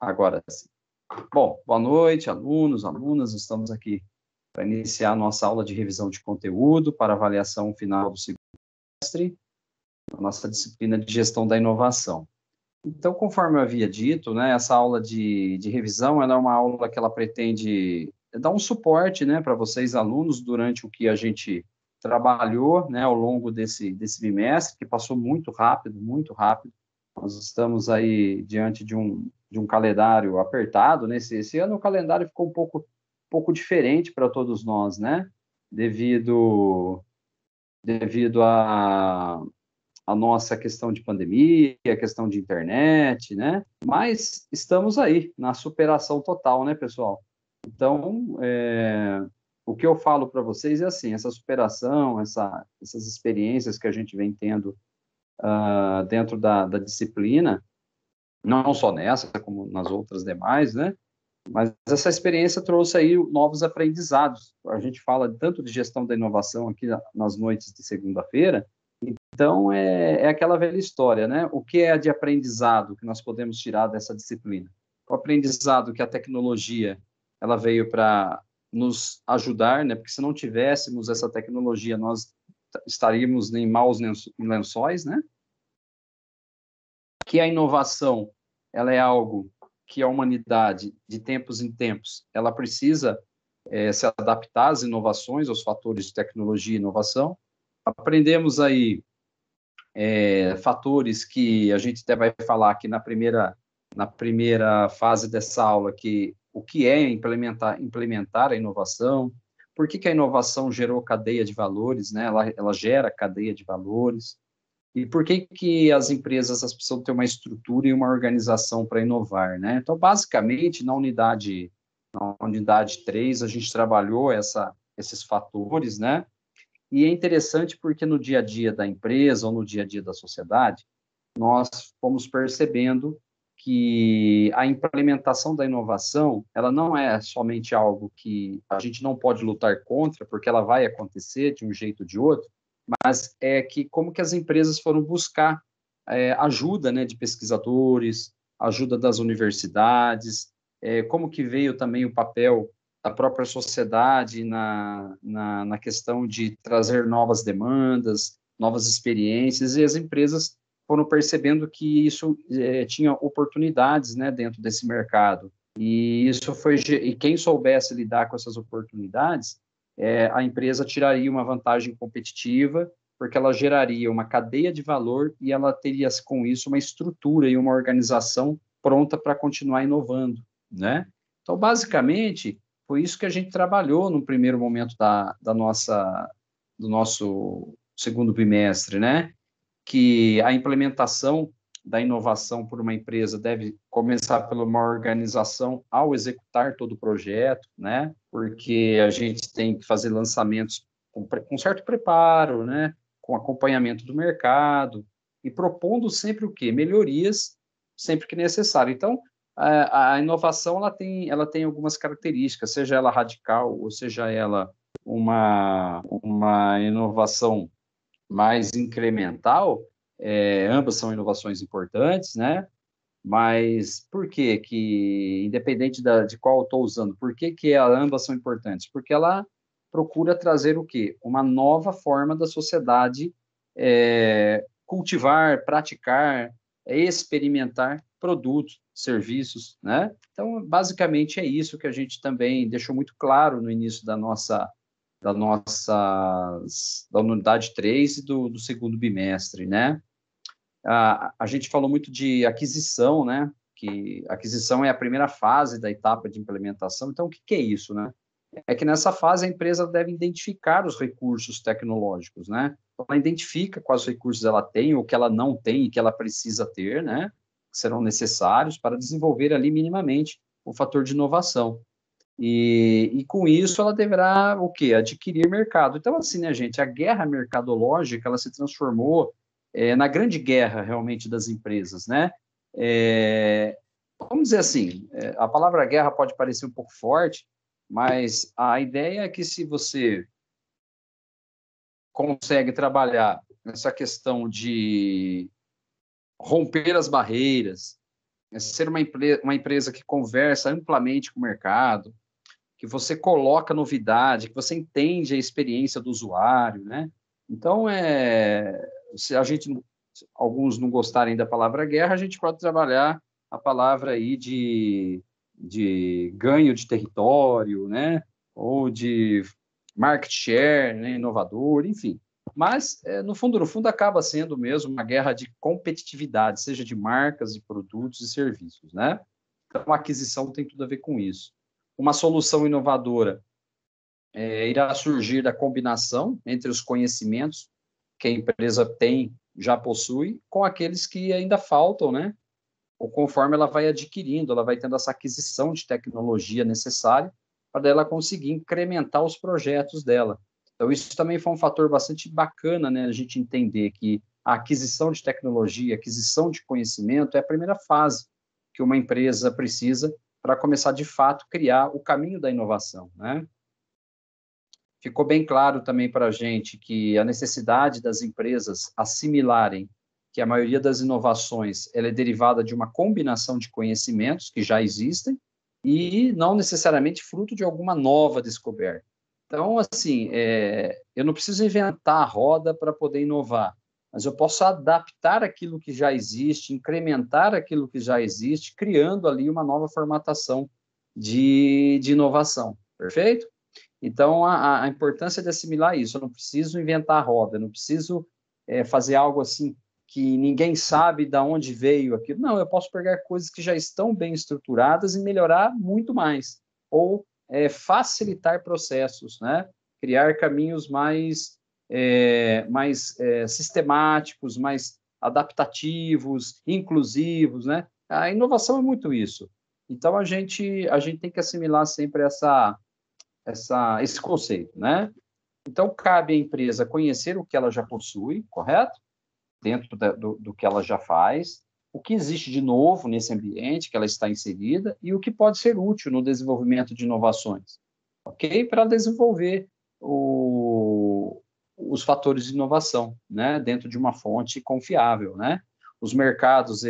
Agora sim. Bom, boa noite, alunos, alunas. Estamos aqui para iniciar a nossa aula de revisão de conteúdo para avaliação final do segundo semestre, a nossa disciplina de gestão da inovação. Então, conforme eu havia dito, né, essa aula de revisão, ela é uma aula que ela pretende dar um suporte, né, para vocês, alunos, durante o que a gente trabalhou, né, ao longo desse bimestre, que passou muito rápido, muito rápido. Nós estamos aí diante de um calendário apertado, né? Esse ano o calendário ficou um pouco diferente para todos nós, né? Devido a nossa questão de pandemia, a questão de internet, né? Mas estamos aí, na superação total, né, pessoal? Então, o que eu falo para vocês é assim, essa superação, essas experiências que a gente vem tendo dentro da disciplina, não só nessa, como nas outras demais, né? Mas essa experiência trouxe aí novos aprendizados. A gente fala tanto de gestão da inovação aqui nas noites de segunda-feira, então é aquela velha história, né? O que é de aprendizado que nós podemos tirar dessa disciplina? O aprendizado que a tecnologia ela veio para nos ajudar, né? Porque se não tivéssemos essa tecnologia, nós estaríamos em maus lençóis, né? Que a inovação ela é algo que a humanidade, de tempos em tempos, ela precisa se adaptar às inovações, aos fatores de tecnologia e inovação. Aprendemos aí fatores que a gente até vai falar aqui na primeira fase dessa aula, que o que é implementar a inovação, por que a inovação gerou cadeia de valores, né? Ela gera cadeia de valores, e por que as empresas precisam ter uma estrutura e uma organização para inovar, né? Então, basicamente, na unidade 3, a gente trabalhou esses fatores, né? E é interessante porque no dia a dia da empresa ou no dia a dia da sociedade, nós fomos percebendo que a implementação da inovação, ela não é somente algo que a gente não pode lutar contra, porque ela vai acontecer de um jeito ou de outro, mas é que como que as empresas foram buscar ajuda, né, de pesquisadores, ajuda das universidades, como que veio também o papel da própria sociedade na questão de trazer novas demandas, novas experiências, e as empresas foram percebendo que isso tinha oportunidades, né, dentro desse mercado. E quem soubesse lidar com essas oportunidades, a empresa tiraria uma vantagem competitiva, porque ela geraria uma cadeia de valor e ela teria, com isso, uma estrutura e uma organização pronta para continuar inovando, né? Então, basicamente, foi isso que a gente trabalhou no primeiro momento do nosso segundo bimestre, né? Que a implementação da inovação por uma empresa deve começar pela uma organização ao executar todo o projeto, né? Porque a gente tem que fazer lançamentos com certo preparo, né? Com acompanhamento do mercado e propondo sempre o quê? Melhorias sempre que necessário. Então, a inovação ela tem algumas características, seja ela radical ou seja ela uma inovação mais incremental, ambas são inovações importantes, né? Mas por que independente de qual eu estou usando, por que ambas são importantes? Porque ela procura trazer o quê? Uma nova forma da sociedade cultivar, praticar, experimentar produtos, serviços, né? Então, basicamente, é isso que a gente também deixou muito claro no início da unidade 3 e do segundo bimestre, né? A gente falou muito de aquisição, né? Que aquisição é a primeira fase da etapa de implementação. Então, o que é isso, né? É que nessa fase a empresa deve identificar os recursos tecnológicos, né? Ela identifica quais recursos ela tem, ou que ela não tem e que ela precisa ter, né? Que serão necessários para desenvolver ali minimamente o fator de inovação. E com isso ela deverá o quê? Adquirir mercado. Então, assim, né, gente, a guerra mercadológica ela se transformou na grande guerra realmente das empresas, né? Vamos dizer assim, a palavra guerra pode parecer um pouco forte, mas a ideia é que se você consegue trabalhar nessa questão de romper as barreiras, ser uma empresa que conversa amplamente com o mercado, que você coloca novidade, que você entende a experiência do usuário, né? Então, se a gente, alguns não gostarem da palavra guerra, a gente pode trabalhar a palavra aí de ganho de território, né? Ou de market share, né? Inovador, enfim. Mas, no fundo, acaba sendo mesmo uma guerra de competitividade, seja de marcas, de produtos e serviços, né? Então, a aquisição tem tudo a ver com isso. Uma solução inovadora irá surgir da combinação entre os conhecimentos que a empresa tem, já possui, com aqueles que ainda faltam, né? Ou conforme ela vai adquirindo, ela vai tendo essa aquisição de tecnologia necessária para ela conseguir incrementar os projetos dela. Então, isso também foi um fator bastante bacana, né? A gente entender que a aquisição de tecnologia, a aquisição de conhecimento é a primeira fase que uma empresa precisa para começar, de fato, criar o caminho da inovação, né? Ficou bem claro também para a gente que a necessidade das empresas assimilarem que a maioria das inovações ela é derivada de uma combinação de conhecimentos que já existem e não necessariamente fruto de alguma nova descoberta. Então, assim, eu não preciso inventar a roda para poder inovar, mas eu posso adaptar aquilo que já existe, incrementar aquilo que já existe, criando ali uma nova formatação de inovação. Perfeito? Então, a importância de assimilar isso. Eu não preciso inventar a roda, eu não preciso fazer algo assim que ninguém sabe de onde veio aquilo. Não, eu posso pegar coisas que já estão bem estruturadas e melhorar muito mais. Ou facilitar processos, né? Criar caminhos mais sistemáticos, mais adaptativos, inclusivos, né? A inovação é muito isso. Então, a gente tem que assimilar sempre esse conceito, né? Então, cabe à empresa conhecer o que ela já possui, correto? Dentro do que ela já faz, o que existe de novo nesse ambiente que ela está inserida e o que pode ser útil no desenvolvimento de inovações, ok? Para desenvolver os fatores de inovação, né? Dentro de uma fonte confiável, né? Os mercados,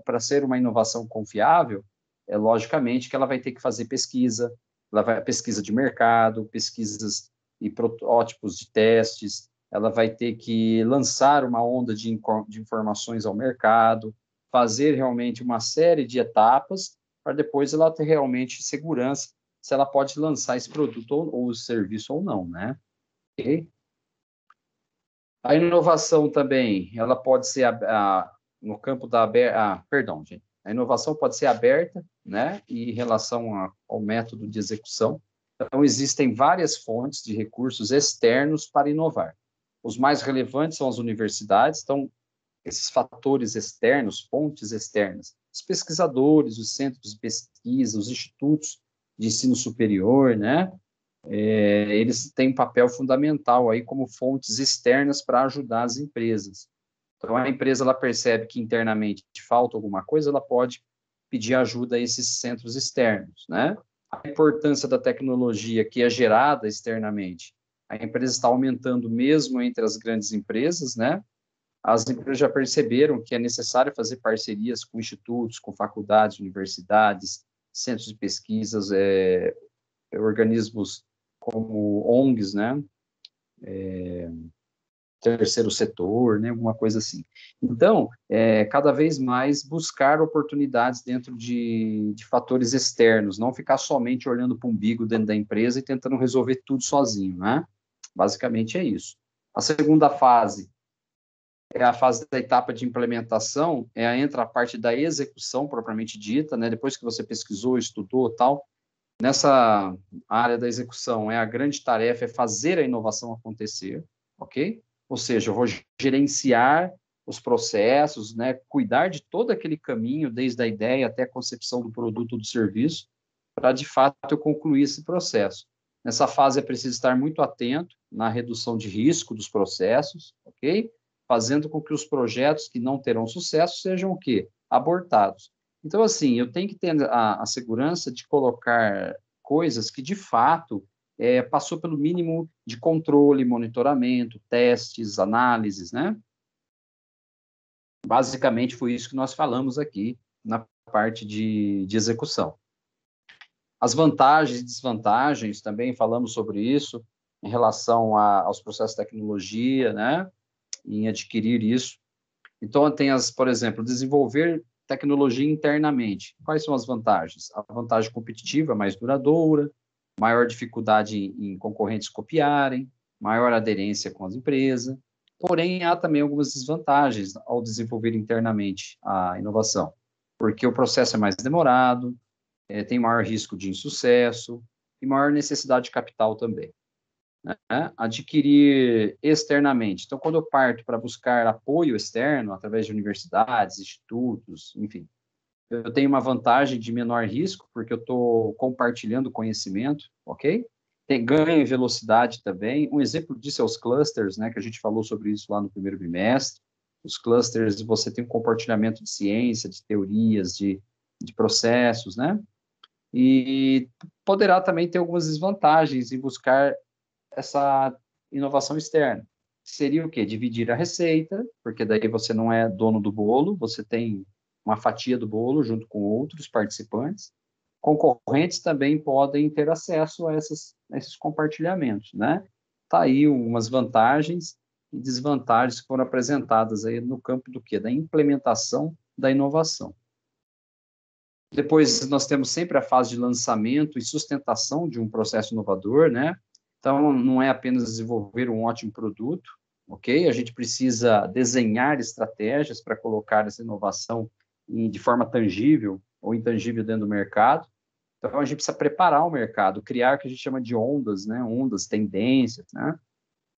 para ser uma inovação confiável, logicamente que ela vai ter que fazer pesquisa, pesquisa de mercado, pesquisas e protótipos de testes, ela vai ter que lançar uma onda de informações ao mercado, fazer realmente uma série de etapas para depois ela ter realmente segurança se ela pode lançar esse produto ou serviço ou não, né? Okay? A inovação também, ela pode ser no campo perdão, gente. A inovação pode ser aberta, né? E em relação ao método de execução. Então, existem várias fontes de recursos externos para inovar. Os mais relevantes são as universidades, então, esses fatores externos, fontes externas, os pesquisadores, os centros de pesquisa, os institutos de ensino superior, né? Eles têm um papel fundamental aí como fontes externas para ajudar as empresas. Então, a empresa ela percebe que internamente falta alguma coisa, ela pode pedir ajuda a esses centros externos, né? A importância da tecnologia que é gerada externamente. A empresa está aumentando mesmo entre as grandes empresas, né? As empresas já perceberam que é necessário fazer parcerias com institutos, com faculdades, universidades, centros de pesquisas, organismos como ONGs, né? Terceiro setor, né? Alguma coisa assim. Então, cada vez mais buscar oportunidades dentro de fatores externos, não ficar somente olhando para o umbigo dentro da empresa e tentando resolver tudo sozinho, né? Basicamente é isso. A segunda fase é a fase da etapa de implementação, entra a parte da execução propriamente dita, né? Depois que você pesquisou, estudou, tal. Nessa área da execução, a grande tarefa é fazer a inovação acontecer, ok? Ou seja, eu vou gerenciar os processos, né? Cuidar de todo aquele caminho, desde a ideia até a concepção do produto ou do serviço, para, de fato, eu concluir esse processo. Nessa fase, é preciso estar muito atento na redução de risco dos processos, ok? Fazendo com que os projetos que não terão sucesso sejam o quê? Abortados. Então, assim, eu tenho que ter a segurança de colocar coisas que, de fato, passou pelo mínimo de controle, monitoramento, testes, análises, né? Basicamente, foi isso que nós falamos aqui na parte de execução. As vantagens e desvantagens, também falamos sobre isso, em relação aos processos de tecnologia, né, em adquirir isso. Então, por exemplo, desenvolver tecnologia internamente. Quais são as vantagens? A vantagem competitiva mais duradoura, maior dificuldade em concorrentes copiarem, maior aderência com as empresas. Porém, há também algumas desvantagens ao desenvolver internamente a inovação, porque o processo é mais demorado, tem maior risco de insucesso e maior necessidade de capital também. Né? Adquirir externamente. Então, quando eu parto para buscar apoio externo, através de universidades, institutos, enfim, eu tenho uma vantagem de menor risco, porque eu estou compartilhando conhecimento, ok? Tem ganho em velocidade também. Um exemplo disso é os clusters, né, que a gente falou sobre isso lá no primeiro bimestre. Os clusters, você tem um compartilhamento de ciência, de teorias, de processos, né? E poderá também ter algumas desvantagens em buscar essa inovação externa. Seria o quê? Dividir a receita, porque daí você não é dono do bolo, você tem uma fatia do bolo junto com outros participantes. Concorrentes também podem ter acesso a esses compartilhamentos, né? Tá aí umas vantagens e desvantagens que foram apresentadas aí no campo do quê? Da implementação da inovação. Depois nós temos sempre a fase de lançamento e sustentação de um processo inovador, né? Então, não é apenas desenvolver um ótimo produto, ok? A gente precisa desenhar estratégias para colocar essa inovação de forma tangível ou intangível dentro do mercado. Então, a gente precisa preparar o mercado, criar o que a gente chama de ondas, né? Ondas, tendências, né?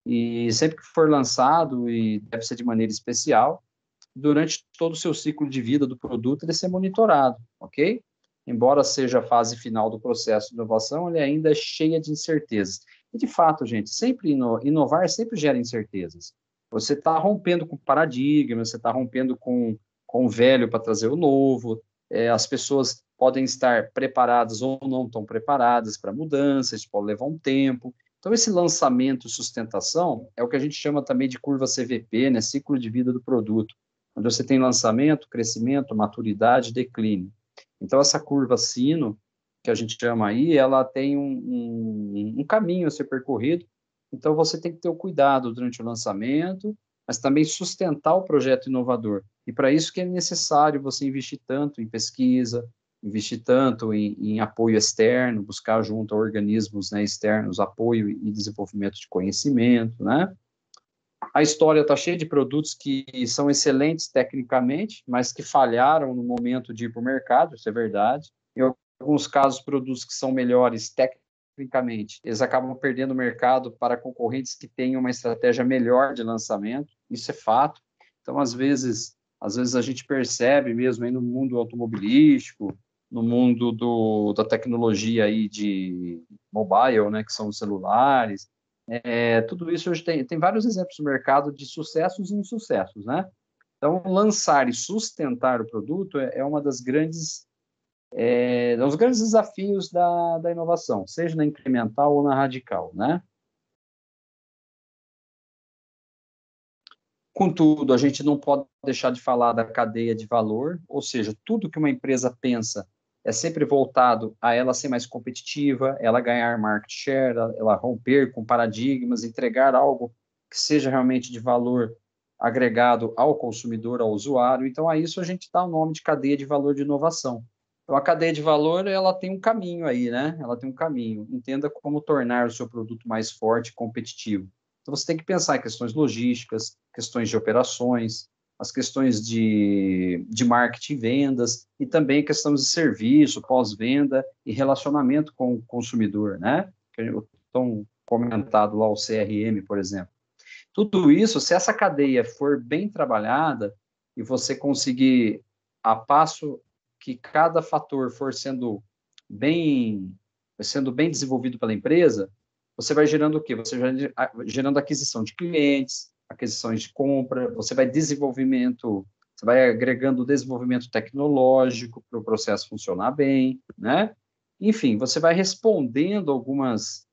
E sempre que for lançado, e deve ser de maneira especial, durante todo o seu ciclo de vida do produto, ele ser monitorado, ok? Embora seja a fase final do processo de inovação, ele ainda é cheia de incertezas. E, de fato, gente, sempre inovar sempre gera incertezas. Você está rompendo com paradigmas, você está rompendo com o velho para trazer o novo, as pessoas podem estar preparadas ou não estão preparadas para mudanças, isso pode levar um tempo. Então, esse lançamento e sustentação é o que a gente chama também de curva CVP, né, ciclo de vida do produto, onde você tem lançamento, crescimento, maturidade, declínio. Então, essa curva sino, que a gente chama aí, ela tem um caminho a ser percorrido. Então, você tem que ter o cuidado durante o lançamento, mas também sustentar o projeto inovador. E para isso que é necessário você investir tanto em pesquisa, investir tanto em apoio externo, buscar junto a organismos, né, externos apoio e desenvolvimento de conhecimento, né? A história está cheia de produtos que são excelentes tecnicamente, mas que falharam no momento de ir para o mercado, isso é verdade. Em alguns casos, produtos que são melhores tecnicamente, eles acabam perdendo o mercado para concorrentes que têm uma estratégia melhor de lançamento, isso é fato. Então, às vezes a gente percebe mesmo aí no mundo automobilístico, no mundo da tecnologia aí de mobile, né, que são os celulares, tudo isso hoje tem vários exemplos no mercado de sucessos e insucessos, né? Então, lançar e sustentar o produto é uma das grandes, dos grandes desafios da inovação, seja na incremental ou na radical, né? Contudo, a gente não pode deixar de falar da cadeia de valor, ou seja, tudo que uma empresa pensa é sempre voltado a ela ser mais competitiva, ela ganhar market share, ela romper com paradigmas, entregar algo que seja realmente de valor agregado ao consumidor, ao usuário. Então, a isso a gente dá o nome de cadeia de valor de inovação. Então, a cadeia de valor, ela tem um caminho aí, né? Ela tem um caminho. Entenda como tornar o seu produto mais forte e competitivo. Então, você tem que pensar em questões logísticas, questões de operações, as questões de marketing e vendas, e também questões de serviço, pós-venda e relacionamento com o consumidor, né? Tão comentado lá o CRM, por exemplo. Tudo isso, se essa cadeia for bem trabalhada e você conseguir, a passo que cada fator for sendo bem desenvolvido pela empresa, você vai gerando o quê? Você vai gerando aquisição de clientes, aquisições de compra, você vai agregando desenvolvimento tecnológico para o processo funcionar bem, né? Enfim, você vai respondendo algumas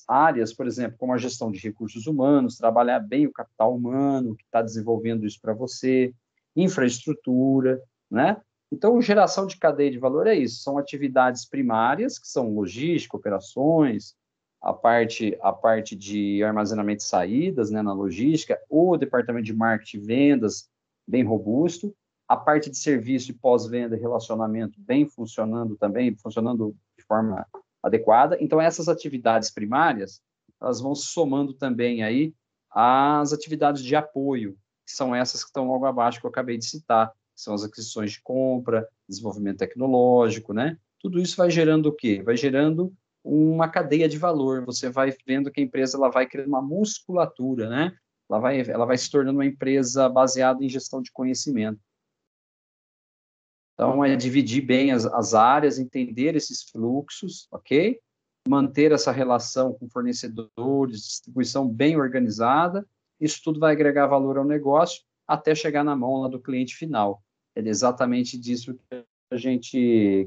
áreas, por exemplo, como a gestão de recursos humanos, trabalhar bem o capital humano que está desenvolvendo isso para você, infraestrutura, né? Então, geração de cadeia de valor é isso, são atividades primárias, que são logística, operações, a parte de armazenamento e saídas, né, na logística, o departamento de marketing e vendas, bem robusto, a parte de serviço e pós-venda e relacionamento bem funcionando também, funcionando de forma adequada. Então, essas atividades primárias, elas vão somando também aí às atividades de apoio, que são essas que estão logo abaixo que eu acabei de citar, que são as aquisições de compra, desenvolvimento tecnológico, né? Tudo isso vai gerando o quê? Vai gerando uma cadeia de valor. Você vai vendo que a empresa ela vai criando uma musculatura, né? Ela vai se tornando uma empresa baseada em gestão de conhecimento. Então, é dividir bem as áreas, entender esses fluxos, ok? Manter essa relação com fornecedores, distribuição bem organizada. Isso tudo vai agregar valor ao negócio até chegar na mão lá do cliente final. É exatamente disso que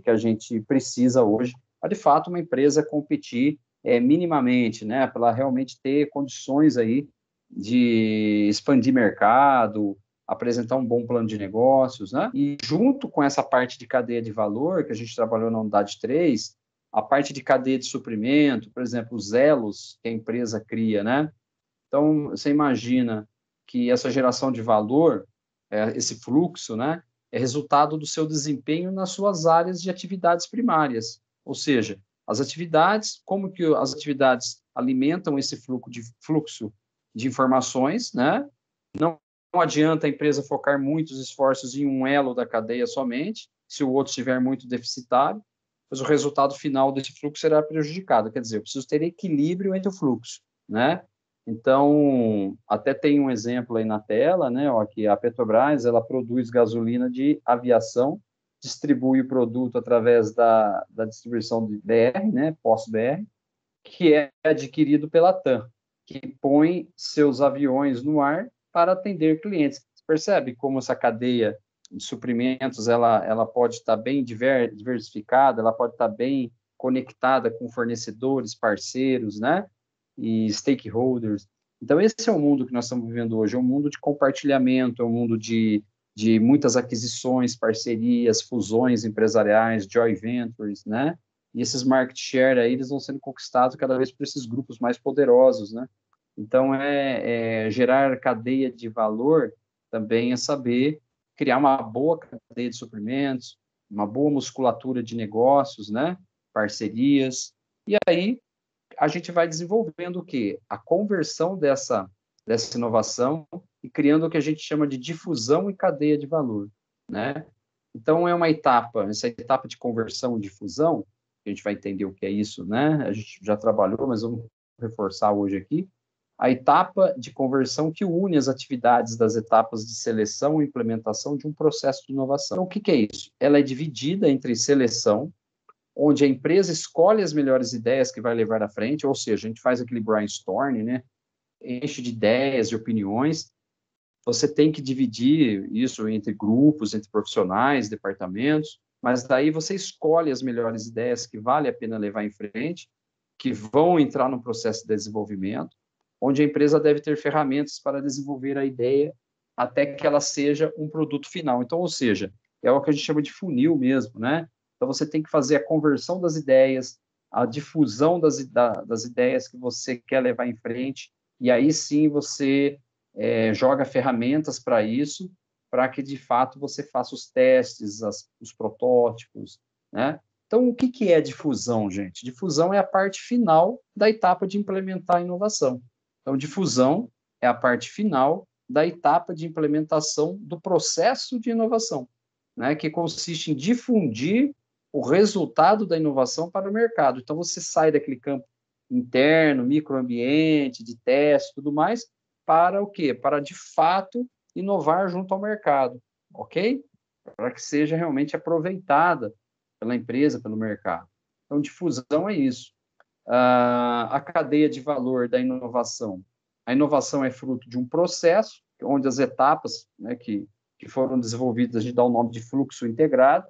a gente precisa hoje para, de fato, uma empresa competir minimamente, né? Para ela realmente ter condições aí de expandir mercado, apresentar um bom plano de negócios, né? E junto com essa parte de cadeia de valor que a gente trabalhou na unidade 3, a parte de cadeia de suprimento, por exemplo, os elos que a empresa cria, né? Então, você imagina que essa geração de valor, esse fluxo, né, é resultado do seu desempenho nas suas áreas de atividades primárias. Ou seja, as atividades, como que as atividades alimentam esse fluxo de informações, né? Não adianta a empresa focar muitos esforços em um elo da cadeia somente, se o outro estiver muito deficitário, pois o resultado final desse fluxo será prejudicado. Quer dizer, eu preciso ter equilíbrio entre o fluxo, né? Então, até tem um exemplo aí na tela, né? Ó, que a Petrobras ela produz gasolina de aviação, distribui o produto através da distribuição de BR, né? Pós-BR, que é adquirido pela TAM, que põe seus aviões no ar para atender clientes. Você percebe como essa cadeia de suprimentos ela pode estar bem diversificada, ela pode estar bem conectada com fornecedores, parceiros, né? E stakeholders. Então, esse é o mundo que nós estamos vivendo hoje, é um mundo de compartilhamento, é um mundo de muitas aquisições, parcerias, fusões empresariais, joint ventures, né? E esses market share aí, eles vão sendo conquistados cada vez por esses grupos mais poderosos, né? Então, gerar cadeia de valor também é saber criar uma boa cadeia de suprimentos, uma boa musculatura de negócios, né? Parcerias. E aí, a gente vai desenvolvendo o quê? A conversão dessa inovação e criando o que a gente chama de difusão e cadeia de valor, né? Então, é uma etapa, essa etapa de conversão e difusão, a gente vai entender o que é isso, né? A gente já trabalhou, mas vamos reforçar hoje aqui. A etapa de conversão que une as atividades das etapas de seleção e implementação de um processo de inovação. Então, o que é isso? Ela é dividida entre seleção, onde a empresa escolhe as melhores ideias que vai levar à frente, ou seja, a gente faz aquele brainstorming, né? Enche de ideias, de opiniões. Você tem que dividir isso entre grupos, entre profissionais, departamentos, mas daí você escolhe as melhores ideias que vale a pena levar em frente, que vão entrar no processo de desenvolvimento, onde a empresa deve ter ferramentas para desenvolver a ideia até que ela seja um produto final. Então, ou seja, é o que a gente chama de funil mesmo, né? Então, você tem que fazer a conversão das ideias, a difusão das ideias que você quer levar em frente, e aí sim você joga ferramentas para isso, para que de fato você faça os testes, os protótipos, né? Então, o que é difusão, gente? Difusão é a parte final da etapa de implementar a inovação. Então, difusão é a parte final da etapa de implementação do processo de inovação, né? Que consiste em difundir o resultado da inovação para o mercado. Então, você sai daquele campo interno, microambiente, de teste, tudo mais, para o quê? Para, de fato, inovar junto ao mercado, ok? Para que seja realmente aproveitada pela empresa, pelo mercado. Então, difusão é isso. A cadeia de valor da inovação. A inovação é fruto de um processo, onde as etapas, né, que foram desenvolvidas, a gente dá o nome de fluxo integrado.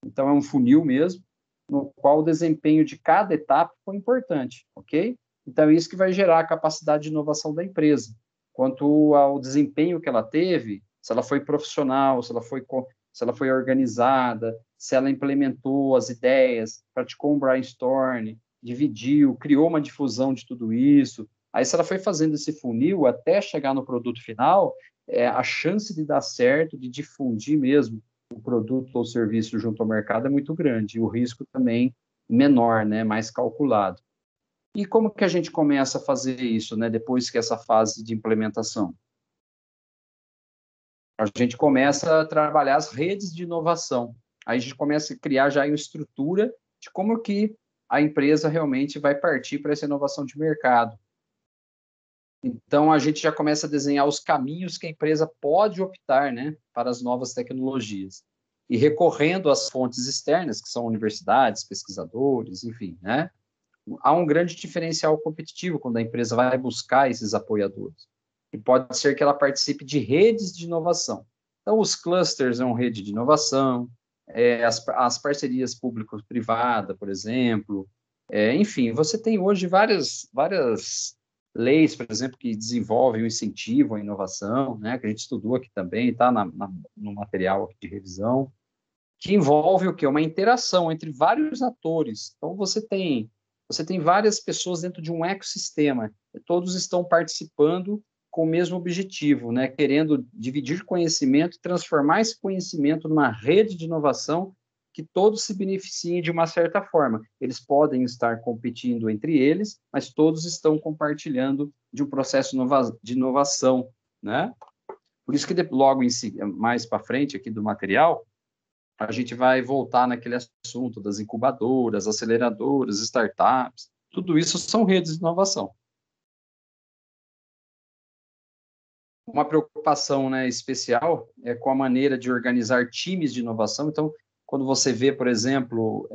Então, é um funil mesmo, no qual o desempenho de cada etapa foi importante, ok? Então, é isso que vai gerar a capacidade de inovação da empresa. Quanto ao desempenho que ela teve, se ela foi profissional, se ela foi se ela foi organizada, se ela implementou as ideias, praticou um brainstorm, dividiu, criou uma difusão de tudo isso. Aí, se ela foi fazendo esse funil até chegar no produto final, a chance de dar certo, de difundir mesmo o produto ou serviço junto ao mercado é muito grande. E o risco também menor, né, mais calculado. E como que a gente começa a fazer isso, né, depois que essa fase de implementação? A gente começa a trabalhar as redes de inovação. Aí a gente começa a criar já uma estrutura de como que a empresa realmente vai partir para essa inovação de mercado. Então, a gente já começa a desenhar os caminhos que a empresa pode optar, né, para as novas tecnologias. E recorrendo às fontes externas, que são universidades, pesquisadores, enfim, né, há um grande diferencial competitivo quando a empresa vai buscar esses apoiadores. E pode ser que ela participe de redes de inovação. Então, os clusters é uma rede de inovação, as parcerias público-privada, por exemplo. Enfim, você tem hoje várias leis, por exemplo, que desenvolvem o incentivo à inovação, né, que a gente estudou aqui também, está no material aqui de revisão, que envolve o quê? Uma interação entre vários atores. Então, você tem várias pessoas dentro de um ecossistema, todos estão participando com o mesmo objetivo, né? Querendo dividir conhecimento, transformar esse conhecimento numa rede de inovação que todos se beneficiem de uma certa forma. Eles podem estar competindo entre eles, mas todos estão compartilhando de um processo de inovação, né? Por isso que logo mais para frente aqui do material, a gente vai voltar naquele assunto das incubadoras, aceleradoras, startups, tudo isso são redes de inovação. Uma preocupação, né, especial é com a maneira de organizar times de inovação. Então, quando você vê, por exemplo,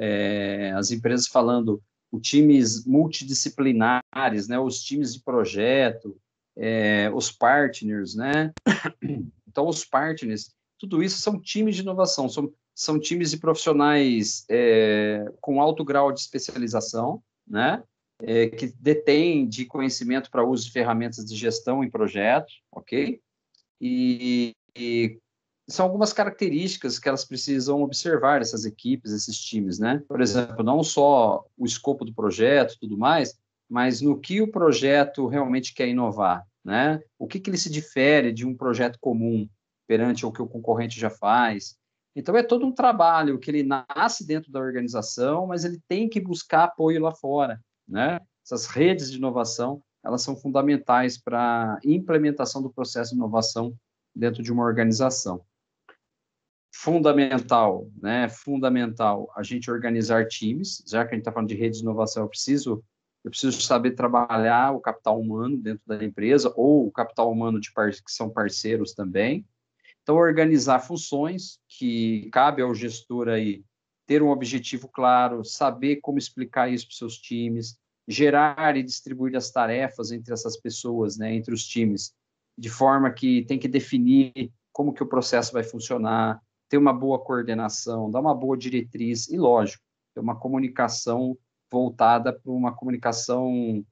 as empresas falando os times multidisciplinares, né, os times de projeto, os partners, né? Então, os partners, tudo isso são times de inovação, são times de profissionais com alto grau de especialização, né? Que detêm de conhecimento para uso de ferramentas de gestão em projetos, ok? E são algumas características que elas precisam observar, essas equipes, esses times, né? Por exemplo, não só o escopo do projeto e tudo mais, mas no que o projeto realmente quer inovar, né? O que ele se difere de um projeto comum perante o que o concorrente já faz. Então, é todo um trabalho que ele nasce dentro da organização, mas ele tem que buscar apoio lá fora, né? Essas redes de inovação, elas são fundamentais para a implementação do processo de inovação dentro de uma organização. Fundamental, né? Fundamental a gente organizar times, já que a gente está falando de redes de inovação, eu preciso saber trabalhar o capital humano dentro da empresa, ou o capital humano que são parceiros também. Então, organizar funções, que cabe ao gestor aí ter um objetivo claro, saber como explicar isso para os seus times, gerar e distribuir as tarefas entre essas pessoas, né, entre os times, de forma que tem que definir como que o processo vai funcionar, ter uma boa coordenação, dar uma boa diretriz e, lógico, ter uma comunicação voltada para uma comunicação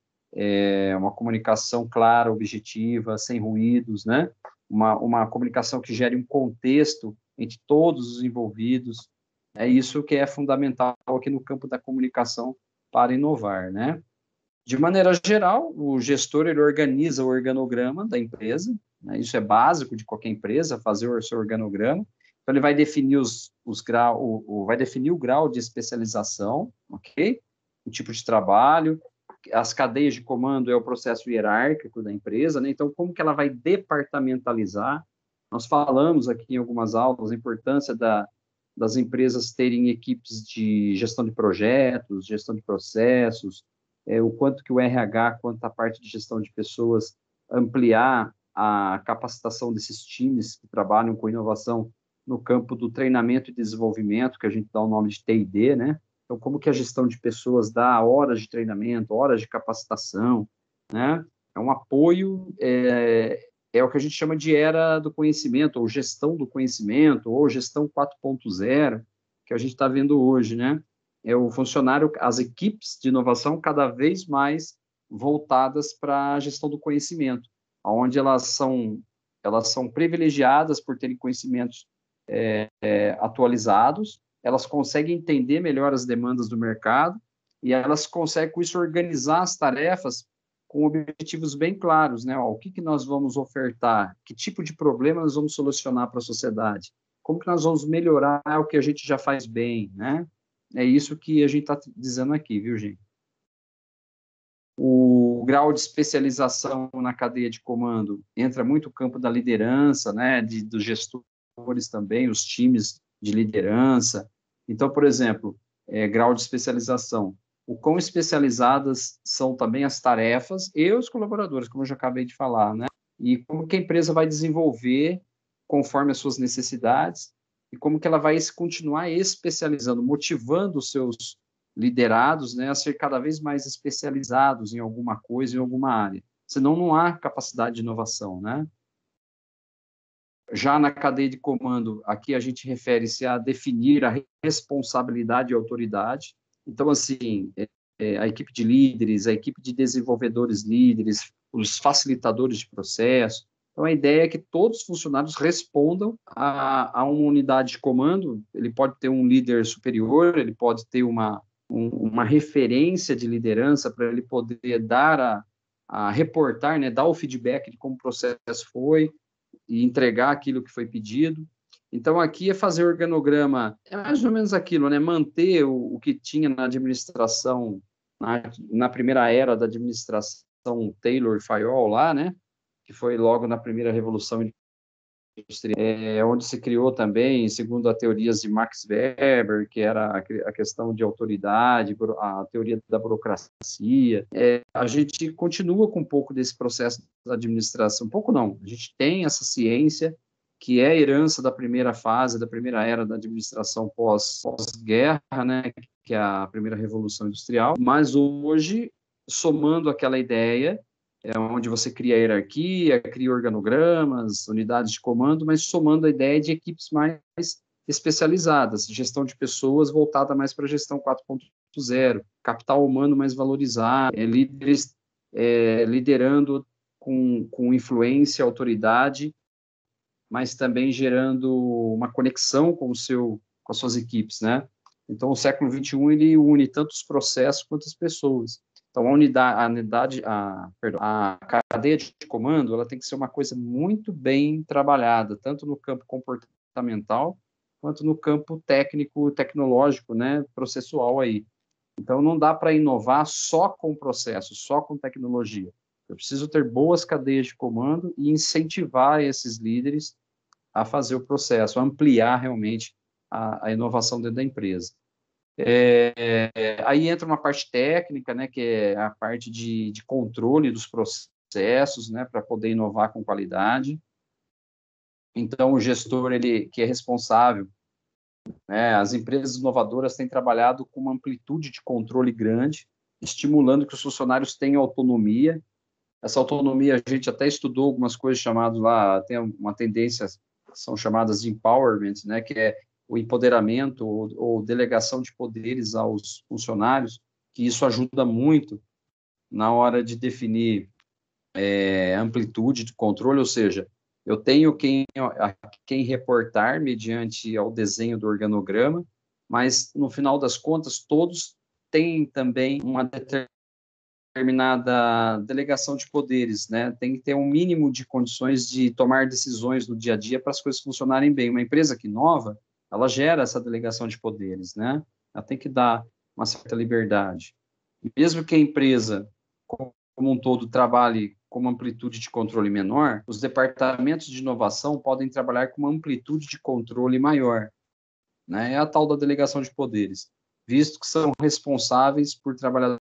clara, objetiva, sem ruídos, né? Uma comunicação que gere um contexto entre todos os envolvidos. É isso que é fundamental aqui no campo da comunicação para inovar, né? De maneira geral, o gestor ele organiza o organograma da empresa, né? Isso é básico de qualquer empresa, fazer o seu organograma. Então, ele vai definir vai definir o grau de especialização, ok? O tipo de trabalho, as cadeias de comando é o processo hierárquico da empresa, né? Então, como que ela vai departamentalizar? Nós falamos aqui em algumas aulas a importância das empresas terem equipes de gestão de projetos, gestão de processos, o quanto que o RH, quanto a parte de gestão de pessoas, ampliar a capacitação desses times que trabalham com inovação no campo do treinamento e desenvolvimento, que a gente dá o nome de T&D, né? Então, como que a gestão de pessoas dá horas de treinamento, horas de capacitação, né? É um apoio, é o que a gente chama de era do conhecimento, ou gestão do conhecimento, ou gestão 4.0, que a gente está vendo hoje, né? É o funcionário, as equipes de inovação cada vez mais voltadas para a gestão do conhecimento, onde elas são privilegiadas por terem conhecimentos atualizados, elas conseguem entender melhor as demandas do mercado e elas conseguem, com isso, organizar as tarefas com objetivos bem claros, né? Ó, o que, que nós vamos ofertar, que tipo de problema nós vamos solucionar para a sociedade, como que nós vamos melhorar o que a gente já faz bem, né? É isso que a gente está dizendo aqui, viu, gente? O grau de especialização na cadeia de comando entra muito o campo da liderança, né, dos gestores também, os times de liderança. Então, por exemplo, grau de especialização. O quão especializadas são também as tarefas e os colaboradores, como eu já acabei de falar, né? E como que a empresa vai desenvolver conforme as suas necessidades e como que ela vai continuar especializando, motivando os seus liderados, né, a ser cada vez mais especializados em alguma coisa, em alguma área. Senão não há capacidade de inovação, né? Já na cadeia de comando, aqui a gente refere-se a definir a responsabilidade e autoridade. Então, assim, a equipe de líderes, a equipe de desenvolvedores líderes, os facilitadores de processo. Então, a ideia é que todos os funcionários respondam a uma unidade de comando. Ele pode ter um líder superior, ele pode ter uma referência de liderança para ele poder dar a reportar, né, dar o feedback de como o processo foi e entregar aquilo que foi pedido. Então, aqui é fazer o organograma, é mais ou menos aquilo, né, manter o que tinha na administração, na primeira era da administração Taylor Fayol lá, né, que foi logo na primeira revolução industrial, onde se criou também, segundo as teorias de Max Weber, que era a questão de autoridade, a teoria da burocracia. A gente continua com um pouco desse processo da administração, um pouco não, a gente tem essa ciência, que é a herança da primeira fase, da primeira era da administração pós-guerra, né, que é a primeira revolução industrial, mas hoje, somando aquela ideia, onde você cria hierarquia, cria organogramas, unidades de comando, mas somando a ideia de equipes mais especializadas, gestão de pessoas voltada mais para a gestão 4.0, capital humano mais valorizado, líderes liderando com influência, autoridade, mas também gerando uma conexão com as suas equipes, né? Então, o século XXI, ele une tanto os processos quanto as pessoas. Então, a cadeia de comando, ela tem que ser uma coisa muito bem trabalhada, tanto no campo comportamental, quanto no campo técnico, tecnológico, né, processual aí. Então, não dá para inovar só com processo, só com tecnologia. Eu preciso ter boas cadeias de comando e incentivar esses líderes a fazer o processo, ampliar realmente a inovação dentro da empresa. Aí entra uma parte técnica, né, que é a parte de controle dos processos, né, para poder inovar com qualidade. Então, o gestor, ele que é responsável, né, as empresas inovadoras têm trabalhado com uma amplitude de controle grande, estimulando que os funcionários tenham autonomia. Essa autonomia, a gente até estudou algumas coisas chamadas lá, tem uma tendência, são chamadas de empowerment, né, que é o empoderamento ou delegação de poderes aos funcionários, que isso ajuda muito na hora de definir amplitude de controle, ou seja, eu tenho a quem reportar mediante ao desenho do organograma, mas no final das contas todos têm também uma determinada delegação de poderes, né? Tem que ter um mínimo de condições de tomar decisões no dia a dia para as coisas funcionarem bem. Uma empresa que inova, ela gera essa delegação de poderes, né? Ela tem que dar uma certa liberdade. Mesmo que a empresa, como um todo, trabalhe com uma amplitude de controle menor, os departamentos de inovação podem trabalhar com uma amplitude de controle maior, né? É a tal da delegação de poderes, visto que são responsáveis por trabalhadores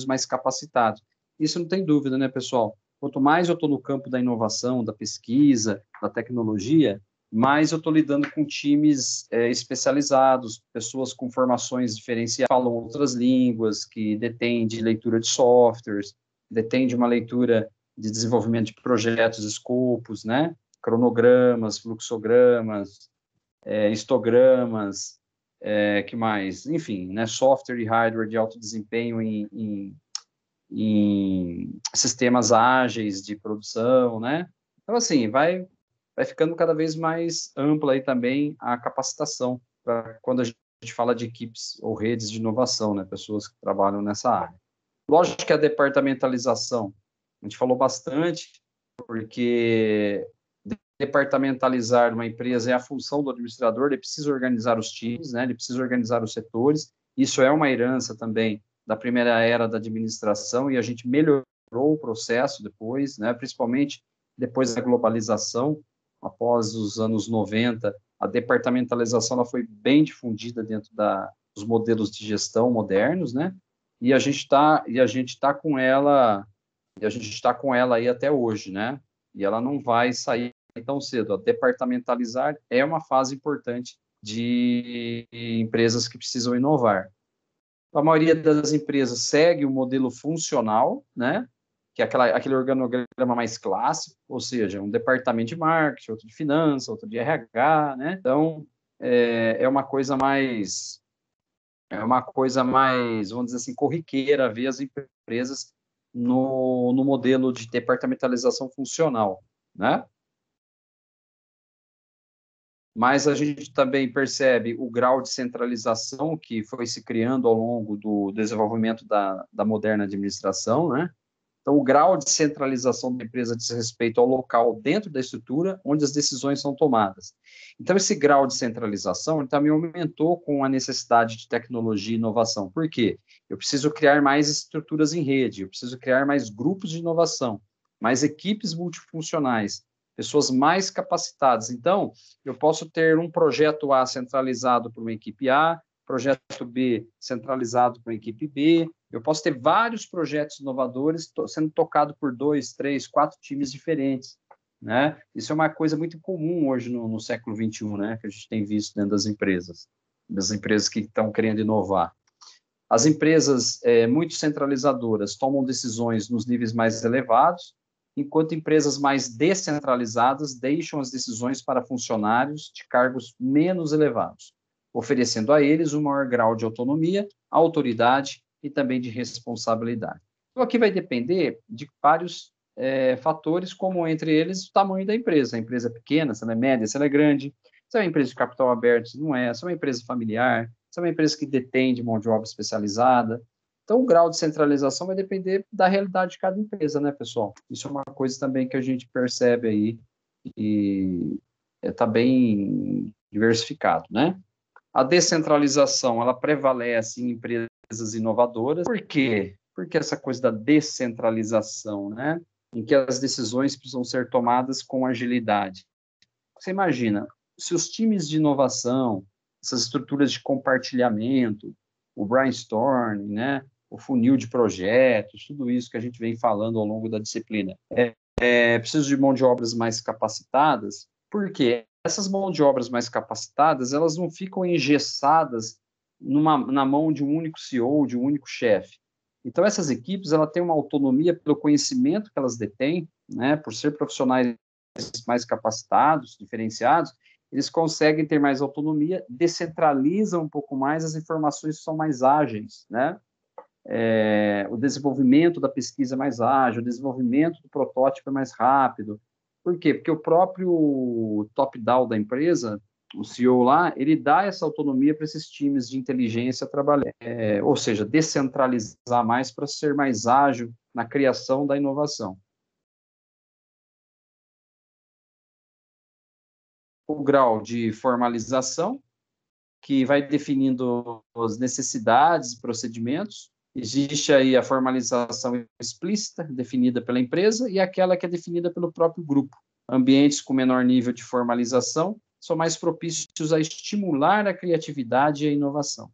mais capacitados. Isso não tem dúvida, né, pessoal? Quanto mais eu estou no campo da inovação, da pesquisa, da tecnologia, mais eu estou lidando com times especializados, pessoas com formações diferenciadas, falam outras línguas, que detêm de leitura de softwares, detêm de uma leitura de desenvolvimento de projetos, escopos, né? Cronogramas, fluxogramas, histogramas, que mais? Enfim, né? Software e hardware de alto desempenho em sistemas ágeis de produção, né? Então, assim, vai vai ficando cada vez mais ampla aí também a capacitação, para quando a gente fala de equipes ou redes de inovação, né, pessoas que trabalham nessa área. Lógico que a departamentalização, a gente falou bastante, porque departamentalizar uma empresa é a função do administrador, ele precisa organizar os times, né, ele precisa organizar os setores, isso é uma herança também da primeira era da administração, e a gente melhorou o processo depois, né, principalmente depois da globalização, após os anos 90, a departamentalização ela foi bem difundida dentro dos modelos de gestão modernos, né, e a gente está com ela aí até hoje, né, e ela não vai sair tão cedo. A departamentalizar é uma fase importante de empresas que precisam inovar. A maioria das empresas segue o modelo funcional, né? Que é aquele organograma mais clássico, ou seja, um departamento de marketing, outro de finanças, outro de RH, né? Então, é uma coisa mais, vamos dizer assim, corriqueira ver as empresas no modelo de departamentalização funcional, né? Mas a gente também percebe o grau de centralização que foi se criando ao longo do desenvolvimento da moderna administração, né? Então, o grau de centralização da empresa diz respeito ao local dentro da estrutura onde as decisões são tomadas. Então, esse grau de centralização ele também aumentou com a necessidade de tecnologia e inovação. Por quê? Eu preciso criar mais estruturas em rede, eu preciso criar mais grupos de inovação, mais equipes multifuncionais, pessoas mais capacitadas. Então, eu posso ter um projeto A centralizado por uma equipe A, projeto B centralizado por uma equipe B, eu posso ter vários projetos inovadores sendo tocados por 2, 3, 4 times diferentes, né? Isso é uma coisa muito comum hoje no século XXI, né? Que a gente tem visto dentro das empresas que estão querendo inovar. As empresas muito centralizadoras tomam decisões nos níveis mais elevados, enquanto empresas mais descentralizadas deixam as decisões para funcionários de cargos menos elevados, oferecendo a eles um maior grau de autonomia, autoridade e também de responsabilidade. Então, aqui vai depender de vários fatores, como entre eles o tamanho da empresa. A empresa é pequena, se ela é média, se ela é grande, se é uma empresa de capital aberto, se não é, se é uma empresa familiar, se é uma empresa que detém de mão de obra especializada. Então, o grau de centralização vai depender da realidade de cada empresa, né, pessoal? Isso é uma coisa também que a gente percebe aí e está bem diversificado, né? A descentralização, ela prevalece em empresas inovadoras. Por quê? Porque essa coisa da descentralização, né? Em que as decisões precisam ser tomadas com agilidade. Você imagina, se os times de inovação, essas estruturas de compartilhamento, o brainstorming, né? O funil de projetos, tudo isso que a gente vem falando ao longo da disciplina, preciso de mão de obras mais capacitadas, porque essas mãos de obras mais capacitadas, elas não ficam engessadas na mão de um único CEO, de um único chefe. Então, essas equipes, ela têm uma autonomia pelo conhecimento que elas detêm, né, por ser profissionais mais capacitados, diferenciados, eles conseguem ter mais autonomia, descentralizam um pouco mais, as informações são mais ágeis, né? O desenvolvimento da pesquisa é mais ágil, o desenvolvimento do protótipo é mais rápido. Por quê? Porque o próprio top-down da empresa, o CEO lá, ele dá essa autonomia para esses times de inteligência trabalhar, ou seja, descentralizar mais para ser mais ágil na criação da inovação. O grau de formalização, que vai definindo as necessidades e procedimentos. Existe aí a formalização explícita, definida pela empresa, e aquela que é definida pelo próprio grupo. Ambientes com menor nível de formalização são mais propícios a estimular a criatividade e a inovação.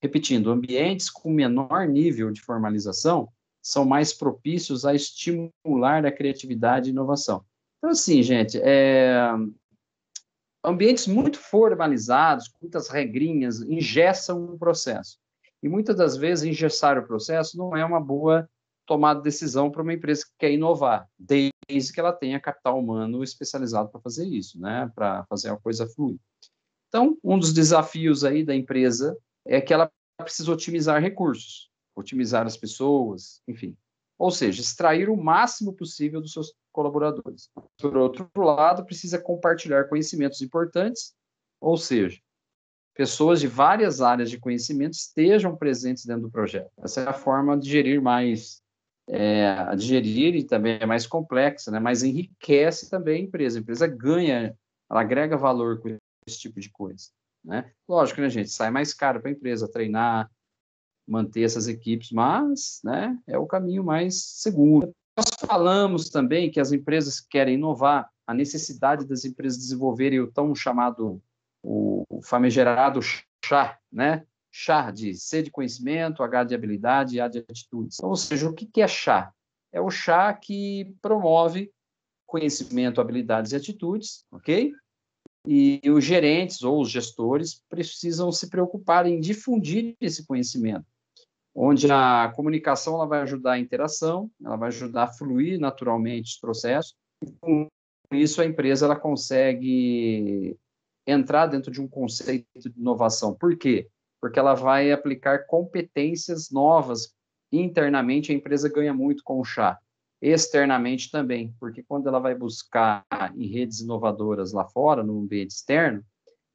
Repetindo, ambientes com menor nível de formalização são mais propícios a estimular a criatividade e inovação. Então, assim, gente, ambientes muito formalizados, com muitas regrinhas, engessam o processo. E muitas das vezes, engessar o processo não é uma boa tomada de decisão para uma empresa que quer inovar, desde que ela tenha capital humano especializado para fazer isso, né? Para fazer a coisa fluir. Então, um dos desafios aí da empresa é que ela precisa otimizar recursos, otimizar as pessoas, enfim. Ou seja, extrair o máximo possível dos seus colaboradores. Por outro lado, precisa compartilhar conhecimentos importantes, ou seja, pessoas de várias áreas de conhecimento estejam presentes dentro do projeto. Essa é a forma de gerir mais, a digerir, e também é mais complexa, né? Mas enriquece também a empresa. A empresa ganha, ela agrega valor com esse tipo de coisa, né? Lógico, né, gente? Sai mais caro para a empresa treinar, manter essas equipes, mas, né, é o caminho mais seguro. Nós falamos também que as empresas querem inovar, a necessidade das empresas desenvolverem o tão chamado, o famigerado chá, né? Chá de C de conhecimento, H de habilidade e A de atitudes. Então, ou seja, o que é chá? É o chá que promove conhecimento, habilidades e atitudes, ok? E os gerentes ou os gestores precisam se preocupar em difundir esse conhecimento, onde a comunicação ela vai ajudar a interação, ela vai ajudar a fluir naturalmente os processos, e com isso a empresa ela consegue entrar dentro de um conceito de inovação. Por quê? Porque ela vai aplicar competências novas. Internamente, a empresa ganha muito com o chá. Externamente também, porque quando ela vai buscar em redes inovadoras lá fora, no ambiente externo,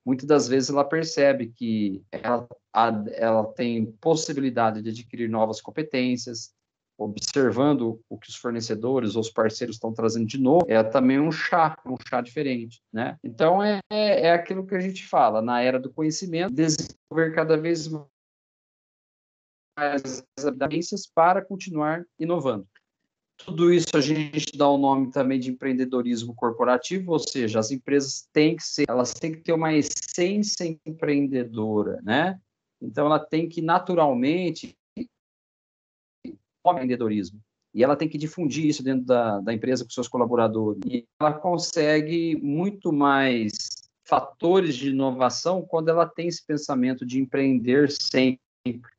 muitas das vezes ela percebe que ela tem possibilidade de adquirir novas competências, observando o que os fornecedores ou os parceiros estão trazendo de novo, é também um chá diferente, né? Então, é aquilo que a gente fala, na era do conhecimento, desenvolver cada vez mais habilidades para continuar inovando. Tudo isso a gente dá o nome também de empreendedorismo corporativo, ou seja, as empresas elas têm que ter uma essência empreendedora, né? Então, ela tem que naturalmente empreendedorismo. E ela tem que difundir isso dentro da empresa com seus colaboradores. E ela consegue muito mais fatores de inovação quando ela tem esse pensamento de empreender sempre,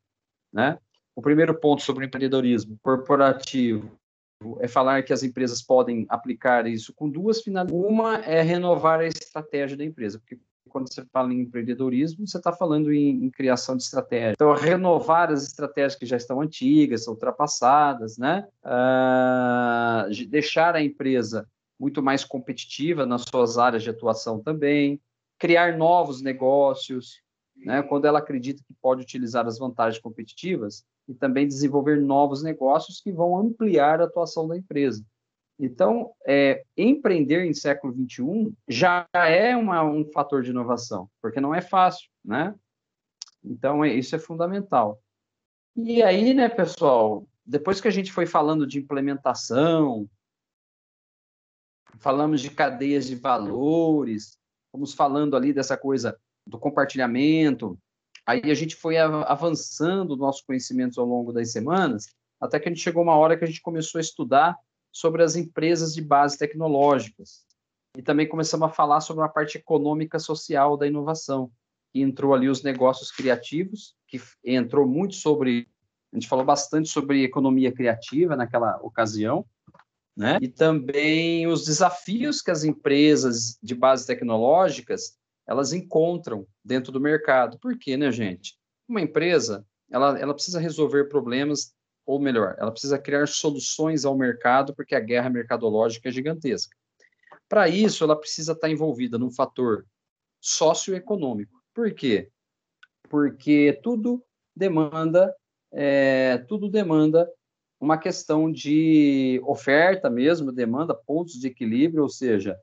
né? O primeiro ponto sobre o empreendedorismo corporativo é falar que as empresas podem aplicar isso com duas finalidades. Uma é renovar a estratégia da empresa, porque quando você fala em empreendedorismo, você está falando em criação de estratégia. Então, renovar as estratégias que já estão antigas, ultrapassadas, né? Deixar a empresa muito mais competitiva nas suas áreas de atuação também, criar novos negócios, né? Quando ela acredita que pode utilizar as vantagens competitivas, e também desenvolver novos negócios que vão ampliar a atuação da empresa. Então, empreender em século XXI já é um fator de inovação, porque não é fácil, né? Então, isso é fundamental. E aí, né, pessoal, depois que a gente foi falando de implementação, falamos de cadeias de valores, fomos falando ali dessa coisa do compartilhamento, aí a gente foi avançando nossos conhecimentos ao longo das semanas, até que a gente chegou uma hora que a gente começou a estudar sobre as empresas de base tecnológicas. E também começamos a falar sobre uma parte econômica social da inovação, que entrou ali os negócios criativos, que entrou muito sobre... A gente falou bastante sobre economia criativa naquela ocasião, né? E também os desafios que as empresas de base tecnológicas elas encontram dentro do mercado. Por quê, né, gente? Uma empresa, ela precisa resolver problemas, ou melhor, ela precisa criar soluções ao mercado, porque a guerra mercadológica é gigantesca. Para isso, ela precisa estar envolvida num fator socioeconômico. Por quê? Porque tudo demanda uma questão de oferta mesmo, demanda pontos de equilíbrio, ou seja,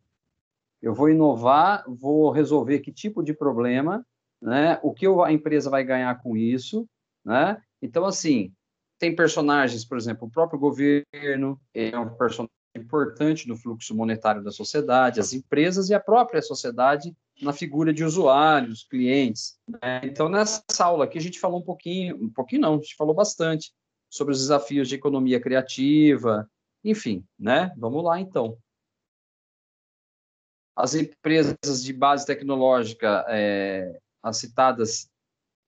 eu vou inovar, vou resolver que tipo de problema, né? O que a empresa vai ganhar com isso, né? Então, assim, tem personagens, por exemplo, o próprio governo é um personagem importante no fluxo monetário da sociedade, as empresas e a própria sociedade na figura de usuários, clientes, né? Então, nessa aula aqui, a gente falou um pouquinho não, a gente falou bastante sobre os desafios de economia criativa, enfim, né? Vamos lá, então. As empresas de base tecnológica, as citadas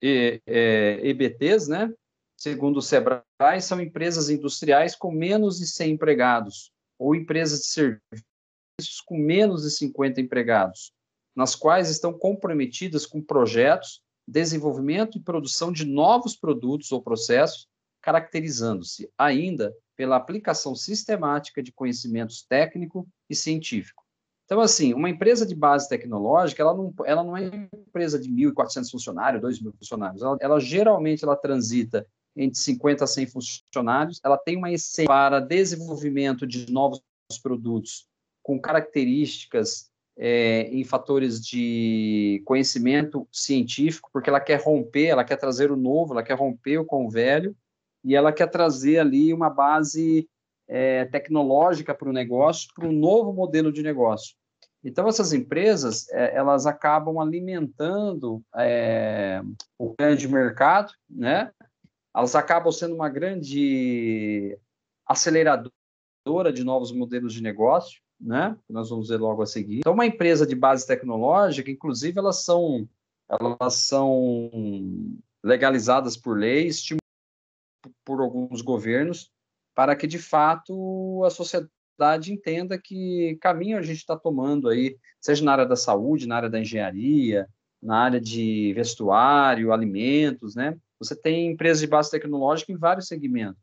EBTs, né? Segundo o Sebrae, são empresas industriais com menos de 100 empregados, ou empresas de serviços com menos de 50 empregados, nas quais estão comprometidas com projetos, desenvolvimento e produção de novos produtos ou processos caracterizando-se ainda pela aplicação sistemática de conhecimentos técnico e científico. Então, assim, uma empresa de base tecnológica, ela não é uma empresa de 1.400 funcionários, 2.000 funcionários. Geralmente, ela transita entre 50 a 100 funcionários. Ela tem uma essência para desenvolvimento de novos produtos com características em fatores de conhecimento científico, porque ela quer romper, ela quer trazer o novo, ela quer romper com o velho, e ela quer trazer ali uma base tecnológica para o negócio, para um novo modelo de negócio. Então, essas empresas, elas acabam alimentando o grande mercado, né? Elas acabam sendo uma grande aceleradora de novos modelos de negócio, né? Nós vamos ver logo a seguir. Então, uma empresa de base tecnológica, inclusive, elas são legalizadas por leis, por alguns governos, para que, de fato, a sociedade entenda que caminho a gente está tomando aí, seja na área da saúde, na área da engenharia, na área de vestuário, alimentos, né? Você tem empresas de base tecnológica em vários segmentos.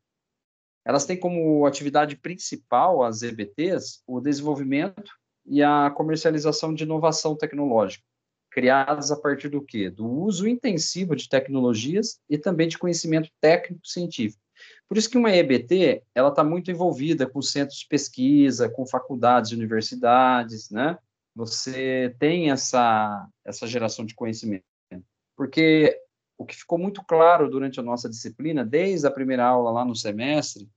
Elas têm como atividade principal, as EBTs, o desenvolvimento e a comercialização de inovação tecnológica, criadas a partir do quê? Do uso intensivo de tecnologias e também de conhecimento técnico-científico. Por isso que uma EBT, ela está muito envolvida com centros de pesquisa, com faculdades e universidades, né? Você tem essa geração de conhecimento. Porque o que ficou muito claro durante a nossa disciplina, desde a primeira aula lá no semestre,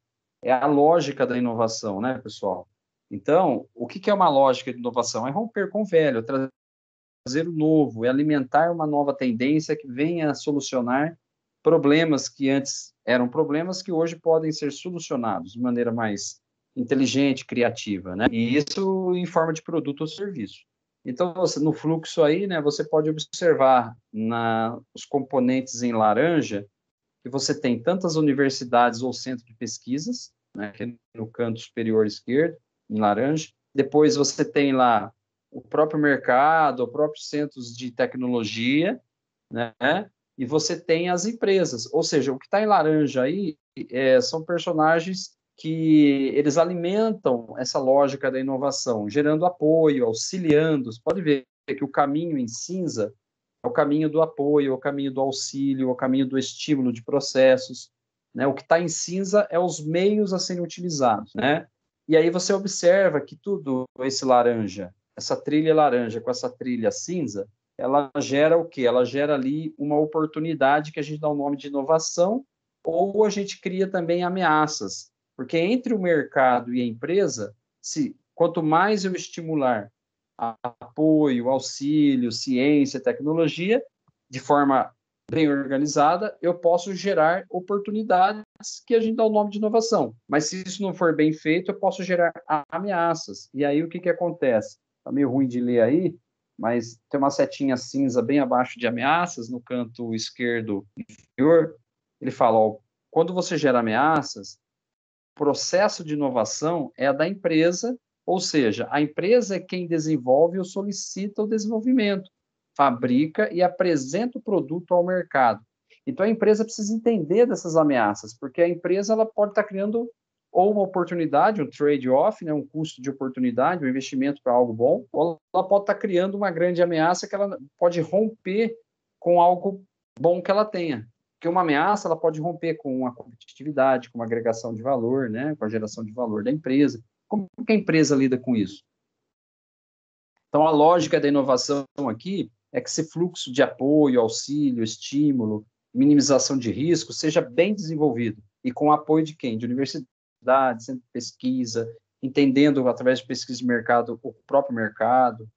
é a lógica da inovação, né, pessoal? Então, o que é uma lógica de inovação? É romper com o velho, trazer o novo, é alimentar uma nova tendência que venha a solucionar problemas que antes eram problemas que hoje podem ser solucionados de maneira mais inteligente, criativa, né? E isso em forma de produto ou serviço. Então, no fluxo aí, né, você pode observar os componentes em laranja que você tem tantas universidades ou centros de pesquisas, né, no canto superior esquerdo, em laranja. Depois você tem lá o próprio mercado, os próprios centros de tecnologia, né? E você tem as empresas. Ou seja, o que está em laranja aí são personagens que eles alimentam essa lógica da inovação, gerando apoio, auxiliando. Você pode ver que o caminho em cinza é o caminho do apoio, é o caminho do auxílio, é o caminho do estímulo de processos, né? O que está em cinza é os meios a serem utilizados, né? E aí você observa que tudo esse laranja, essa trilha laranja com essa trilha cinza, ela gera o quê? Ela gera ali uma oportunidade que a gente dá o nome de inovação, ou a gente cria também ameaças, porque entre o mercado e a empresa, quanto mais eu estimular apoio, auxílio, ciência, tecnologia, de forma bem organizada, eu posso gerar oportunidades que a gente dá o nome de inovação. Mas se isso não for bem feito, eu posso gerar ameaças. E aí o que acontece? Está meio ruim de ler aí, mas tem uma setinha cinza bem abaixo de ameaças, no canto esquerdo inferior. Ele fala, ó, quando você gera ameaças, o processo de inovação é a da empresa, ou seja, a empresa é quem desenvolve ou solicita o desenvolvimento, fabrica e apresenta o produto ao mercado. Então, a empresa precisa entender dessas ameaças, porque a empresa ela pode estar criando ou uma oportunidade, um trade-off, né, um custo de oportunidade, um investimento para algo bom, ou ela pode estar criando uma grande ameaça que ela pode romper com algo bom que ela tenha. Porque uma ameaça ela pode romper com a competitividade, com a agregação de valor, né, com a geração de valor da empresa. Como que a empresa lida com isso? Então, a lógica da inovação aqui é que esse fluxo de apoio, auxílio, estímulo, minimização de risco seja bem desenvolvido e com apoio de quem? De universidades, centro de pesquisa, entendendo através de pesquisa de mercado o próprio mercado.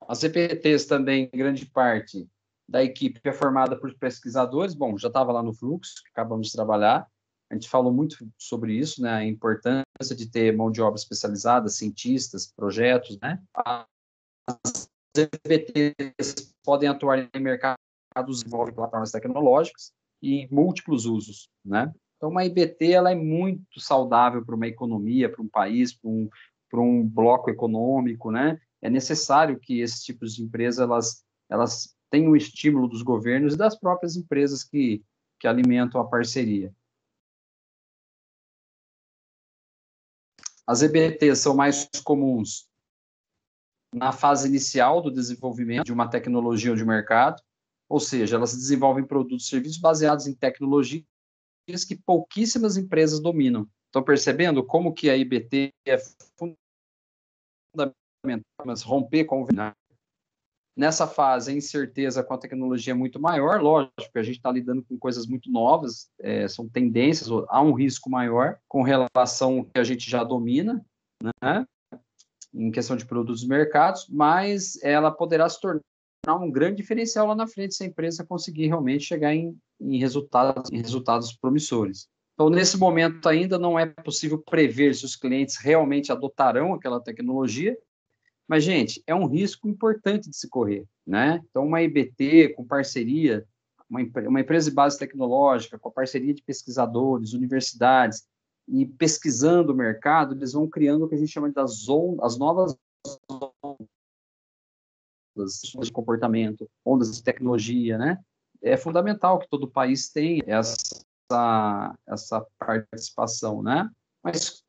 As EPTs também, grande parte da equipe é formada por pesquisadores. Bom, já estava lá no fluxo, que acabamos de trabalhar. A gente falou muito sobre isso, né? A importância de ter mão de obra especializada, cientistas, projetos, né? As EPTs podem atuar em mercados que envolvem plataformas tecnológicas e múltiplos usos, né? Então, uma IBT ela é muito saudável para uma economia, para um país, para um bloco econômico, né? É necessário que esses tipos de empresas elas tem o estímulo dos governos e das próprias empresas que alimentam a parceria. As EBTs são mais comuns na fase inicial do desenvolvimento de uma tecnologia ou de mercado, ou seja, elas desenvolvem produtos e serviços baseados em tecnologias que pouquíssimas empresas dominam. Estão percebendo como que a IBT é fundamental, mas romper com o... Nessa fase, a incerteza com a tecnologia é muito maior, lógico, a gente está lidando com coisas muito novas, são tendências, há um risco maior com relação ao que a gente já domina, né, em questão de produtos e mercados, mas ela poderá se tornar um grande diferencial lá na frente se a empresa conseguir realmente chegar em resultados promissores. Então, nesse momento ainda não é possível prever se os clientes realmente adotarão aquela tecnologia, mas, gente, é um risco importante de se correr, né? Então, uma IBT com parceria, uma empresa de base tecnológica, com a parceria de pesquisadores, universidades, e pesquisando o mercado, eles vão criando o que a gente chama de as novas ondas de comportamento, ondas de tecnologia, né? É fundamental que todo país tenha essa participação, né? Mas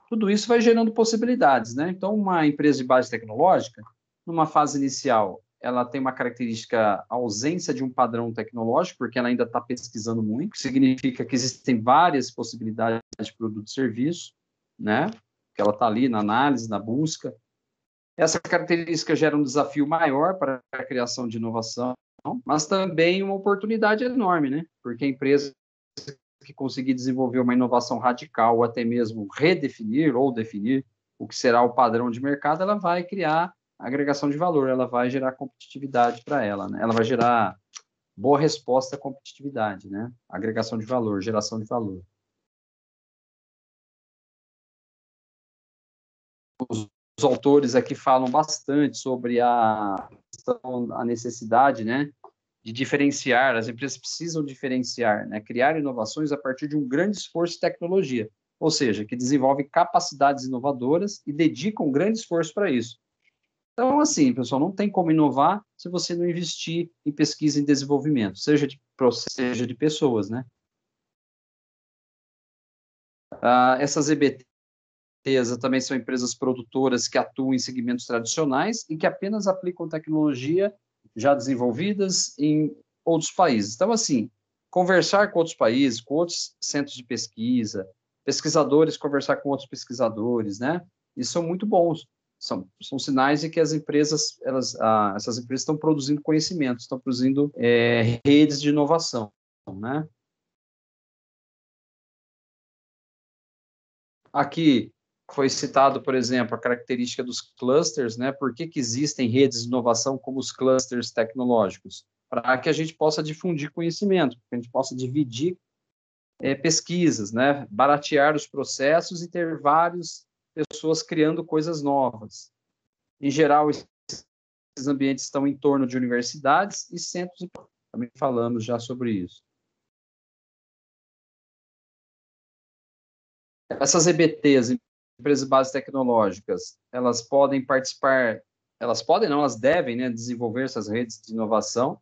tudo isso vai gerando possibilidades, né? Então, uma empresa de base tecnológica, numa fase inicial, ela tem uma característica ausência de um padrão tecnológico, porque ela ainda está pesquisando muito, que significa que existem várias possibilidades de produto e serviço, né? Que ela está ali na análise, na busca. Essa característica gera um desafio maior para a criação de inovação, mas também uma oportunidade enorme, né? Porque a empresa que conseguir desenvolver uma inovação radical ou até mesmo redefinir ou definir o que será o padrão de mercado, ela vai criar agregação de valor, ela vai gerar competitividade para ela, né? Ela vai gerar boa resposta à competitividade, né? Agregação de valor, geração de valor. Os autores aqui falam bastante sobre a necessidade, né, de diferenciar, as empresas precisam diferenciar, né, criar inovações a partir de um grande esforço de tecnologia, ou seja, que desenvolvem capacidades inovadoras e dedicam um grande esforço para isso. Então, assim, pessoal, não tem como inovar se você não investir em pesquisa e desenvolvimento, seja de pessoas, né? Essas EBTs também são empresas produtoras que atuam em segmentos tradicionais e que apenas aplicam tecnologia já desenvolvidas em outros países. Então, assim, conversar com outros países, com outros centros de pesquisa, pesquisadores conversar com outros pesquisadores, né? Isso são muito bons. São sinais de que as empresas, essas empresas estão produzindo conhecimento, estão produzindo redes de inovação, né? Aqui foi citado, por exemplo, a característica dos clusters, né? Por que existem redes de inovação como os clusters tecnológicos? Para que a gente possa difundir conhecimento, que a gente possa dividir pesquisas, né? Baratear os processos e ter várias pessoas criando coisas novas. Em geral, esses ambientes estão em torno de universidades e centros, também falamos já sobre isso. Essas EBTs, empresas de base tecnológicas, elas podem participar, elas podem não, elas devem, né, desenvolver essas redes de inovação,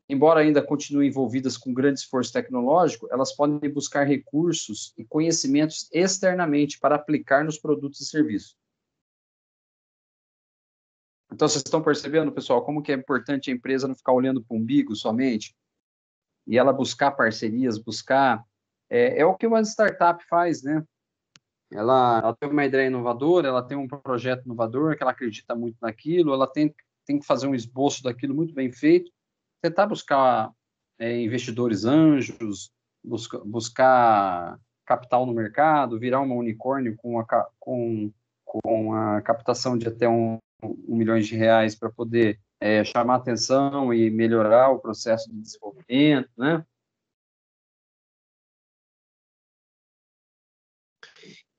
embora ainda continuem envolvidas com grande esforço tecnológico, elas podem buscar recursos e conhecimentos externamente para aplicar nos produtos e serviços. Então, vocês estão percebendo, pessoal, como que é importante a empresa não ficar olhando para o umbigo somente, e ela buscar parcerias, buscar... É o que uma startup faz, né? Ela tem uma ideia inovadora, ela tem um projeto inovador, que ela acredita muito naquilo, ela tem que fazer um esboço daquilo muito bem feito, tentar buscar investidores anjos, buscar capital no mercado, virar uma unicórnio com a captação de até um milhão de reais para poder chamar atenção e melhorar o processo de desenvolvimento, né?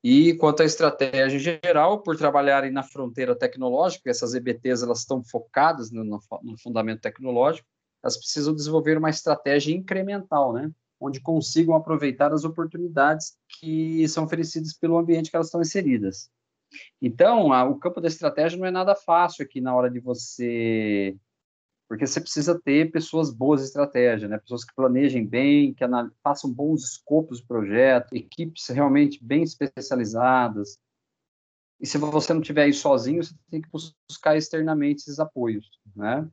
E quanto à estratégia em geral, por trabalharem na fronteira tecnológica, essas EBTs elas estão focadas no fundamento tecnológico, elas precisam desenvolver uma estratégia incremental, né? Onde consigam aproveitar as oportunidades que são oferecidas pelo ambiente que elas estão inseridas. Então, o campo da estratégia não é nada fácil aqui na hora de você, porque você precisa ter pessoas boas de estratégia, né? Pessoas que planejem bem, que façam bons escopos de projeto, equipes realmente bem especializadas. E se você não tiver aí sozinho, você tem que buscar externamente esses apoios, né?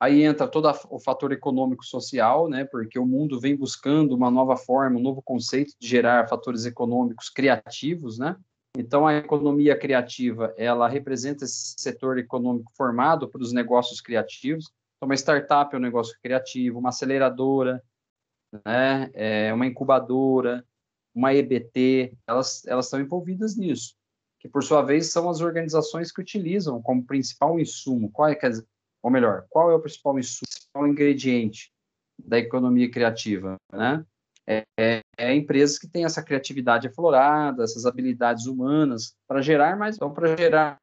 Aí entra todo o fator econômico-social, né? Porque o mundo vem buscando uma nova forma, um novo conceito de gerar fatores econômicos criativos, né? Então, a economia criativa, ela representa esse setor econômico formado para os negócios criativos. Então, uma startup é um negócio criativo, uma aceleradora, né? Uma incubadora, uma EBT, elas estão envolvidas nisso, que por sua vez são as organizações que utilizam como principal insumo, ou melhor, qual é o principal insumo, o principal ingrediente da economia criativa, né? Empresas que têm essa criatividade aflorada, essas habilidades humanas para gerar mais. Então, para gerar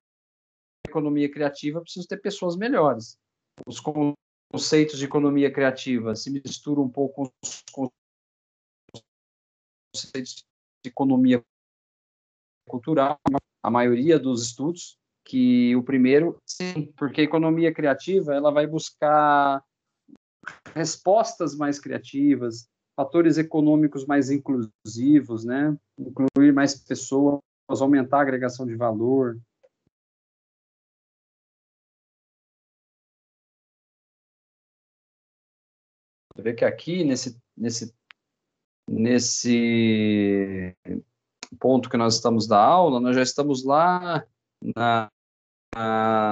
economia criativa, preciso ter pessoas melhores. Os conceitos de economia criativa se misturam um pouco com os conceitos de economia cultural, a maioria dos estudos, que o primeiro, sim, porque a economia criativa ela vai buscar respostas mais criativas, fatores econômicos mais inclusivos, né? Incluir mais pessoas, aumentar a agregação de valor. Você vê que aqui, nesse ponto que nós estamos da aula, nós já estamos lá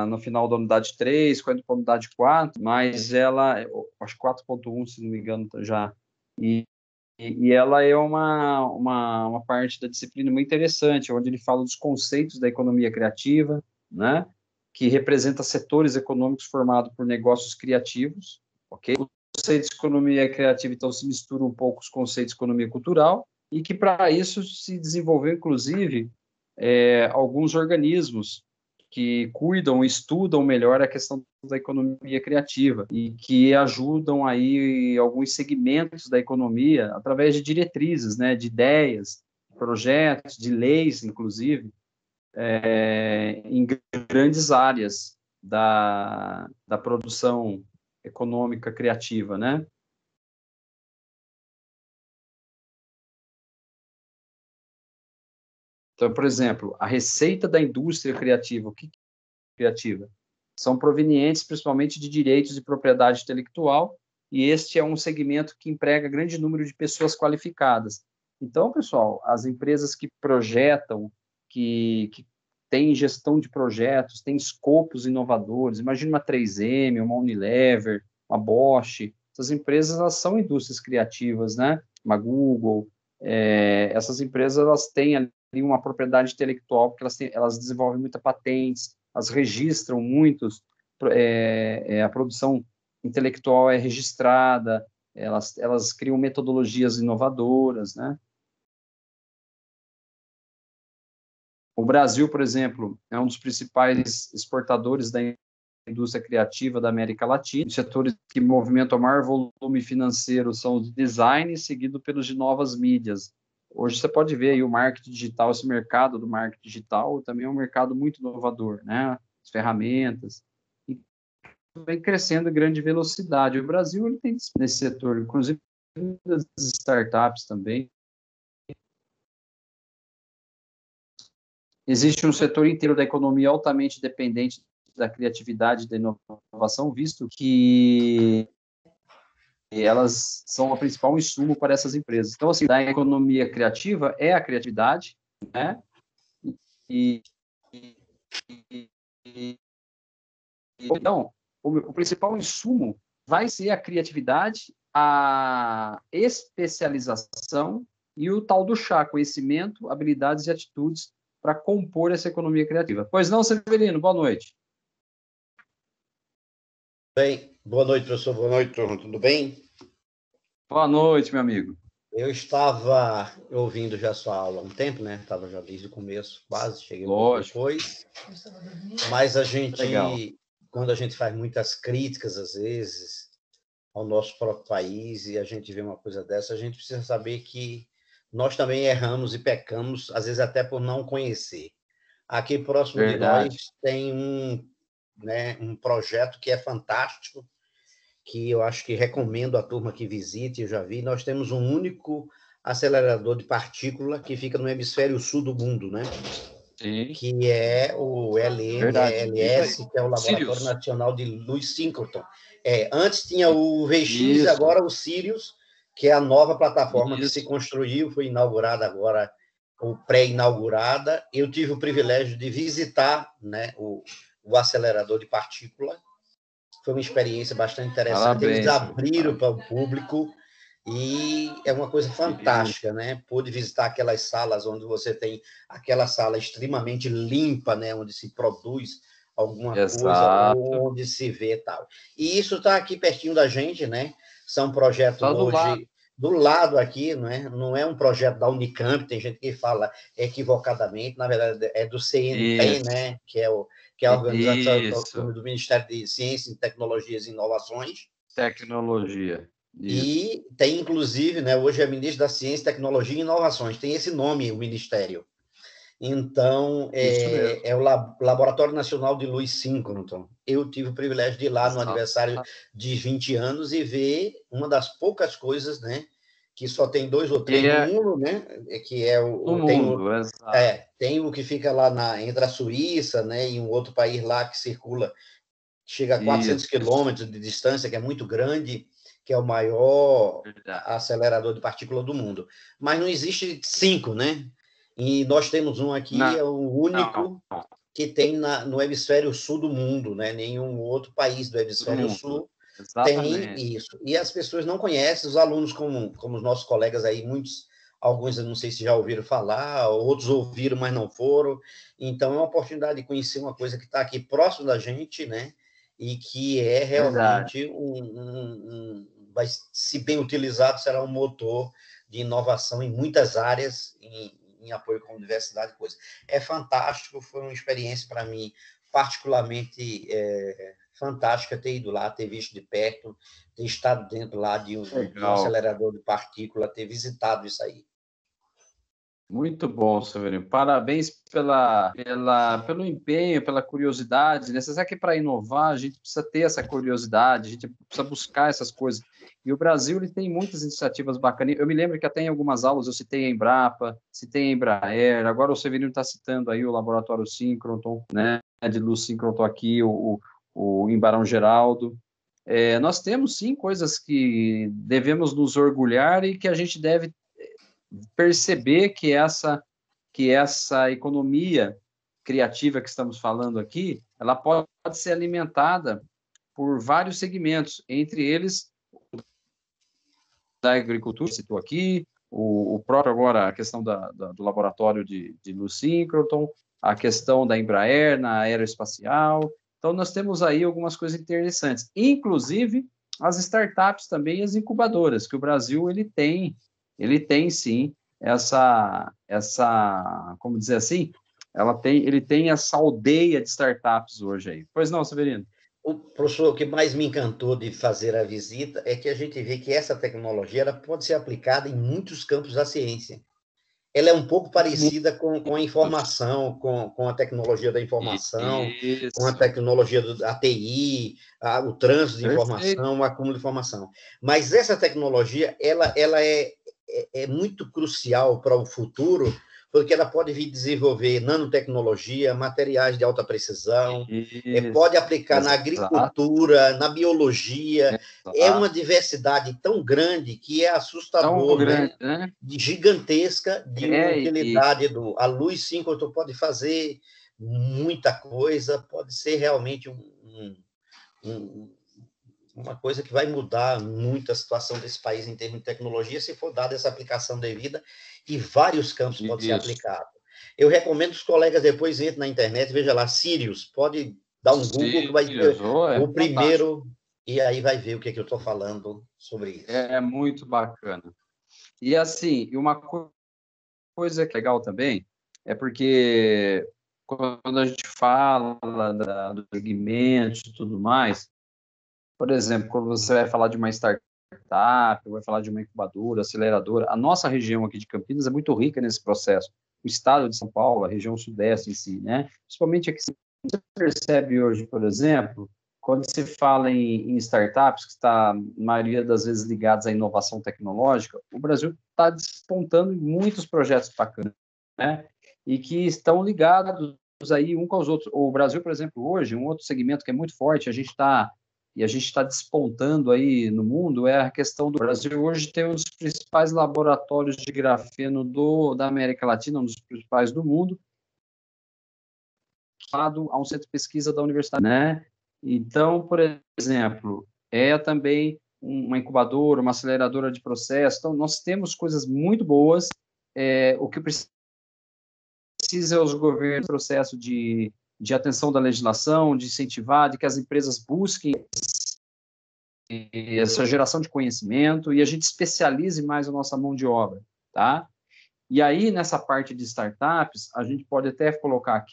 no final da unidade 3, quase para a unidade 4, mas ela, acho 4.1, se não me engano, já. E ela é uma parte da disciplina muito interessante, onde ele fala dos conceitos da economia criativa, né, que representa setores econômicos formados por negócios criativos, ok? Os conceitos de economia criativa, então, se misturam um pouco os conceitos de economia cultural, e que, para isso, se desenvolveu, inclusive, alguns organismos que cuidam, estudam melhor a questão da economia criativa e que ajudam aí alguns segmentos da economia através de diretrizes, né, de ideias, projetos, de leis, inclusive, em grandes áreas da produção econômica criativa, né? Então, por exemplo, a receita da indústria criativa, o que é criativa? São provenientes principalmente de direitos de propriedade intelectual, e este é um segmento que emprega grande número de pessoas qualificadas. Então, pessoal, as empresas que projetam, que têm gestão de projetos, têm escopos inovadores, imagina uma 3M, uma Unilever, uma Bosch, essas empresas elas são indústrias criativas, né? Uma Google, essas empresas elas têm ali uma propriedade intelectual, porque elas desenvolvem muitas patentes, elas registram muitos, a produção intelectual é registrada, elas criam metodologias inovadoras, né? O Brasil, por exemplo, é um dos principais exportadores da indústria criativa da América Latina. Os setores que movimentam o maior volume financeiro são os de design, seguido pelos de novas mídias. Hoje você pode ver aí o marketing digital, esse mercado do marketing digital também é um mercado muito inovador, né? As ferramentas. E vem crescendo em grande velocidade. O Brasil ele tem nesse setor, inclusive das startups também. Existe um setor inteiro da economia altamente dependente da criatividade e da inovação, visto que elas são o principal insumo para essas empresas. Então, assim, da economia criativa é a criatividade, né? E, e, então, o principal insumo vai ser a criatividade, a especialização e o tal do chá, conhecimento, habilidades e atitudes para compor essa economia criativa. Pois não, Severino, boa noite. Bem, boa noite, professor. Boa noite, turma. Tudo bem? Boa noite, meu amigo. Eu estava ouvindo já sua aula há um tempo, né? Estava já desde o começo, quase, cheguei um pouco Lógico. depois. Mas Legal. quando a gente faz muitas críticas, às vezes, ao nosso próprio país e a gente vê uma coisa dessa, a gente precisa saber que nós também erramos e pecamos, às vezes até por não conhecer. Aqui próximo de nós Verdade. tem um projeto que é fantástico, que eu acho que recomendo a turma que visite, eu já vi. Nós temos um único acelerador de partícula que fica no hemisfério sul do mundo, né? Sim, Que é o verdade. Isso aí. LMELS, que é o Laboratório Sirius. Nacional de Lewis Synchrotron. Antes tinha o VX e Isso, agora o Sirius, que é a nova plataforma que se isso. construiu, foi inaugurada agora, ou pré-inaugurada. Eu tive o privilégio de visitar, né, o acelerador de partícula. Foi uma experiência bastante interessante. Eles Parabéns, Severino. abriram Parabéns. para o público e é uma coisa Isso. fantástica, né? Pude visitar aquelas salas onde você tem aquela sala extremamente limpa, né? Onde se produz alguma coisa Exato. ou onde se vê tal. E isso está aqui pertinho da gente, né? São projetos Só do lado. hoje do lado aqui, não é um projeto da Unicamp, tem gente que fala equivocadamente, na verdade é do CNPq, Isso. né? Que é a organização Isso. do Ministério de Ciência, Tecnologias e Inovações, Tecnologia. Isso. e tem, inclusive, né, hoje é Ministro da Ciência, Tecnologia e Inovações, tem esse nome, o Ministério. Então, Isso mesmo. é o Laboratório Nacional de Luz Síncrono. Eu tive o privilégio de ir lá no Exato. aniversário de 20 anos e ver uma das poucas coisas, né, que só tem 2 ou 3 E no é mundo, né, que é no tem o, mundo, exato. tem o que fica lá entre a Suíça, né, e um outro país lá que circula, chega a 400 Isso. quilômetros de distância, que é muito grande, que é o maior Verdade. acelerador de partícula do mundo. Mas não existe 5, né? E nós temos um aqui, Não. é o único que tem no hemisfério sul do mundo, né? Nenhum outro país do Do hemisfério mundo. sul tem Exatamente. isso. E as pessoas não conhecem, os alunos, como os nossos colegas aí, muitos, alguns eu não sei se já ouviram falar, outros ouviram, mas não foram. Então, é uma oportunidade de conhecer uma coisa que está aqui próximo da gente, né? E que é Verdade. realmente vai, se bem utilizado, será um motor de inovação em muitas áreas, em apoio com a universidade, coisa. É fantástico, foi uma experiência para mim particularmente fantástica ter ido lá, ter visto de perto, ter estado dentro lá de um Legal. acelerador de partícula, ter visitado isso aí. Muito bom, Severino. Parabéns pelo empenho, pela curiosidade, né? Você sabe que para inovar a gente precisa ter essa curiosidade, a gente precisa buscar essas coisas. E o Brasil ele tem muitas iniciativas bacanas. Eu me lembro que até em algumas aulas eu citei a Embrapa, citei a Embraer, agora o Severino está citando aí o Laboratório Síncroton, né? De luz síncroton aqui, o em Barão Geraldo. Nós temos sim coisas que devemos nos orgulhar e que a gente deve perceber que essa economia criativa que estamos falando aqui, ela pode ser alimentada por vários segmentos, entre eles da agricultura, citou aqui, o próprio agora, a questão do laboratório de luz síncroton, a questão da Embraer na aeroespacial. Então, nós temos aí algumas coisas interessantes, inclusive as startups também, as incubadoras, que o Brasil ele tem sim como dizer assim, ele tem essa aldeia de startups hoje aí. Pois não, Severino? Professor, o que mais me encantou de fazer a visita é que a gente vê que essa tecnologia ela pode ser aplicada em muitos campos da ciência. Ela é um pouco parecida com a Muitos. informação, com a tecnologia da informação, com a Isso. tecnologia da TI, o trânsito de Perfeito. informação, o acúmulo de informação. Mas essa tecnologia, ela é muito crucial para o futuro, porque ela pode vir desenvolver nanotecnologia, materiais de alta precisão, pode Isso. aplicar na Exato. agricultura, na biologia. É uma Exato. diversidade tão grande que é Tão assustador, né? grande, né? De gigantesca de uma É, e, utilidade a luz síncrono pode fazer muita coisa, pode ser realmente um, uma coisa que vai mudar muito a situação desse país em termos de tecnologia, se for dada essa aplicação devida, e vários campos podem ser isso. aplicados. Eu recomendo que os colegas depois entrem na internet, veja lá, Sirius, pode dar um Google que vai Sirius, ter é o fantástico. primeiro, e aí vai ver o que eu estou falando sobre isso. É muito bacana. E assim, uma coisa que é legal também é porque quando a gente fala do segmento e tudo mais, Por exemplo, quando você vai falar de uma startup, vai falar de uma incubadora, aceleradora, a nossa região aqui de Campinas é muito rica nesse processo. O estado de São Paulo, a região sudeste em si, né? Principalmente aqui, você percebe hoje, por exemplo, quando se fala em startups, que está, na maioria das vezes, ligados à inovação tecnológica, o Brasil está despontando em muitos projetos bacanas, né? E que estão ligados aí um com os outros. O Brasil, por exemplo, hoje, um outro segmento que é muito forte, a gente está despontando aí no mundo, é a questão do Brasil. Hoje tem um dos principais laboratórios de grafeno da América Latina, um dos principais do mundo, a um centro de pesquisa da universidade, né? Então, por exemplo, é também uma incubadora, uma aceleradora de processo. Então, nós temos coisas muito boas. O que precisa é os governos, processo de atenção da legislação, de incentivar, de que as empresas busquem essa geração de conhecimento e a gente especialize mais a nossa mão de obra, tá? E aí, nessa parte de startups, a gente pode até colocar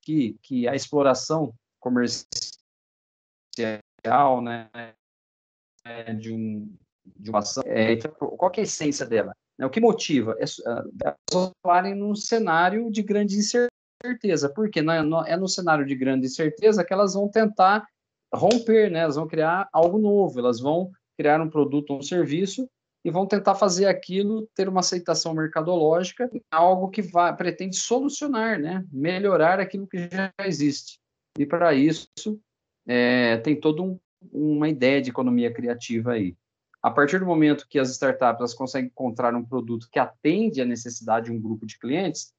aqui que a exploração comercial, né, de uma ação, então, qual que é a essência dela? O que motiva? Elas atuarem num cenário de grande incerteza, porque é no cenário de grande incerteza que elas vão tentar romper, né? Elas vão criar algo novo, elas vão criar um produto ou um serviço e vão tentar fazer aquilo ter uma aceitação mercadológica, algo que pretende solucionar, né? Melhorar aquilo que já existe. E para isso tem todo uma ideia de economia criativa aí. A partir do momento que as startups elas conseguem encontrar um produto que atende à necessidade de um grupo de clientes,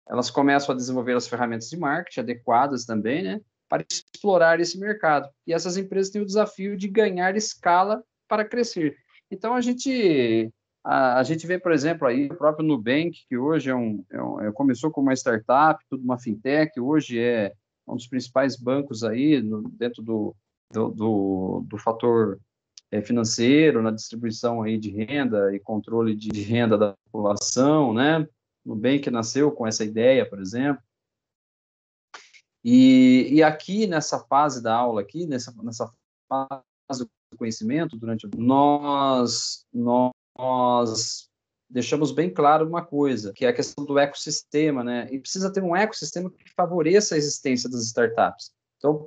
elas começam a desenvolver as ferramentas de marketing adequadas também, né, para explorar esse mercado. E essas empresas têm o desafio de ganhar escala para crescer. Então, a gente vê, por exemplo, aí o próprio Nubank, que hoje começou como uma startup, tudo uma fintech, hoje é um dos principais bancos aí dentro do fator financeiro, na distribuição aí de renda e controle de renda da população, né? O Nubank nasceu com essa ideia, por exemplo. E aqui, nessa fase da aula, aqui, nessa fase do conhecimento, nós deixamos bem claro uma coisa, que é a questão do ecossistema, né? E precisa ter um ecossistema que favoreça a existência das startups. Então,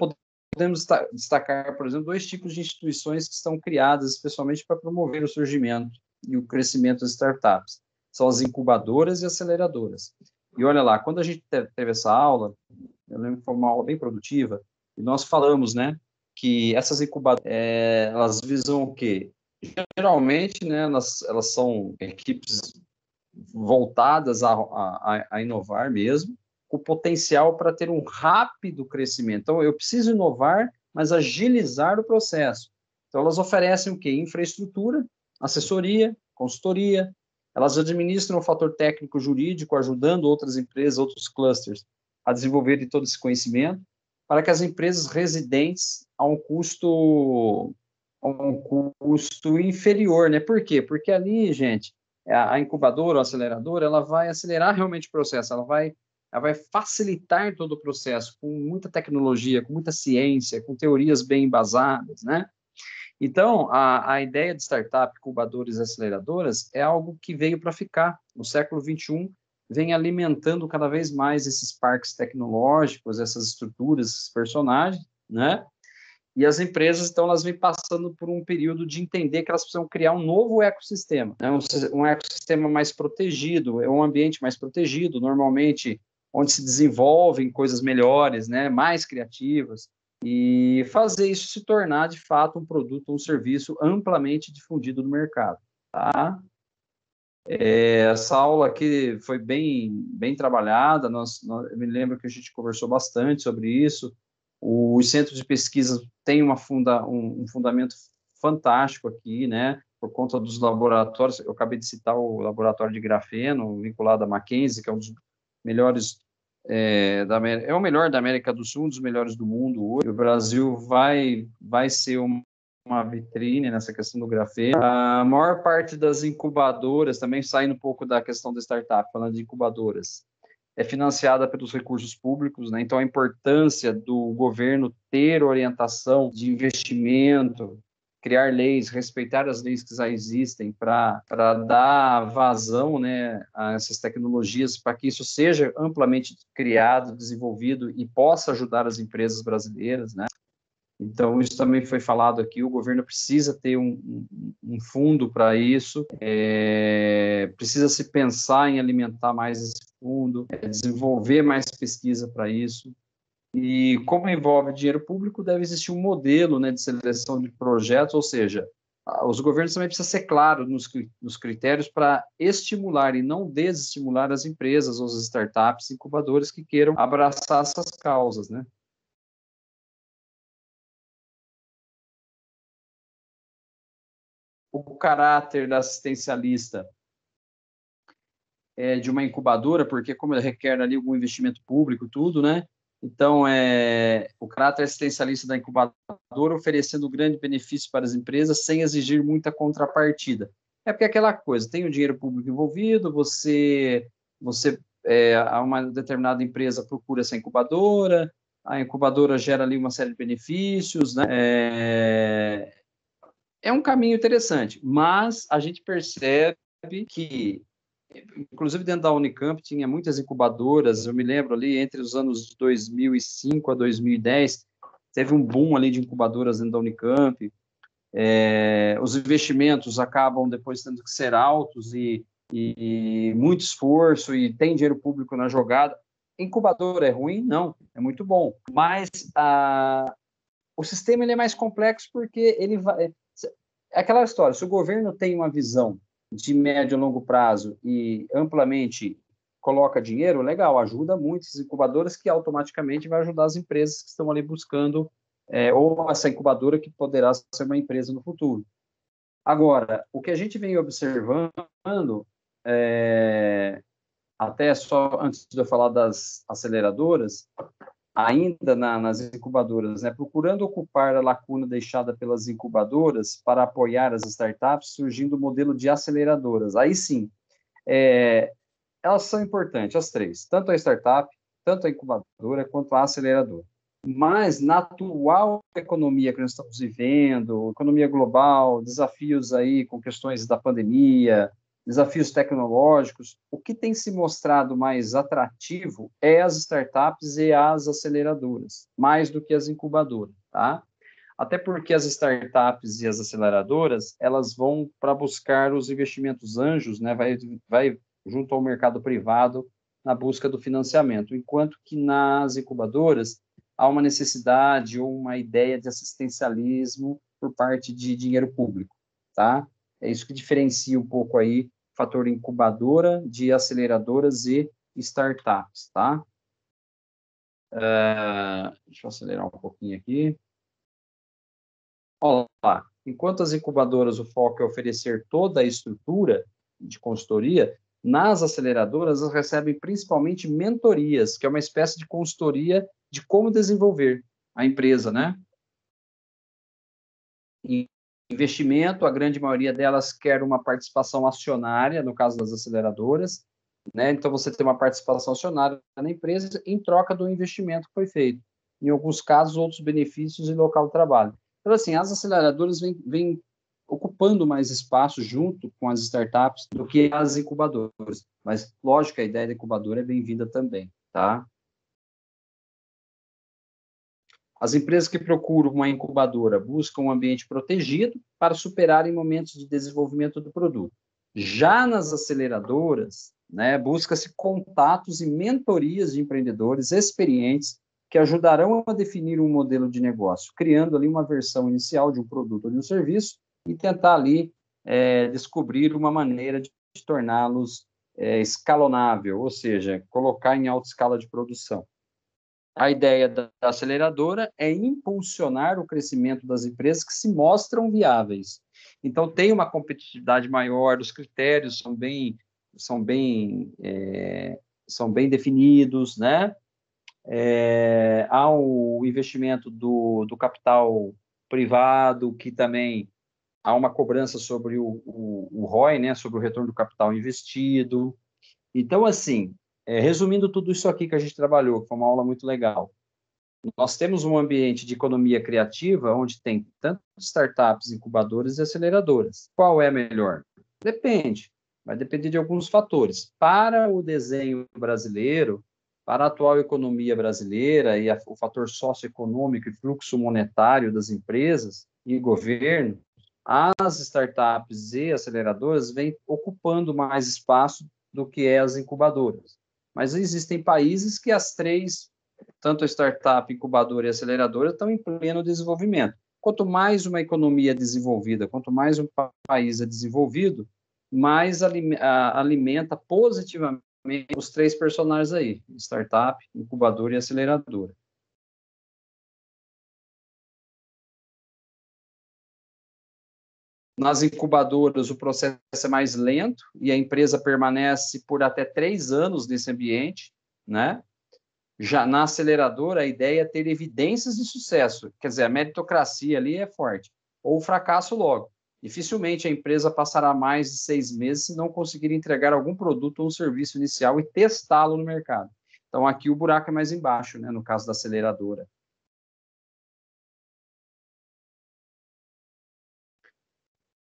podemos destacar, por exemplo, dois tipos de instituições que estão criadas especialmente para promover o surgimento e o crescimento das startups. São as incubadoras e aceleradoras. E olha lá, quando a gente teve essa aula, eu lembro que foi uma aula bem produtiva, e nós falamos, né, que essas incubadoras, elas visam o quê? Geralmente, né, elas são equipes voltadas a inovar mesmo, com potencial para ter um rápido crescimento. Então, eu preciso inovar, mas agilizar o processo. Então, elas oferecem o quê? Infraestrutura, assessoria, consultoria, elas administram o fator técnico-jurídico, ajudando outras empresas, outros clusters, a desenvolverem todo esse conhecimento, para que as empresas residentes a um custo inferior, né? Por quê? Porque ali, gente, a incubadora ou aceleradora, ela vai acelerar realmente o processo, ela vai facilitar todo o processo, com muita tecnologia, com muita ciência, com teorias bem embasadas, né? Então, a ideia de startup, incubadores e aceleradoras é algo que veio para ficar. No século XXI, vem alimentando cada vez mais esses parques tecnológicos, essas estruturas, esses personagens, né? E as empresas, então, elas vêm passando por um período de entender que elas precisam criar um novo ecossistema, né? Um ecossistema mais protegido, um ambiente mais protegido, normalmente onde se desenvolvem coisas melhores, né? Mais criativas, e fazer isso se tornar, de fato, um produto ou um serviço amplamente difundido no mercado, tá? Essa aula aqui foi bem trabalhada, eu me lembro que a gente conversou bastante sobre isso. Os centros de pesquisa têm um fundamento fantástico aqui, né? Por conta dos laboratórios. Eu acabei de citar o laboratório de grafeno, vinculado à Mackenzie, que é um dos melhores é o melhor da América do Sul, um dos melhores do mundo hoje. O Brasil vai ser uma vitrine nessa questão do grafeno. A maior parte das incubadoras, também saindo um pouco da questão da startup, falando de incubadoras, é financiada pelos recursos públicos, né? Então, a importância do governo ter orientação de investimento, criar leis, respeitar as leis que já existem para dar vazão, né, a essas tecnologias, para que isso seja amplamente criado, desenvolvido e possa ajudar as empresas brasileiras, né? Então, isso também foi falado aqui, o governo precisa ter um fundo para isso, precisa se pensar em alimentar mais esse fundo, desenvolver mais pesquisa para isso. E como envolve dinheiro público, deve existir um modelo, né, de seleção de projetos, ou seja, os governos também precisam ser claros nos critérios para estimular e não desestimular as empresas ou as startups incubadoras que queiram abraçar essas causas, né? O caráter da assistencialista de uma incubadora, porque como ele requer ali algum investimento público, tudo, né? Então, o caráter assistencialista da incubadora oferecendo grande benefício para as empresas sem exigir muita contrapartida. É porque aquela coisa, tem o dinheiro público envolvido, a uma determinada empresa procura essa incubadora, a incubadora gera ali uma série de benefícios, né? É um caminho interessante, mas a gente percebe que, inclusive dentro da Unicamp, tinha muitas incubadoras. Eu me lembro ali, entre os anos de 2005 a 2010, teve um boom ali de incubadoras dentro da Unicamp. Os investimentos acabam depois tendo que ser altos e muito esforço, e tem dinheiro público na jogada. Incubadora é ruim? Não, é muito bom. Mas o sistema ele é mais complexo porque ele vai... É aquela história, se o governo tem uma visão de médio e longo prazo e amplamente coloca dinheiro, legal, ajuda muito esses incubadoras, que automaticamente vai ajudar as empresas que estão ali buscando, ou essa incubadora que poderá ser uma empresa no futuro. Agora, o que a gente vem observando, até só antes de eu falar das aceleradoras, ainda nas incubadoras, né, procurando ocupar a lacuna deixada pelas incubadoras para apoiar as startups, surgindo o modelo de aceleradoras. Aí sim, elas são importantes, as três, tanto a startup, tanto a incubadora, quanto a aceleradora. Mas na atual economia que nós estamos vivendo, economia global, desafios aí com questões da pandemia, desafios tecnológicos, o que tem se mostrado mais atrativo é as startups e as aceleradoras, mais do que as incubadoras, tá? Até porque as startups e as aceleradoras, elas vão para buscar os investimentos anjos, né? Vai junto ao mercado privado na busca do financiamento, enquanto que nas incubadoras há uma necessidade ou uma ideia de assistencialismo por parte de dinheiro público, tá? É isso que diferencia um pouco aí o fator incubadora de aceleradoras e startups, tá? Deixa eu acelerar um pouquinho aqui. Olá, enquanto as incubadoras o foco é oferecer toda a estrutura de consultoria, nas aceleradoras elas recebem principalmente mentorias, que é uma espécie de consultoria de como desenvolver a empresa, né? E investimento, a grande maioria delas quer uma participação acionária, no caso das aceleradoras, né? Então você tem uma participação acionária na empresa em troca do investimento que foi feito. Em alguns casos, outros benefícios e local de trabalho. Então, assim, as aceleradoras vêm ocupando mais espaço junto com as startups do que as incubadoras. Mas, lógico, a ideia da incubadora é bem-vinda também, tá? As empresas que procuram uma incubadora buscam um ambiente protegido para superarem momentos de desenvolvimento do produto. Já nas aceleradoras, né, busca-se contatos e mentorias de empreendedores experientes que ajudarão a definir um modelo de negócio, criando ali uma versão inicial de um produto ou de um serviço e tentar ali descobrir uma maneira de torná-los escalonável, ou seja, colocar em alta escala de produção. A ideia da aceleradora é impulsionar o crescimento das empresas que se mostram viáveis. Então, tem uma competitividade maior, os critérios são bem, são bem definidos, né? Há o investimento do capital privado, que também há uma cobrança sobre o ROI, né? Sobre o retorno do capital investido. Então, assim, Resumindo tudo isso aqui que a gente trabalhou, que foi uma aula muito legal. Nós temos um ambiente de economia criativa onde tem tanto startups, incubadoras e aceleradoras. Qual é a melhor? Depende. Vai depender de alguns fatores. Para o desenho brasileiro, para a atual economia brasileira e o fator socioeconômico e fluxo monetário das empresas e governo, as startups e aceleradoras vêm ocupando mais espaço do que as incubadoras. Mas existem países que as três, tanto a startup, incubadora e aceleradora, estão em pleno desenvolvimento. Quanto mais uma economia é desenvolvida, quanto mais um país é desenvolvido, mais alimenta positivamente os três personagens aí, startup, incubadora e aceleradora. Nas incubadoras, o processo é mais lento e a empresa permanece por até 3 anos nesse ambiente, né? Já na aceleradora, a ideia é ter evidências de sucesso, quer dizer, a meritocracia ali é forte, ou o fracasso logo. Dificilmente a empresa passará mais de 6 meses se não conseguir entregar algum produto ou um serviço inicial e testá-lo no mercado. Então, aqui o buraco é mais embaixo, né, no caso da aceleradora.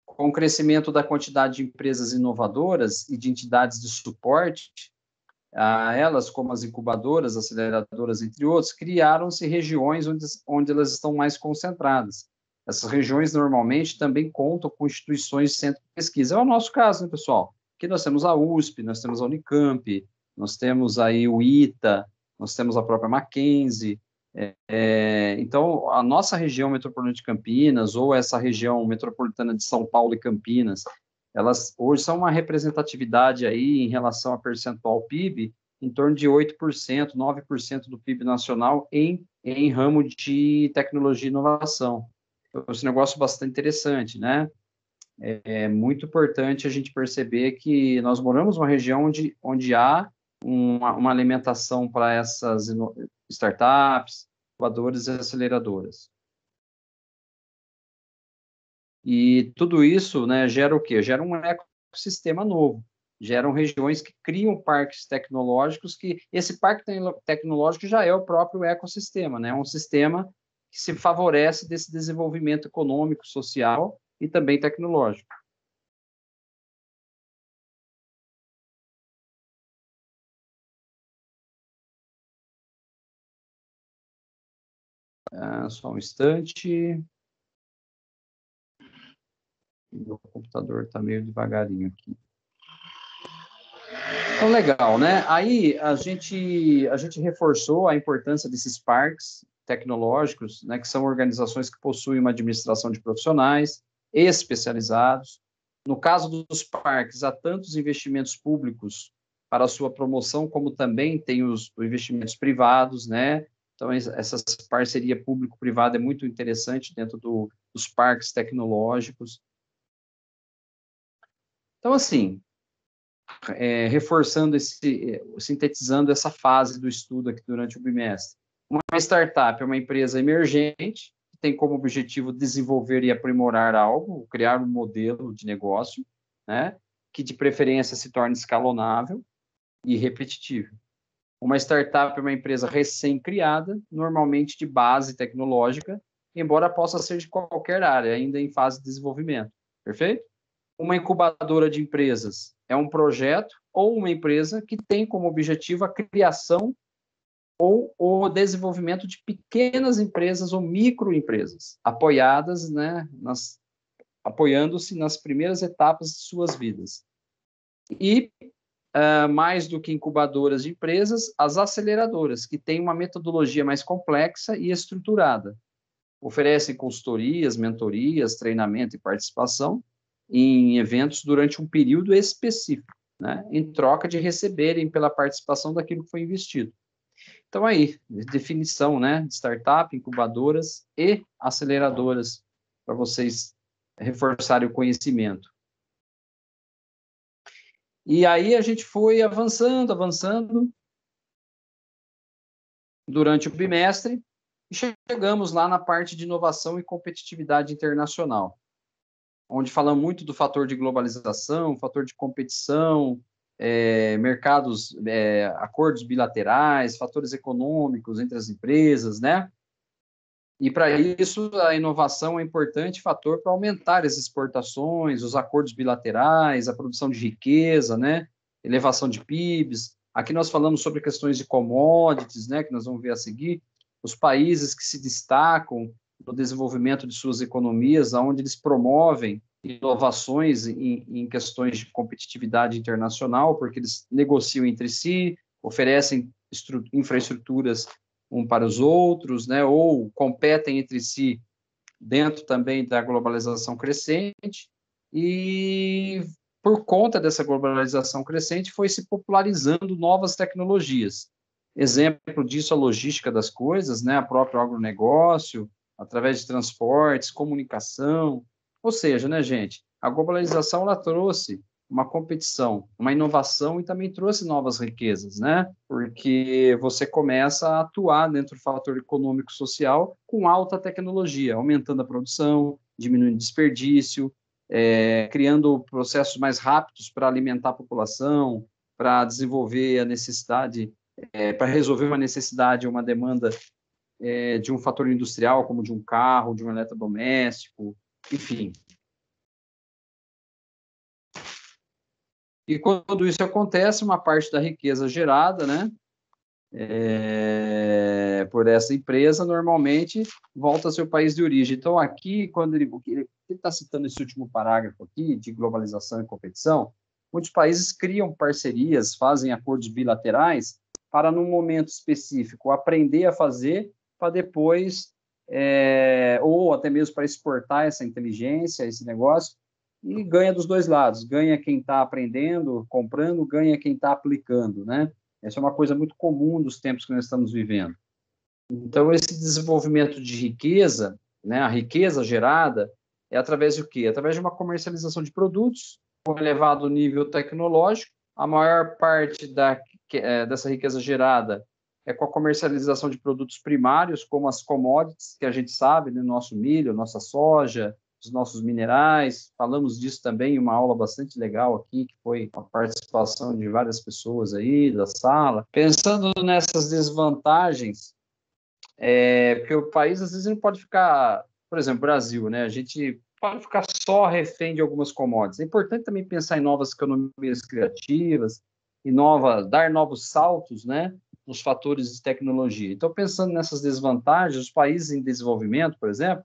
Com o crescimento da quantidade de empresas inovadoras e de entidades de suporte, elas, como as incubadoras, aceleradoras, entre outros, criaram-se regiões onde elas estão mais concentradas. Essas regiões, normalmente, também contam com instituições de centro de pesquisa. É o nosso caso, né, pessoal? Aqui nós temos a USP, nós temos a Unicamp, nós temos aí o ITA, nós temos a própria Mackenzie. Então, a nossa região metropolitana de Campinas, ou essa região metropolitana de São Paulo e Campinas, elas hoje são uma representatividade aí em relação a percentual PIB, em torno de 8%, 9% do PIB nacional em ramo de tecnologia e inovação. Então, esse negócio é bastante interessante, né? É muito importante a gente perceber que nós moramos numa região onde há uma alimentação para essas startups, incubadoras e aceleradoras. E tudo isso, né, gera o quê? Gera um ecossistema novo, geram regiões que criam parques tecnológicos, que esse parque tecnológico já é o próprio ecossistema, né? É um sistema que se favorece desse desenvolvimento econômico, social e também tecnológico. Só um instante. Meu computador está meio devagarinho aqui. Então, legal, né? Aí a gente reforçou a importância desses parques tecnológicos, né, que são organizações que possuem uma administração de profissionais especializados. No caso dos parques, há tantos investimentos públicos para a sua promoção, como também tem os investimentos privados, né? Então, essa parceria público-privada é muito interessante dentro dos parques tecnológicos. Então, assim, reforçando sintetizando essa fase do estudo aqui durante o bimestre. Uma startup é uma empresa emergente, que tem como objetivo desenvolver e aprimorar algo, criar um modelo de negócio, né, que de preferência se torne escalonável e repetitivo. Uma startup é uma empresa recém-criada, normalmente de base tecnológica, embora possa ser de qualquer área, ainda em fase de desenvolvimento. Perfeito? Uma incubadora de empresas é um projeto ou uma empresa que tem como objetivo a criação ou o desenvolvimento de pequenas empresas ou microempresas, apoiadas, né, apoiando-se nas primeiras etapas de suas vidas. E, mais do que incubadoras de empresas, as aceleradoras, que têm uma metodologia mais complexa e estruturada. Oferecem consultorias, mentorias, treinamento e participação em eventos durante um período específico, né, em troca de receberem pela participação daquilo que foi investido. Então, aí, definição, né, de startup, incubadoras e aceleradoras, para vocês reforçarem o conhecimento. E aí a gente foi avançando durante o bimestre e chegamos lá na parte de inovação e competitividade internacional, onde falamos muito do fator de globalização, fator de competição, mercados, acordos bilaterais, fatores econômicos entre as empresas, né? E, para isso, a inovação é um importante fator para aumentar as exportações, os acordos bilaterais, a produção de riqueza, né? Elevação de PIBs. Aqui nós falamos sobre questões de commodities, né? Que nós vamos ver a seguir. Os países que se destacam no desenvolvimento de suas economias, onde eles promovem inovações em questões de competitividade internacional, porque eles negociam entre si, oferecem infraestruturas para os outros, né, ou competem entre si dentro também da globalização crescente, e por conta dessa globalização crescente foi se popularizando novas tecnologias. Exemplo disso, a logística das coisas, né, a própria agronegócio, através de transportes, comunicação, ou seja, né, gente, a globalização ela trouxe uma competição, uma inovação e também trouxe novas riquezas, né? Porque você começa a atuar dentro do fator econômico-social com alta tecnologia, aumentando a produção, diminuindo o desperdício, criando processos mais rápidos para alimentar a população, para desenvolver a necessidade, para resolver uma necessidade, uma demanda de um fator industrial, como de um carro, de um eletrodoméstico, enfim. E quando isso acontece, uma parte da riqueza gerada, né, por essa empresa, normalmente volta ao seu país de origem. Então, aqui, quando ele está citando esse último parágrafo aqui, de globalização e competição, muitos países criam parcerias, fazem acordos bilaterais para, num momento específico, aprender a fazer, para depois, ou até mesmo para exportar essa inteligência, esse negócio, e ganha dos dois lados, ganha quem está aprendendo, comprando, ganha quem está aplicando, né? Essa é uma coisa muito comum dos tempos que nós estamos vivendo. Então, esse desenvolvimento de riqueza, né, a riqueza gerada, é através de quê? Através de uma comercialização de produtos com elevado nível tecnológico. A maior parte dessa riqueza gerada é com a comercialização de produtos primários, como as commodities, que a gente sabe, né, nosso milho, nossa soja, os nossos minerais. Falamos disso também em uma aula bastante legal aqui, que foi a participação de várias pessoas aí da sala. Pensando nessas desvantagens, porque o país às vezes não pode ficar, por exemplo, Brasil, né? A gente pode ficar só refém de algumas commodities. É importante também pensar em novas economias criativas e dar novos saltos, né, nos fatores de tecnologia. Então, pensando nessas desvantagens, os países em desenvolvimento, por exemplo,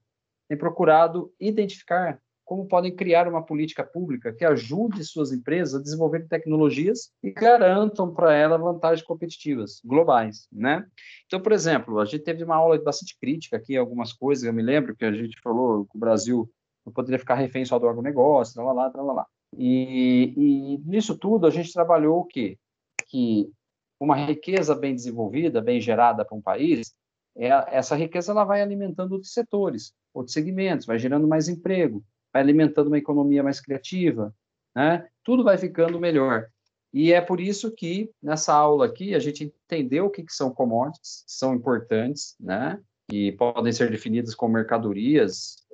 têm procurado identificar como podem criar uma política pública que ajude suas empresas a desenvolver tecnologias e garantam para elas vantagens competitivas globais, né? Então, por exemplo, a gente teve uma aula bastante crítica aqui, algumas coisas, eu me lembro que a gente falou que o Brasil não poderia ficar refém só do agronegócio, lá. E nisso tudo a gente trabalhou o quê? Que uma riqueza bem desenvolvida, bem gerada para um país, essa riqueza ela vai alimentando outros setores, outros segmentos, vai gerando mais emprego, vai alimentando uma economia mais criativa, né? Tudo vai ficando melhor. E é por isso que, nessa aula aqui, a gente entendeu o que são commodities, que são importantes, né? E podem ser definidas como mercadorias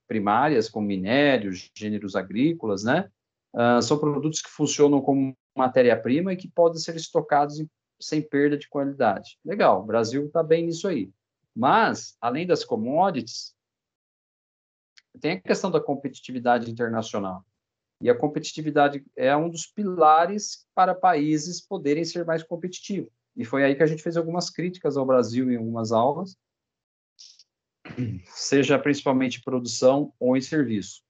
primárias, como minérios, gêneros agrícolas, né? São produtos que funcionam como matéria-prima e que podem ser estocados sem perda de qualidade. Legal, o Brasil está bem nisso aí. Mas, além das commodities, tem a questão da competitividade internacional. E a competitividade é um dos pilares para países poderem ser mais competitivos. E foi aí que a gente fez algumas críticas ao Brasil em algumas aulas, seja principalmente em produção ou em serviço.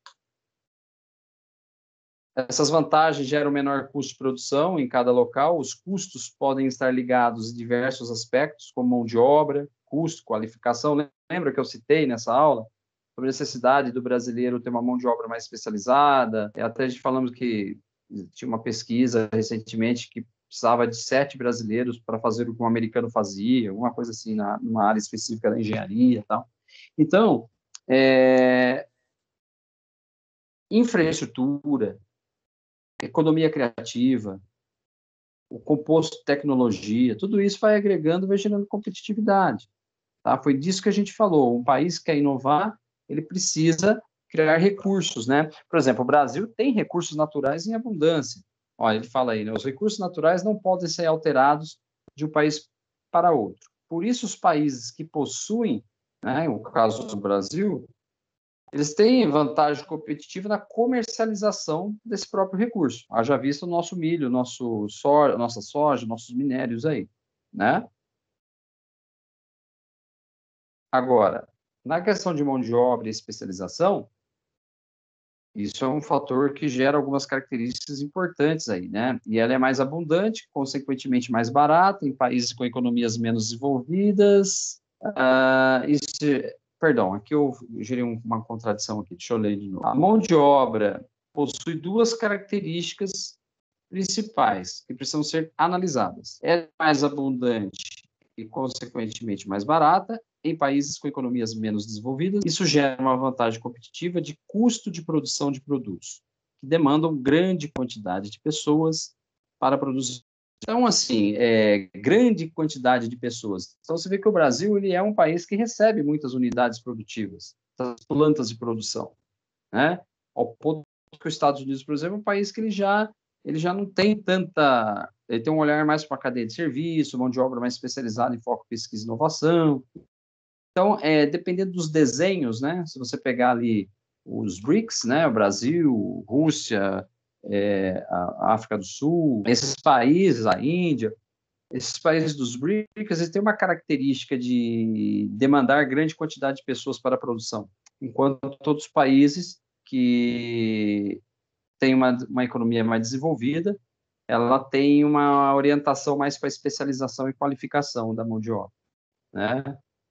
Essas vantagens geram menor custo de produção em cada local. Os custos podem estar ligados a diversos aspectos, como mão de obra, custo, qualificação. Lembra que eu citei nessa aula sobre a necessidade do brasileiro ter uma mão de obra mais especializada? Até a gente falamos que tinha uma pesquisa recentemente que precisava de 7 brasileiros para fazer o que um americano fazia, alguma coisa assim, numa área específica da engenharia e tal. Então, infraestrutura, economia criativa, o composto tecnologia, tudo isso vai agregando, vai gerando competitividade. Tá? Foi disso que a gente falou. Um país que quer inovar, ele precisa criar recursos, né? Por exemplo, o Brasil tem recursos naturais em abundância. Olha, ele fala aí, né, os recursos naturais não podem ser alterados de um país para outro. Por isso, os países que possuem, né, no caso do Brasil, eles têm vantagem competitiva na comercialização desse próprio recurso. Haja vista o nosso milho, nossa soja, nossos minérios aí, né? Agora, na questão de mão de obra e especialização, isso é um fator que gera algumas características importantes aí, né? E ela é mais abundante, consequentemente mais barata, em países com economias menos desenvolvidas. Perdão, aqui eu gerei uma contradição aqui, deixa eu ler de novo. A mão de obra possui duas características principais que precisam ser analisadas. É mais abundante e, consequentemente, mais barata em países com economias menos desenvolvidas. Isso gera uma vantagem competitiva de custo de produção de produtos, que demandam grande quantidade de pessoas para produzir. Então, assim, grande quantidade de pessoas. Então, você vê que o Brasil ele é um país que recebe muitas unidades produtivas, plantas de produção, né? Ao ponto que os Estados Unidos, por exemplo, é um país que ele já não tem tanta... Ele tem um olhar mais para a cadeia de serviço, mão de obra mais especializada em foco, pesquisa e inovação. Então, dependendo dos desenhos, né? Se você pegar ali os BRICS, né? O Brasil, Rússia, a África do Sul, esses países, a Índia, esses países dos BRICS, eles têm uma característica de demandar grande quantidade de pessoas para a produção, enquanto todos os países que têm uma economia mais desenvolvida, ela tem uma orientação mais para especialização e qualificação da mão de obra, né?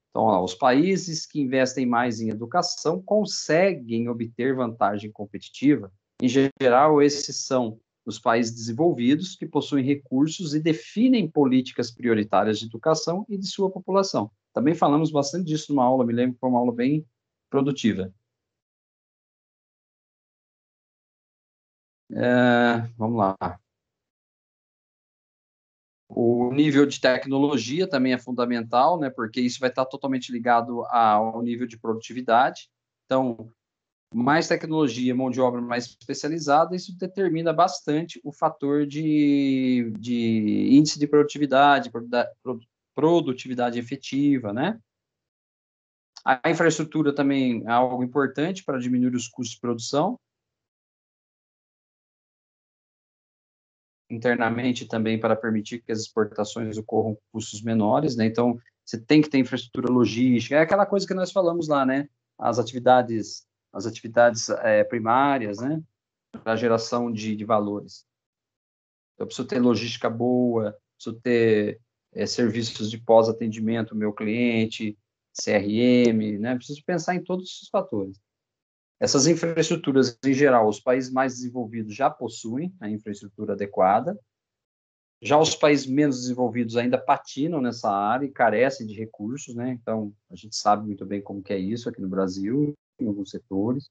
Então, ó, os países que investem mais em educação conseguem obter vantagem competitiva. Em geral, esses são os países desenvolvidos que possuem recursos e definem políticas prioritárias de educação e de sua população. Também falamos bastante disso numa aula, me lembro que foi uma aula bem produtiva. Vamos lá. O nível de tecnologia também é fundamental, né, porque isso vai estar totalmente ligado ao nível de produtividade. Então, mais tecnologia, mão de obra mais especializada, isso determina bastante o fator de índice de produtividade, produtividade efetiva, né? A infraestrutura também é algo importante para diminuir os custos de produção. Internamente também para permitir que as exportações ocorram com custos menores, né? Então, você tem que ter infraestrutura logística, é aquela coisa que nós falamos lá, né? As atividades primárias, né? Para a geração de valores. Eu preciso ter logística boa, preciso ter serviços de pós-atendimento, meu cliente, CRM, né? Preciso pensar em todos esses fatores. Essas infraestruturas, em geral, os países mais desenvolvidos já possuem a infraestrutura adequada. Já os países menos desenvolvidos ainda patinam nessa área e carecem de recursos, né? Então, a gente sabe muito bem como que é isso aqui no Brasil, em alguns setores.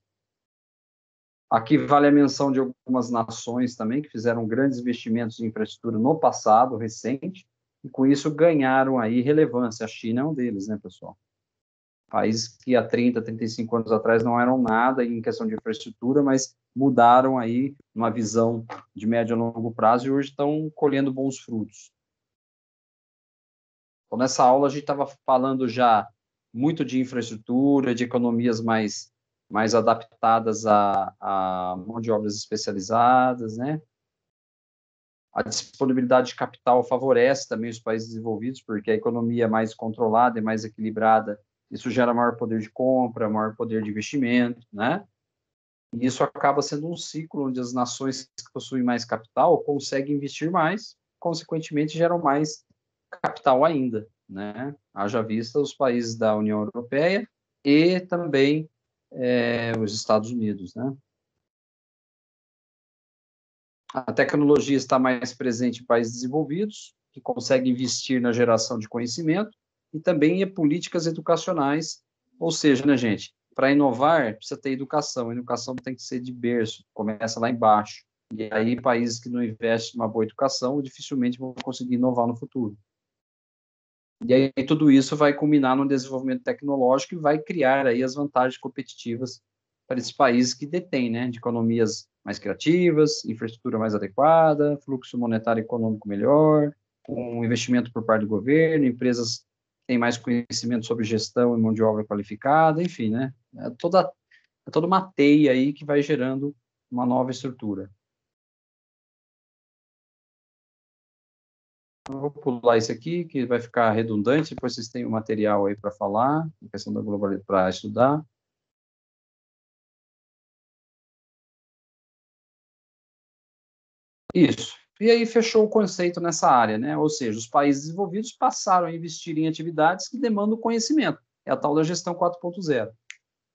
Aqui vale a menção de algumas nações também que fizeram grandes investimentos em infraestrutura no passado, recente, e com isso ganharam aí relevância. A China é um deles, né, pessoal? Países que há 30, 35 anos atrás não eram nada em questão de infraestrutura, mas mudaram aí uma visão de médio a longo prazo e hoje estão colhendo bons frutos. Então, nessa aula a gente estava falando já muito de infraestrutura, de economias mais adaptadas a mão de obras especializadas, né? A disponibilidade de capital favorece também os países desenvolvidos, porque a economia é mais controlada e mais equilibrada, isso gera maior poder de compra, maior poder de investimento, né? E isso acaba sendo um ciclo onde as nações que possuem mais capital conseguem investir mais, consequentemente geram mais capital ainda, né? Haja vista os países da União Europeia e também os Estados Unidos, né? A tecnologia está mais presente em países desenvolvidos, que conseguem investir na geração de conhecimento, e também em políticas educacionais, ou seja, né, gente, para inovar precisa ter educação, a educação tem que ser de berço, começa lá embaixo, e aí países que não investem numa boa educação dificilmente vão conseguir inovar no futuro. E aí tudo isso vai culminar no desenvolvimento tecnológico e vai criar aí as vantagens competitivas para esses países que detêm, né, de economias mais criativas, infraestrutura mais adequada, fluxo monetário e econômico melhor, um investimento por parte do governo, empresas que têm mais conhecimento sobre gestão e mão de obra qualificada, enfim, né? É toda uma teia aí que vai gerando uma nova estrutura. Eu vou pular isso aqui, que vai ficar redundante, depois vocês têm o material aí para falar, a questão da globalização para estudar. Isso. E aí fechou o conceito nessa área, né? Ou seja, os países desenvolvidos passaram a investir em atividades que demandam conhecimento. É a tal da gestão 4.0.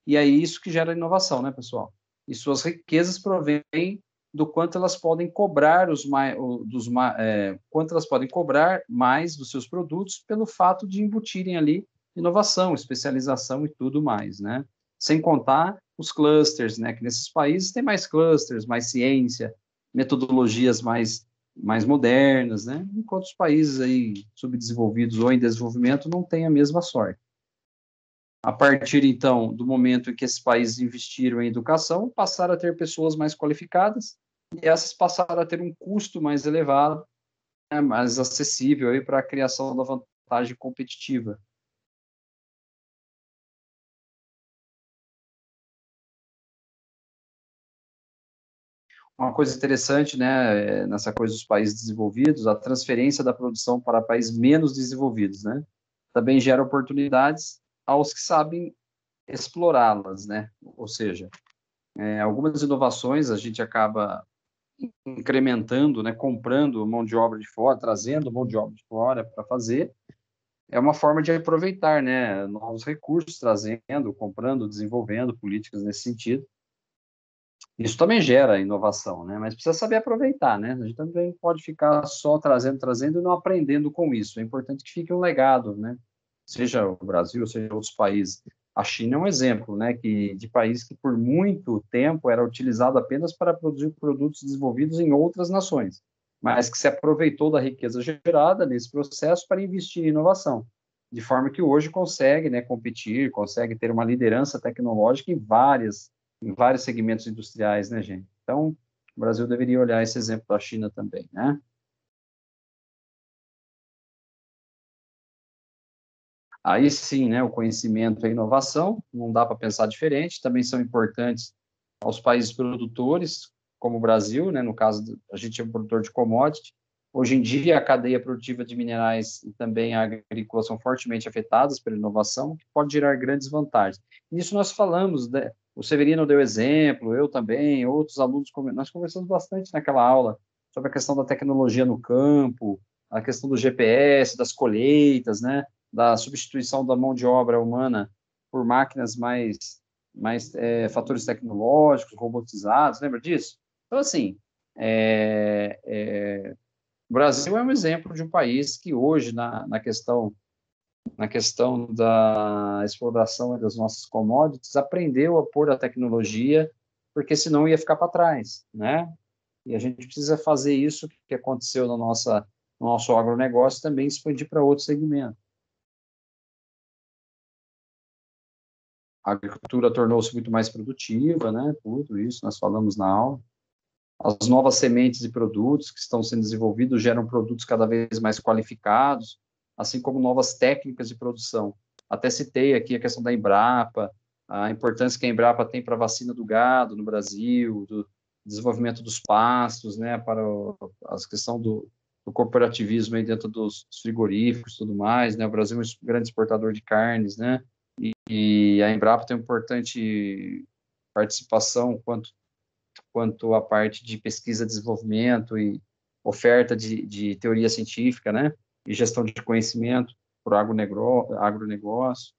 E aí isso que gera inovação, né, pessoal? E suas riquezas provêm do quanto elas podem cobrar quanto elas podem cobrar mais dos seus produtos pelo fato de embutirem ali inovação, especialização e tudo mais, né? Sem contar os clusters, né? Que nesses países tem mais clusters, mais ciência, metodologias mais modernas, né? Enquanto os países aí subdesenvolvidos ou em desenvolvimento não têm a mesma sorte. A partir, então, do momento em que esses países investiram em educação, passaram a ter pessoas mais qualificadas e essas passaram a ter um custo mais elevado, né, mais acessível para a criação da vantagem competitiva. Uma coisa interessante, né, nessa coisa dos países desenvolvidos, a transferência da produção para países menos desenvolvidos, né, também gera oportunidades aos que sabem explorá-las, né, ou seja, algumas inovações a gente acaba incrementando, né, comprando mão de obra de fora, trazendo mão de obra de fora para fazer, é uma forma de aproveitar, né, novos recursos, trazendo, comprando, desenvolvendo políticas nesse sentido. Isso também gera inovação, né, mas precisa saber aproveitar, né, a gente também pode ficar só trazendo e não aprendendo com isso, é importante que fique um legado, né, seja o Brasil, seja outros países. A China é um exemplo, né, de país que por muito tempo era utilizado apenas para produzir produtos desenvolvidos em outras nações, mas que se aproveitou da riqueza gerada nesse processo para investir em inovação, de forma que hoje consegue, né, competir, consegue ter uma liderança tecnológica em vários segmentos industriais, né, gente? Então, o Brasil deveria olhar esse exemplo da China também, né? Aí sim, né, o conhecimento e a inovação, não dá para pensar diferente, também são importantes aos países produtores, como o Brasil, né, no caso, a gente é um produtor de commodity. Hoje em dia, a cadeia produtiva de minerais e também a agrícola são fortemente afetadas pela inovação, que pode gerar grandes vantagens. Nisso nós falamos, né, o Severino deu exemplo, eu também, outros alunos, nós conversamos bastante naquela aula sobre a questão da tecnologia no campo, a questão do GPS, das colheitas, né, da substituição da mão de obra humana por máquinas fatores tecnológicos, robotizados, lembra disso? Então, assim, o Brasil é um exemplo de um país que hoje, na questão da exploração das nossas commodities, aprendeu a pôr a tecnologia, porque senão ia ficar para trás, né? E a gente precisa fazer isso que aconteceu no nosso agronegócio também expandir para outros segmentos. A agricultura tornou-se muito mais produtiva, né? Tudo isso nós falamos na aula. As novas sementes e produtos que estão sendo desenvolvidos geram produtos cada vez mais qualificados, assim como novas técnicas de produção. Até citei aqui a questão da Embrapa, a importância que a Embrapa tem para a vacina do gado no Brasil, do desenvolvimento dos pastos, né, para a questão do corporativismo aí dentro dos frigoríficos e tudo mais, né, o Brasil é um grande exportador de carnes, né, e a Embrapa tem uma importante participação quanto à parte de pesquisa, desenvolvimento e oferta de teoria científica, né, e gestão de conhecimento para o agronegócio.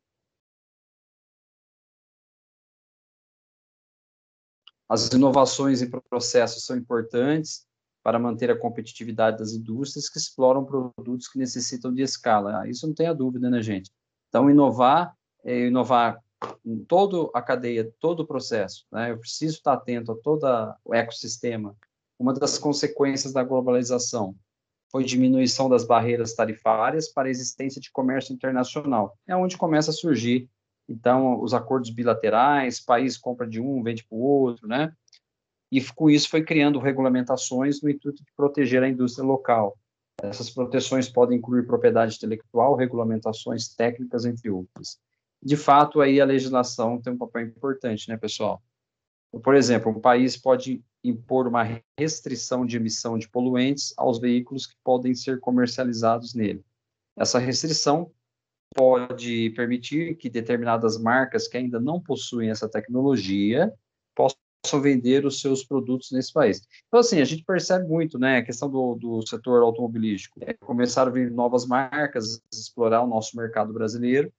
As inovações em processos são importantes para manter a competitividade das indústrias que exploram produtos que necessitam de escala. Isso não tem a dúvida, né, gente? Então, inovar é inovar em toda a cadeia, todo o processo, né? Eu preciso estar atento a todo o ecossistema. Uma das consequências da globalização foi diminuição das barreiras tarifárias para a existência de comércio internacional. É onde começa a surgir, então, os acordos bilaterais, país compra de um, vende para o outro, né? e com isso foi criando regulamentações no intuito de proteger a indústria local. Essas proteções podem incluir propriedade intelectual, regulamentações técnicas, entre outras. De fato, aí a legislação tem um papel importante, né, pessoal? Por exemplo, um país pode impor uma restrição de emissão de poluentes aos veículos que podem ser comercializados nele. Essa restrição pode permitir que determinadas marcas que ainda não possuem essa tecnologia possam vender os seus produtos nesse país. Então, assim, a gente percebe muito, né, a questão do setor automobilístico. Começaram a vir novas marcas, explorar o nosso mercado brasileiro,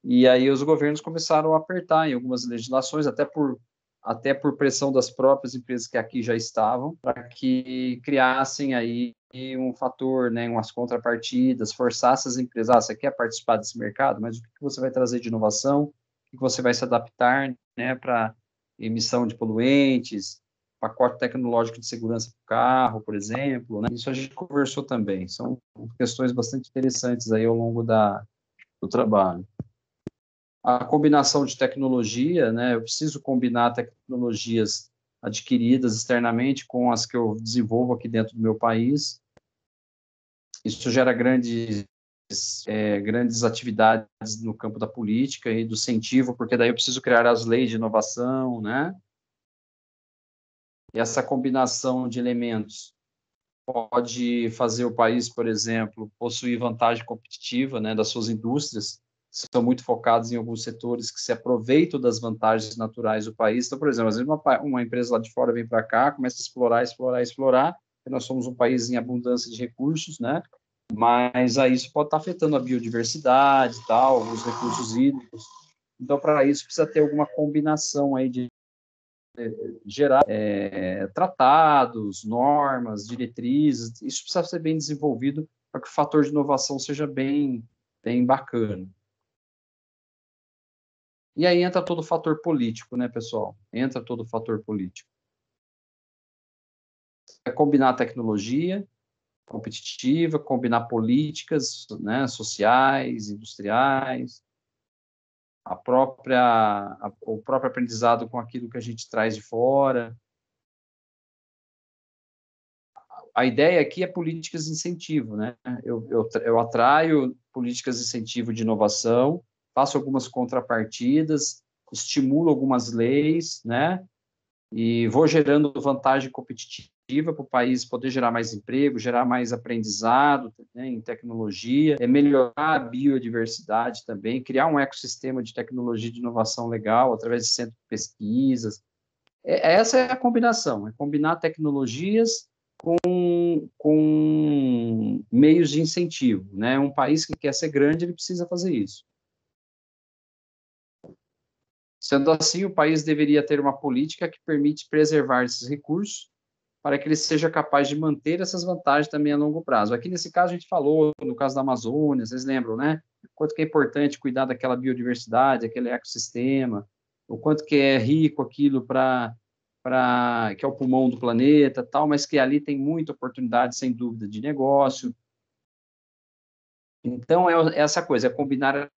e aí os governos começaram a apertar em algumas legislações, até por pressão das próprias empresas que aqui já estavam, para que criassem aí um fator, né, umas contrapartidas, forçasse as empresas, você quer participar desse mercado, mas o que você vai trazer de inovação, o que você vai se adaptar, né, para emissão de poluentes, pacote tecnológico de segurança para o carro, por exemplo, né? Isso a gente conversou também, são questões bastante interessantes aí ao longo do trabalho. A combinação de tecnologia, né? Eu preciso combinar tecnologias adquiridas externamente com as que eu desenvolvo aqui dentro do meu país. Isso gera grandes atividades no campo da política e do incentivo, porque daí eu preciso criar as leis de inovação, né? E essa combinação de elementos pode fazer o país, por exemplo, possuir vantagem competitiva, né, das suas indústrias, que são muito focadas em alguns setores que se aproveitam das vantagens naturais do país. Então, por exemplo, às vezes uma empresa lá de fora vem para cá, começa a explorar, porque nós somos um país em abundância de recursos, né? Mas aí isso pode estar afetando a biodiversidade e tal, os recursos hídricos. Então, para isso, precisa ter alguma combinação aí de gerar tratados, normas, diretrizes. Isso precisa ser bem desenvolvido para que o fator de inovação seja bem bacana. E aí entra todo o fator político, né, pessoal? Entra todo o fator político. É combinar tecnologia competitiva, combinar políticas, né, sociais, industriais, o próprio aprendizado com aquilo que a gente traz de fora. A ideia aqui é políticas de incentivo, né? Eu atraio políticas de incentivo de inovação, faço algumas contrapartidas, estimulo algumas leis, né? E vou gerando vantagem competitiva para o país poder gerar mais emprego, gerar mais aprendizado, né, em tecnologia, melhorar a biodiversidade também, criar um ecossistema de tecnologia e de inovação legal através de centros de pesquisas. Essa é a combinação, é combinar tecnologias com meios de incentivo, né? Um país que quer ser grande, ele precisa fazer isso. Sendo assim, o país deveria ter uma política que permite preservar esses recursos para que ele seja capaz de manter essas vantagens também a longo prazo. Aqui, nesse caso, a gente falou, no caso da Amazônia, vocês lembram, né? O quanto que é importante cuidar daquela biodiversidade, aquele ecossistema, o quanto que é rico aquilo que é o pulmão do planeta, tal, mas que ali tem muita oportunidade, sem dúvida, de negócio. Então, essa coisa, é combinar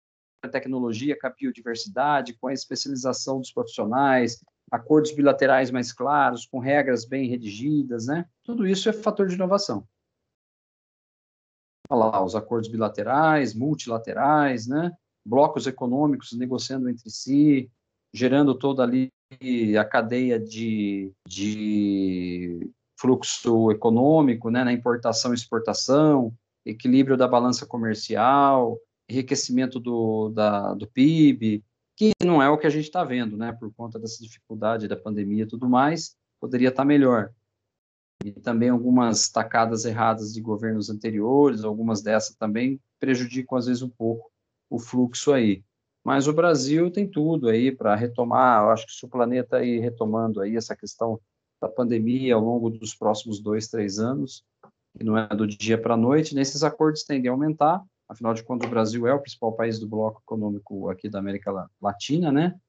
a tecnologia com a biodiversidade, com a especialização dos profissionais, acordos bilaterais mais claros, com regras bem redigidas, né? Tudo isso é fator de inovação. Olha lá, os acordos bilaterais, multilaterais, né? Blocos econômicos negociando entre si, gerando toda ali a cadeia de fluxo econômico, né? Na importação e exportação, equilíbrio da balança comercial, enriquecimento do PIB, que não é o que a gente está vendo, né? Por conta dessa dificuldade da pandemia e tudo mais, poderia estar melhor. E também algumas tacadas erradas de governos anteriores, algumas dessas também prejudicam, às vezes, um pouco o fluxo aí. Mas o Brasil tem tudo aí para retomar, eu acho que se o planeta aí retomando aí essa questão da pandemia ao longo dos próximos 2, 3 anos, que não é do dia para a noite, nesses acordos tendem a aumentar, afinal de contas o Brasil é o principal país do bloco econômico aqui da América Latina, né?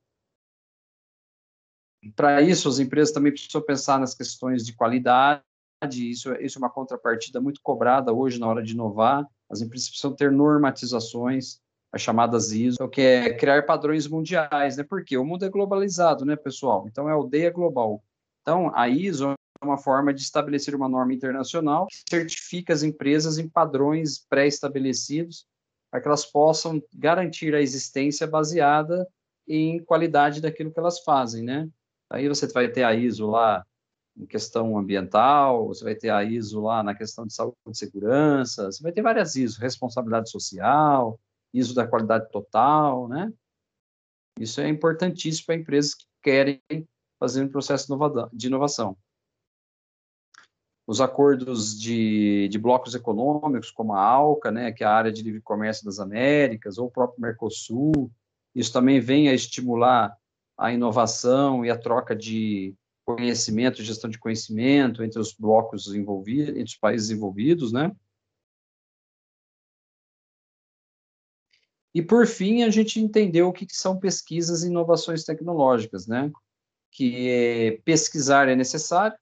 Para isso, as empresas também precisam pensar nas questões de qualidade, isso é uma contrapartida muito cobrada hoje na hora de inovar, as empresas precisam ter normatizações, as chamadas ISO, que é criar padrões mundiais, né? Porque o mundo é globalizado, né, pessoal? Então, é aldeia global. Então, a ISO é uma forma de estabelecer uma norma internacional que certifica as empresas em padrões pré-estabelecidos para que elas possam garantir a existência baseada em qualidade daquilo que elas fazem, né? Aí você vai ter a ISO lá em questão ambiental, você vai ter a ISO lá na questão de saúde e segurança, você vai ter várias ISO, responsabilidade social, ISO da qualidade total, né? Isso é importantíssimo para empresas que querem fazer um processo de inovação. Os acordos de blocos econômicos, como a ALCA, né, que é a Área de Livre Comércio das Américas, ou o próprio Mercosul, isso também vem a estimular a inovação e a troca de conhecimento, gestão de conhecimento entre os blocos envolvidos, entre os países envolvidos, né? E, por fim, a gente entendeu o que são pesquisas e inovações tecnológicas, né? Que pesquisar é necessário,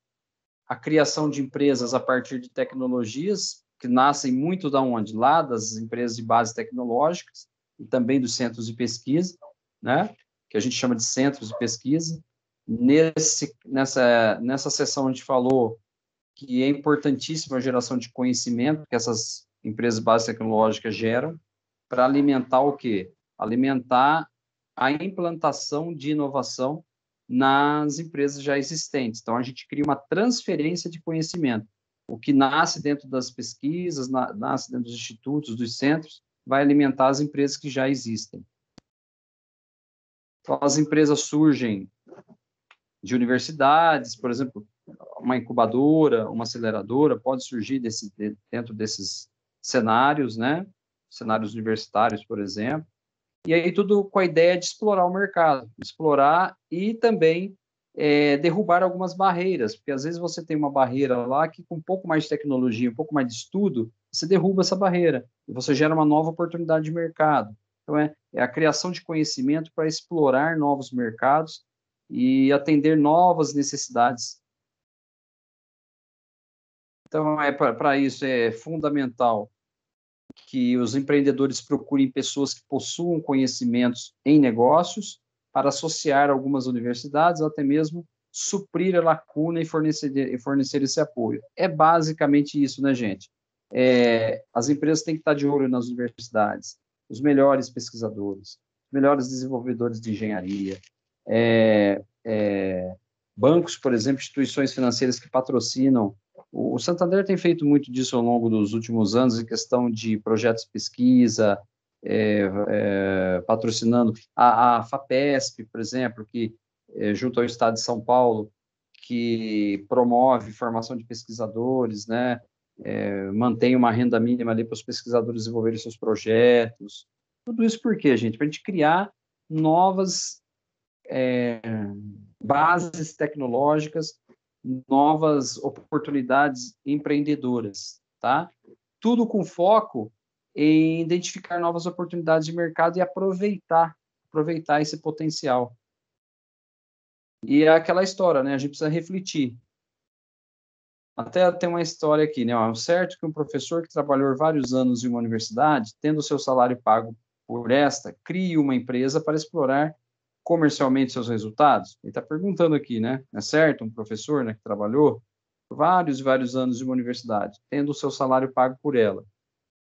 a criação de empresas a partir de tecnologias que nascem muito da onde? Lá das empresas de base tecnológicas e também dos centros de pesquisa, né? Que a gente chama de centros de pesquisa. Nessa sessão a gente falou que é importantíssima a geração de conhecimento que essas empresas de base tecnológica geram para alimentar o quê? Alimentar a implantação de inovação nas empresas já existentes. Então, a gente cria uma transferência de conhecimento. O que nasce dentro das pesquisas, nasce dentro dos institutos, dos centros, vai alimentar as empresas que já existem. Então, as empresas surgem de universidades, por exemplo, uma incubadora, uma aceleradora, pode surgir dentro desses cenários, né? Cenários universitários, por exemplo. E aí tudo com a ideia de explorar o mercado, explorar e também derrubar algumas barreiras, porque às vezes você tem uma barreira lá que com um pouco mais de tecnologia, um pouco mais de estudo, você derruba essa barreira e você gera uma nova oportunidade de mercado. Então, é a criação de conhecimento para explorar novos mercados e atender novas necessidades. Então, para isso é fundamental que os empreendedores procurem pessoas que possuam conhecimentos em negócios para associar algumas universidades ou até mesmo suprir a lacuna e fornecer esse apoio. É basicamente isso, né, gente? As empresas têm que estar de olho nas universidades, os melhores pesquisadores, os melhores desenvolvedores de engenharia, bancos, por exemplo, instituições financeiras que patrocinam. O Santander tem feito muito disso ao longo dos últimos anos, em questão de projetos de pesquisa, patrocinando a FAPESP, por exemplo, que junto ao Estado de São Paulo, que promove formação de pesquisadores, né? Mantém uma renda mínima ali para os pesquisadores desenvolverem seus projetos. Tudo isso por quê, gente? Para a gente criar novas bases tecnológicas, novas oportunidades empreendedoras, tá? Tudo com foco em identificar novas oportunidades de mercado e aproveitar esse potencial. E é aquela história, né? A gente precisa refletir. Até tem uma história aqui, né? É certo que um professor que trabalhou vários anos em uma universidade, tendo seu salário pago por esta, crie uma empresa para explorar comercialmente seus resultados? Ele está perguntando aqui, né? É certo? Um professor, né, que trabalhou vários e vários anos em uma universidade, tendo o seu salário pago por ela,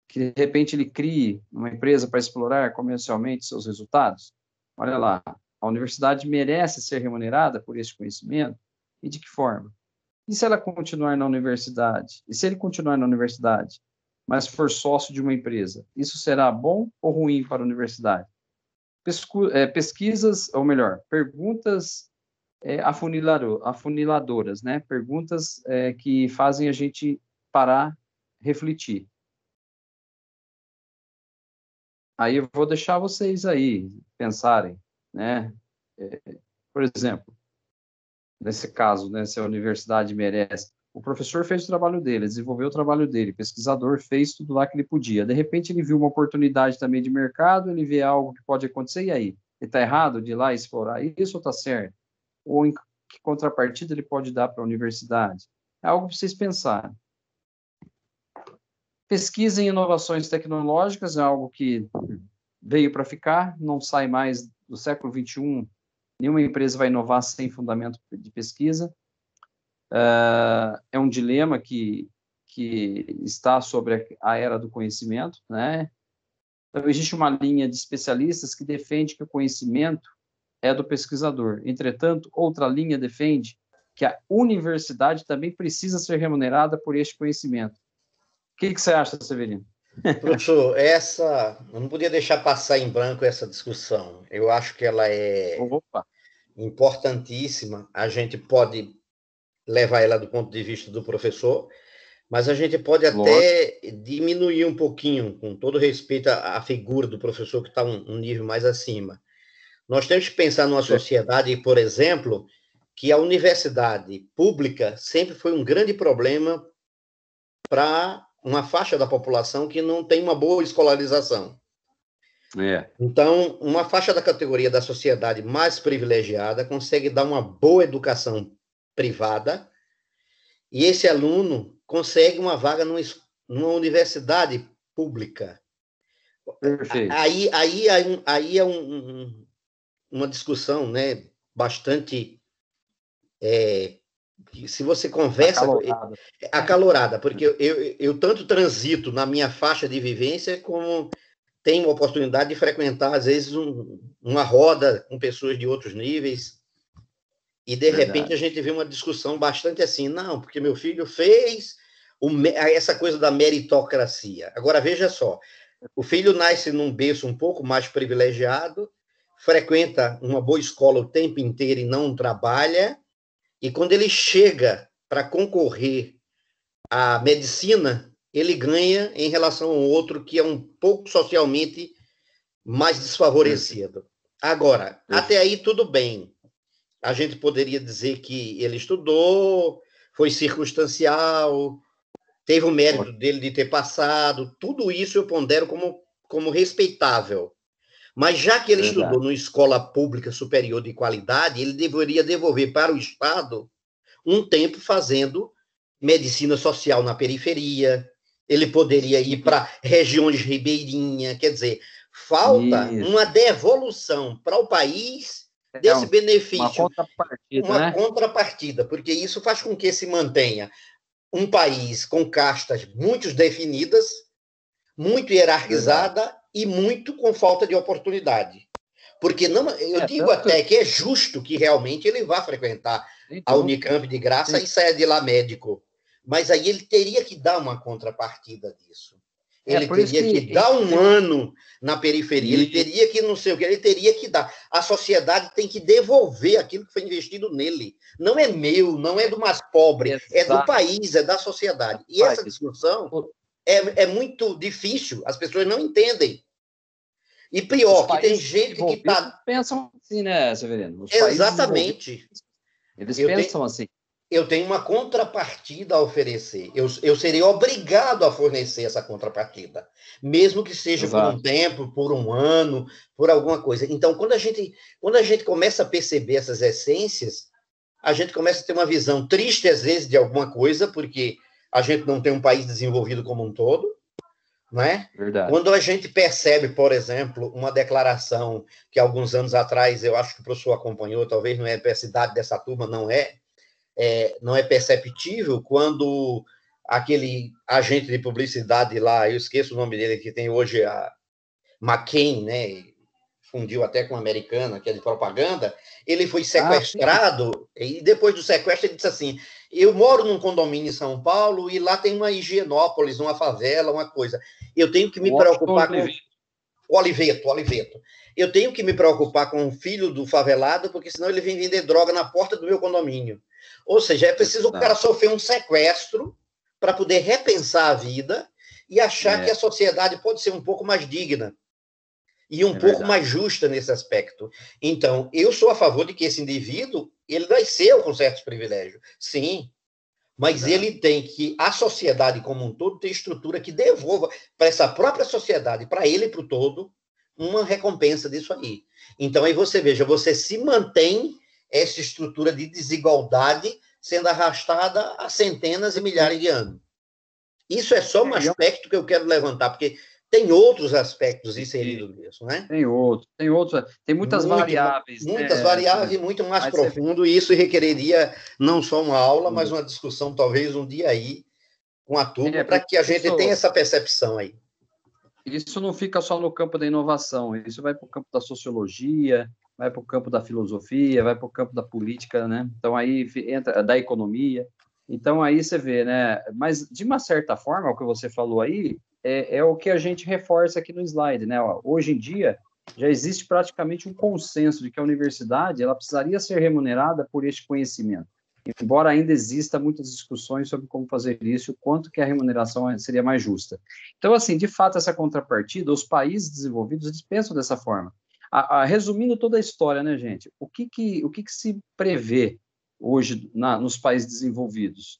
que de repente ele crie uma empresa para explorar comercialmente seus resultados? Olha lá, a universidade merece ser remunerada por esse conhecimento? E de que forma? E se ela continuar na universidade? E se ele continuar na universidade, mas for sócio de uma empresa? Isso será bom ou ruim para a universidade? Pesquisas, ou melhor, perguntas afuniladoras, né? Perguntas que fazem a gente parar, refletir. Aí eu vou deixar vocês aí pensarem, né? Por exemplo, nesse caso, né, se a universidade merece, o professor fez o trabalho dele, desenvolveu o trabalho dele, o pesquisador fez tudo lá que ele podia. De repente ele viu uma oportunidade também de mercado, ele vê algo que pode acontecer, e aí? Ele está errado de ir lá explorar isso ou está certo? Ou em que contrapartida ele pode dar para a universidade? É algo para vocês pensarem. Pesquisa em inovações tecnológicas é algo que veio para ficar, não sai mais do século XXI. Nenhuma empresa vai inovar sem fundamento de pesquisa. É um dilema que está sobre a era do conhecimento, né? Então, existe uma linha de especialistas que defende que o conhecimento é do pesquisador. Entretanto, outra linha defende que a universidade também precisa ser remunerada por este conhecimento. O que você acha, Severino? Professor, eu não podia deixar passar em branco essa discussão. Eu acho que ela é Opa. importantíssima. A gente pode levar ela do ponto de vista do professor, mas a gente pode até diminuir um pouquinho, com todo respeito à figura do professor que está um nível mais acima. Nós temos que pensar numa sociedade, por exemplo, que a universidade pública sempre foi um grande problema para uma faixa da população que não tem uma boa escolarização. Então, uma faixa da categoria da sociedade mais privilegiada consegue dar uma boa educação privada e esse aluno consegue uma vaga numa universidade pública. Perfeito. Aí é uma discussão, né, bastante... se você conversa... Acalorada, porque eu tanto transito na minha faixa de vivência como tenho a oportunidade de frequentar, às vezes, uma roda com pessoas de outros níveis e, de repente, a gente vê uma discussão bastante assim, não, porque meu filho fez essa coisa da meritocracia. Agora, veja só, o filho nasce num berço um pouco mais privilegiado, frequenta uma boa escola o tempo inteiro e não trabalha, e quando ele chega para concorrer à medicina, ele ganha em relação ao outro que é um pouco socialmente mais desfavorecido. Agora, até aí tudo bem. A gente poderia dizer que ele estudou, foi circunstancial, teve o mérito dele de ter passado, tudo isso eu pondero como respeitável. Mas já que ele estudou numa escola pública superior de qualidade, ele deveria devolver para o Estado um tempo fazendo medicina social na periferia, ele poderia ir para regiões ribeirinhas, quer dizer, falta uma devolução para o país desse benefício. Uma contrapartida, porque isso faz com que se mantenha um país com castas muito definidas, muito hierarquizada e muito com falta de oportunidade. Porque não, eu digo até que é justo que realmente ele vá frequentar a Unicamp de graça e saia de lá médico. Mas aí ele teria que dar uma contrapartida disso. Ele teria que dar um ano na periferia, ele teria que não sei o que, ele teria que dar. A sociedade tem que devolver aquilo que foi investido nele. Não é meu, não é do mais pobre, é do país, é da sociedade. E essa discussão é muito difícil, as pessoas não entendem. E pior, que tem gente que está... pensam assim, né, Severino? Exatamente. Eles pensam assim. Eu tenho uma contrapartida a oferecer. Eu serei obrigado a fornecer essa contrapartida, mesmo que seja por um tempo, por um ano, por alguma coisa. Então, quando a gente começa a perceber essas essências, a gente começa a ter uma visão triste, às vezes, de alguma coisa, porque a gente não tem um país desenvolvido como um todo, não é? Verdade. Quando a gente percebe, por exemplo, uma declaração que alguns anos atrás, eu acho que o professor acompanhou, talvez não é a cidade dessa turma, não é perceptível, quando aquele agente de publicidade lá, eu esqueço o nome dele, que tem hoje a McCain, né? Fundiu até com a americana, que é de propaganda, ele foi sequestrado, e depois do sequestro ele disse assim, eu moro num condomínio em São Paulo, e lá tem uma Higienópolis, uma favela, uma coisa. Eu tenho que me preocupar com... Oliveto. Eu tenho que me preocupar com o filho do favelado, porque senão ele vem vender droga na porta do meu condomínio. Ou seja, é preciso o cara sofrer um sequestro para poder repensar a vida e achar que a sociedade pode ser um pouco mais digna e um pouco mais justa nesse aspecto. Então, eu sou a favor de que esse indivíduo, ele nasceu com certos privilégios, sim, mas ele tem que, a sociedade como um todo, ter estrutura que devolva para essa própria sociedade, para ele e para o todo, uma recompensa disso aí. Então, aí você veja, você se mantém essa estrutura de desigualdade sendo arrastada há centenas e milhares de anos. Isso é só um aspecto que eu quero levantar, porque tem outros aspectos inseridos nisso, né? Tem muitas variáveis. Muitas variáveis, muito mais profundo, e isso requereria não só uma aula, mas uma discussão, talvez, um dia aí, com a turma, para que a gente tenha essa percepção aí. Isso não fica só no campo da inovação, isso vai para o campo da sociologia, vai para o campo da filosofia, vai para o campo da política, né? Então, aí entra da economia. Então, aí você vê, né? Mas, de uma certa forma, o que você falou aí é o que a gente reforça aqui no slide, né? Hoje em dia, já existe praticamente um consenso de que a universidade ela precisaria ser remunerada por este conhecimento. Embora ainda exista muitas discussões sobre como fazer isso, quanto que a remuneração seria mais justa. Então, assim, de fato, essa contrapartida, os países desenvolvidos, eles pensam dessa forma. Resumindo toda a história, né, gente? O que se prevê hoje nos países desenvolvidos?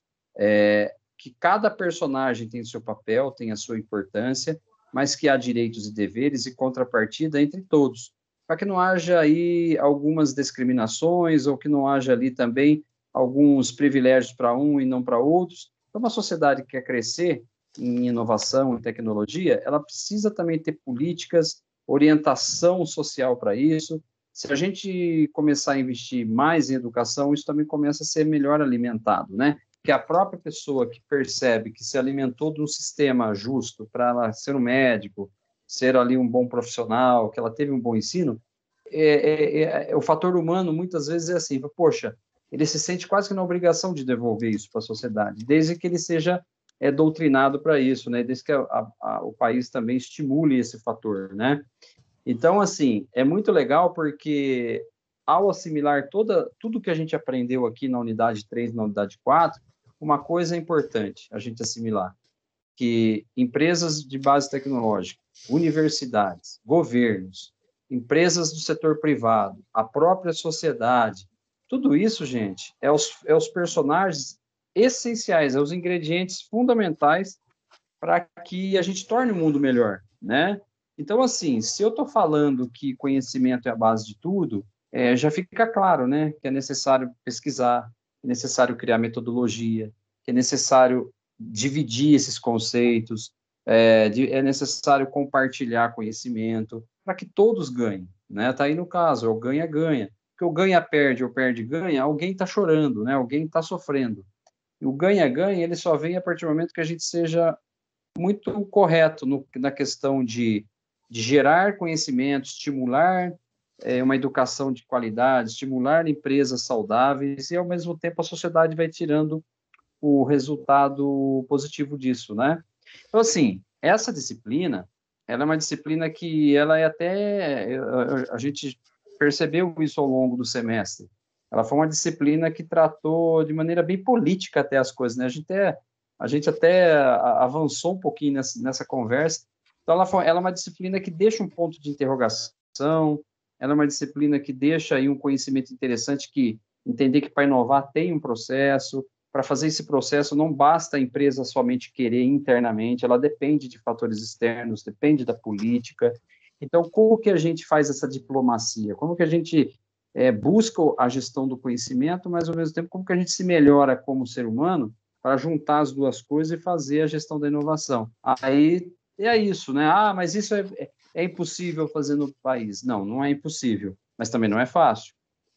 Que cada personagem tem seu papel, tem a sua importância, mas que há direitos e deveres e contrapartida entre todos, para que não haja aí algumas discriminações ou que não haja ali também alguns privilégios para um e não para outros. Então, uma sociedade que quer crescer em inovação e tecnologia, ela precisa também ter políticas, orientação social para isso. Se a gente começar a investir mais em educação, isso também começa a ser melhor alimentado, né? Que a própria pessoa que percebe que se alimentou de um sistema justo para ela ser um médico, ser ali um bom profissional, que ela teve um bom ensino, o fator humano muitas vezes é assim, poxa, ele se sente quase que na obrigação de devolver isso para a sociedade, desde que ele seja doutrinado para isso, né? Desde que o país também estimule esse fator, né? Então, assim, é muito legal porque ao assimilar tudo que a gente aprendeu aqui na unidade 3 e na unidade 4, uma coisa é importante a gente assimilar, que empresas de base tecnológica, universidades, governos, empresas do setor privado, a própria sociedade, tudo isso, gente, é os personagens essenciais, os ingredientes fundamentais para que a gente torne o mundo melhor, né? Então, assim, se eu estou falando que conhecimento é a base de tudo, já fica claro, né, que é necessário pesquisar, é necessário criar metodologia, que é necessário dividir esses conceitos, é necessário compartilhar conhecimento para que todos ganhem, né? Tá aí no caso, é o ganha-ganha. Porque o ganha-perde ou perde-ganha, alguém está chorando, né? Alguém está sofrendo. E o ganha-ganha, ele só vem a partir do momento que a gente seja muito correto na questão de gerar conhecimento, estimular uma educação de qualidade, estimular empresas saudáveis e, ao mesmo tempo, a sociedade vai tirando o resultado positivo disso, né? Então, assim, essa disciplina, ela é uma disciplina que ela é até... A gente percebeu isso ao longo do semestre. Ela foi uma disciplina que tratou de maneira bem política até as coisas, né? A gente até avançou um pouquinho nessa conversa. Então, ela é uma disciplina que deixa um ponto de interrogação, ela é uma disciplina que deixa aí um conhecimento interessante, que entender que para inovar tem um processo. Para fazer esse processo, não basta a empresa somente querer internamente, ela depende de fatores externos, depende da política. Então, como que a gente faz essa diplomacia? Como que a gente busca a gestão do conhecimento, mas, ao mesmo tempo, como que a gente se melhora como ser humano para juntar as duas coisas e fazer a gestão da inovação? Aí é isso, né? Ah, mas isso é impossível fazer no país. Não, não é impossível, mas também não é fácil.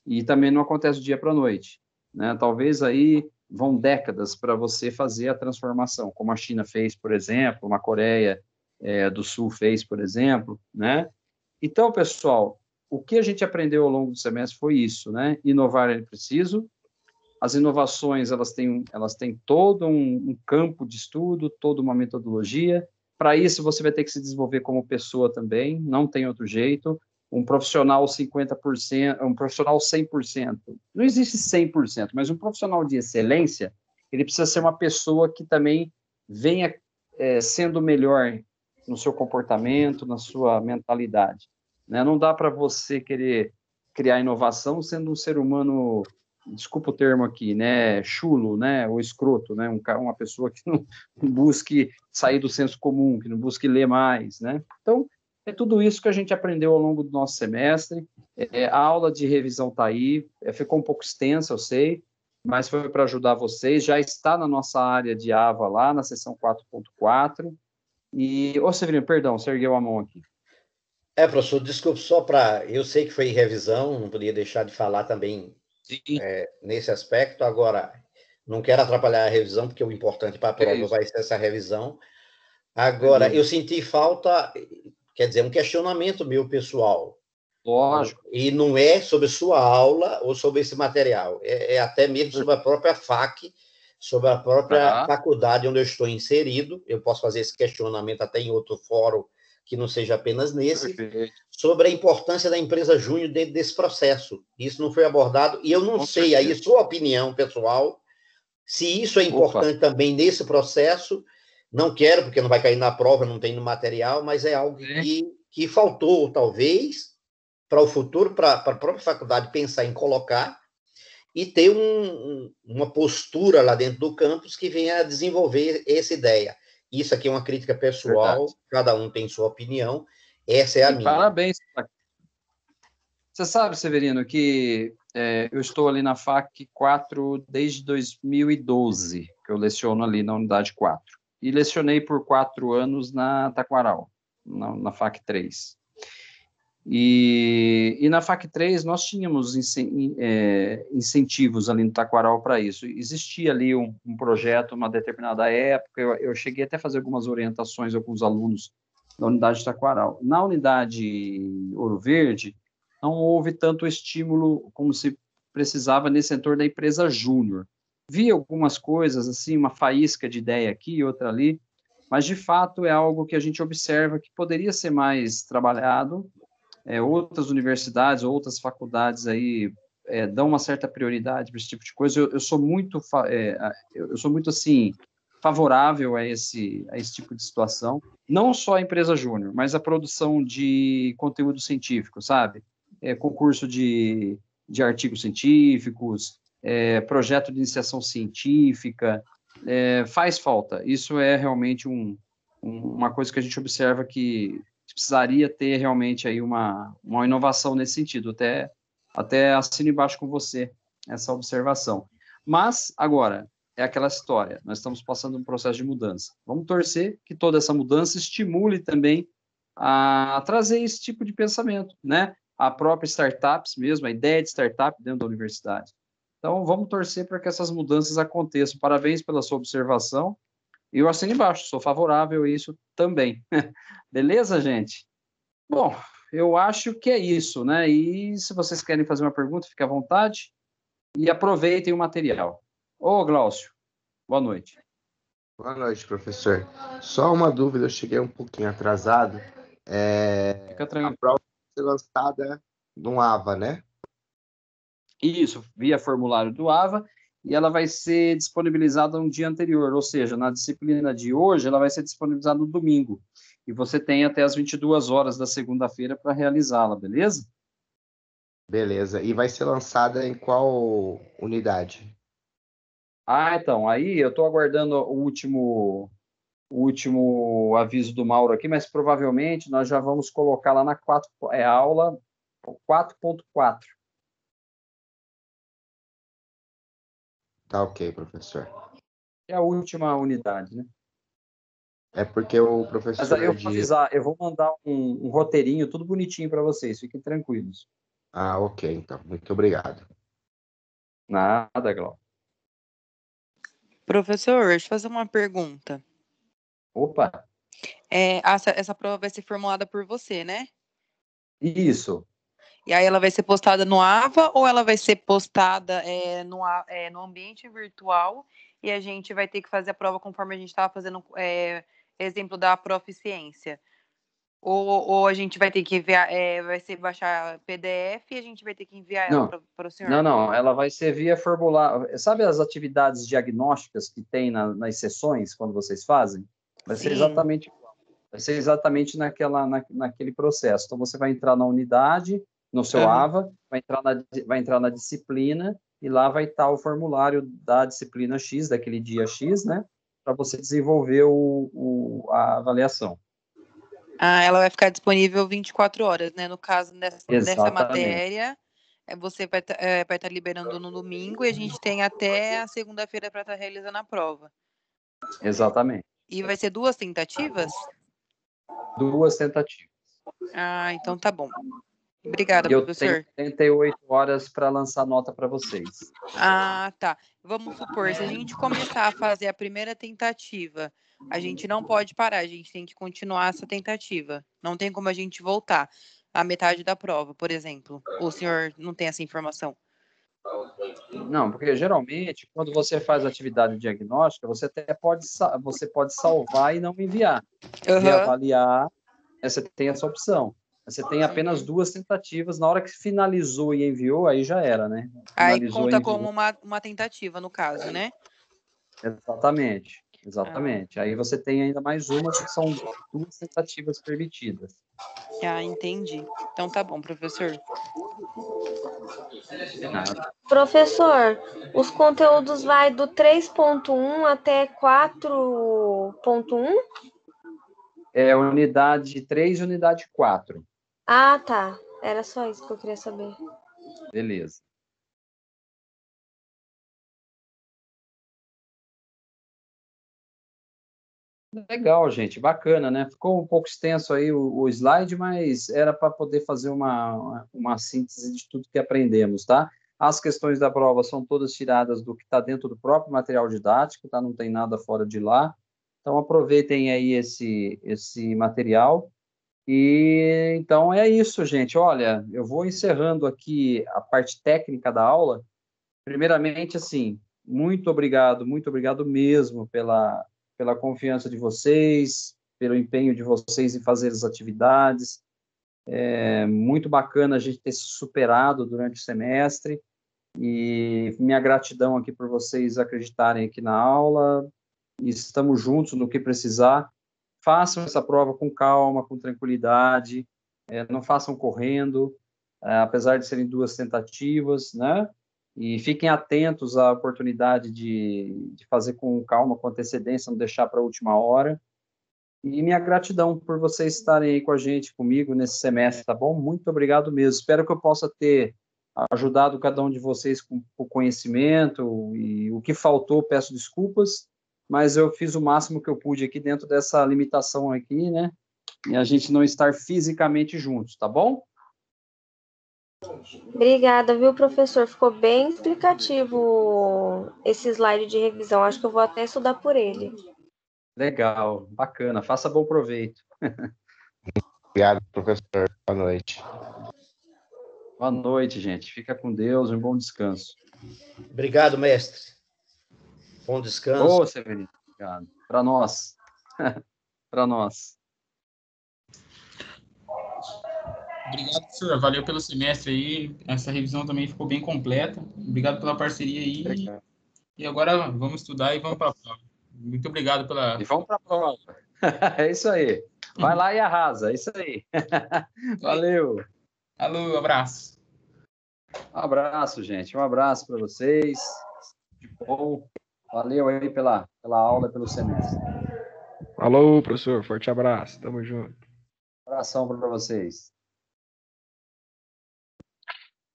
E também não acontece do dia para a noite, né? Talvez aí vão décadas para você fazer a transformação, como a China fez, por exemplo, como a Coreia do Sul fez, por exemplo, né? Então, pessoal, o que a gente aprendeu ao longo do semestre foi isso, né? Inovar é preciso. As inovações, elas têm todo um campo de estudo, toda uma metodologia. Para isso, você vai ter que se desenvolver como pessoa também, não tem outro jeito. Um profissional 50%, um profissional 100%. Não existe 100%, mas um profissional de excelência, ele precisa ser uma pessoa que também venha sendo melhor no seu comportamento, na sua mentalidade, né? Não dá para você querer criar inovação sendo um ser humano, desculpa o termo aqui, né, chulo, né, ou escroto, né, uma pessoa que não busque sair do senso comum, que não busque ler mais, né? Então, é tudo isso que a gente aprendeu ao longo do nosso semestre. A aula de revisão está aí, ficou um pouco extensa, eu sei, mas foi para ajudar vocês. Já está na nossa área de AVA lá, na seção 4.4, E, ô Severino, perdão, você ergueu a mão aqui. Professor, desculpe, eu sei que foi revisão, não podia deixar de falar também nesse aspecto. Agora, não quero atrapalhar a revisão, porque o importante para a prova vai ser essa revisão. Agora, eu senti falta, quer dizer, um questionamento meu pessoal. Lógico. E não é sobre sua aula ou sobre esse material, é até mesmo sobre a própria FAC, sobre a própria faculdade onde eu estou inserido. Eu posso fazer esse questionamento até em outro fórum, que não seja apenas nesse, sobre a importância da empresa júnior dentro desse processo. Isso não foi abordado, e eu não sei, aí, sua opinião pessoal, se isso é importante também nesse processo. Não quero, porque não vai cair na prova, não tem no material, mas é algo que faltou, talvez, para o futuro, para a própria faculdade pensar em colocar e ter uma postura lá dentro do campus que venha a desenvolver essa ideia. Isso aqui é uma crítica pessoal, cada um tem sua opinião, essa é a minha. Parabéns. Você sabe, Severino, que eu estou ali na FAC 4 desde 2012, que eu leciono ali na unidade 4. E lecionei por 4 anos na Taquaral, na FAC 3. E na FAC 3 nós tínhamos incentivos ali no Taquaral para isso. Existia ali um projeto, uma determinada época, eu cheguei até a fazer algumas orientações com os alunos da unidade de Taquaral. Na unidade Ouro Verde, não houve tanto estímulo como se precisava nesse setor da empresa júnior. Vi algumas coisas, assim, uma faísca de ideia aqui e outra ali, mas de fato é algo que a gente observa que poderia ser mais trabalhado. Outras universidades, outras faculdades aí dão uma certa prioridade para esse tipo de coisa. Eu sou muito assim favorável a esse tipo de situação. Não só a empresa júnior, mas a produção de conteúdo científico, sabe? Concurso de artigos científicos, projeto de iniciação científica, faz falta. Isso é realmente uma coisa que a gente observa que precisaria ter realmente aí uma inovação nesse sentido. Até assino embaixo com você essa observação. Mas, agora, é aquela história, nós estamos passando um processo de mudança. Vamos torcer que toda essa mudança estimule também a trazer esse tipo de pensamento, né? A própria startups mesmo, a ideia de startup dentro da universidade. Então, vamos torcer para que essas mudanças aconteçam. Parabéns pela sua observação. E eu assino embaixo, sou favorável a isso também. Beleza, gente? Bom, eu acho que é isso, né? E se vocês querem fazer uma pergunta, fique à vontade e aproveitem o material. Ô, Glaucio, boa noite. Boa noite, professor. Só uma dúvida, eu cheguei um pouquinho atrasado. Fica tranquilo. A prova vai ser lançada no AVA, né? Isso, via formulário do AVA, e ela vai ser disponibilizada um dia anterior, ou seja, na disciplina de hoje, ela vai ser disponibilizada no domingo. E você tem até as 22 horas da segunda-feira para realizá-la, beleza? Beleza. E vai ser lançada em qual unidade? Então, aí eu estou aguardando o último aviso do Mauro aqui, mas provavelmente nós já vamos colocar lá na aula 4.4. Tá ok, professor. É a última unidade, né? É porque o Mas professor aí eu vou avisar, eu vou mandar um roteirinho, tudo bonitinho para vocês, fiquem tranquilos. Ah, ok, então. Muito obrigado. Nada, Glau. Professor, deixa eu fazer uma pergunta. Opa! Essa prova vai ser formulada por você, né? Isso. E aí ela vai ser postada no AVA ou ela vai ser postada no ambiente virtual e a gente vai ter que fazer a prova conforme a gente estava fazendo exemplo da Proficiência? Ou a gente vai ter que enviar, baixar PDF e a gente vai ter que enviar ela para o senhor? Não, ela vai ser via formulário. Sabe as atividades diagnósticas que tem nas sessões, quando vocês fazem? Vai ser exatamente igual. Vai ser exatamente naquele processo. Então, você vai entrar na unidade, no seu AVA, vai entrar na disciplina, e lá vai estar o formulário da disciplina X, daquele dia X, né? Para você desenvolver a avaliação. Ela vai ficar disponível 24 horas, né? No caso dessa matéria, você vai estar liberando no domingo e a gente tem até a segunda-feira para estar realizando a prova. Exatamente. E vai ser 2 tentativas? 2 tentativas. Ah, então tá bom. Obrigada, E eu professor. tenho 48 horas para lançar nota para vocês. Ah, tá. Vamos supor, se a gente começar a fazer a primeira tentativa, a gente não pode parar, a gente tem que continuar essa tentativa. Não tem como a gente voltar à metade da prova, por exemplo. Ou o senhor não tem essa informação? Não, porque geralmente, quando você faz atividade diagnóstica, você até pode, você pode salvar e não enviar. Reavaliar, você tem essa opção. Você tem apenas 2 tentativas. Na hora que finalizou e enviou, aí já era, né? Aí Finalizou conta e enviou. como uma tentativa, no caso, né? Exatamente. Aí você tem ainda mais uma, que são 2 tentativas permitidas. Ah, entendi. Então tá bom, professor. De nada. Professor, os conteúdos vai do 3.1 até 4.1? É unidade 3 e unidade 4. Ah, tá. Era só isso que eu queria saber. Beleza. Legal, gente, bacana, né? Ficou um pouco extenso aí o slide, mas era para poder fazer uma síntese de tudo que aprendemos, tá? As questões da prova são todas tiradas do que está dentro do próprio material didático, tá? Não tem nada fora de lá. Então, aproveitem aí esse material. E então é isso, gente. Olha, eu vou encerrando aqui a parte técnica da aula. Primeiramente, assim, muito obrigado mesmo pela confiança de vocês, pelo empenho de vocês em fazer as atividades. É muito bacana a gente ter se superado durante o semestre, e minha gratidão aqui por vocês acreditarem aqui na aula, e estamos juntos no que precisar. Façam essa prova com calma, com tranquilidade, não façam correndo, apesar de serem 2 tentativas, né? E fiquem atentos à oportunidade de fazer com calma, com antecedência, não deixar para a última hora. E minha gratidão por vocês estarem aí com a gente, comigo, nesse semestre, tá bom? Muito obrigado mesmo. Espero que eu possa ter ajudado cada um de vocês com o conhecimento, e o que faltou, peço desculpas, mas eu fiz o máximo que eu pude aqui dentro dessa limitação aqui, né? E a gente não estar fisicamente juntos, tá bom? Obrigada, viu, professor? Ficou bem explicativo esse slide de revisão. Acho que eu vou até estudar por ele. Legal, bacana. Faça bom proveito. Obrigado, professor. Boa noite. Boa noite, gente. Fica com Deus, um bom descanso. Obrigado, mestre. Bom descanso. Ô, Severino, obrigado. Para nós. Para nós. Obrigado, professor. Valeu pelo semestre aí. Essa revisão também ficou bem completa. Obrigado pela parceria aí. Obrigado. E agora vamos estudar e vamos para a prova. Muito obrigado pela... E vamos para a prova. É isso aí. Vai lá e arrasa. É isso aí. Valeu. Alô, abraço. Um abraço, gente. Um abraço para vocês. De bom. Valeu aí pela aula, pelo semestre. Alô, professor. Forte abraço. Tamo junto. Abração para vocês.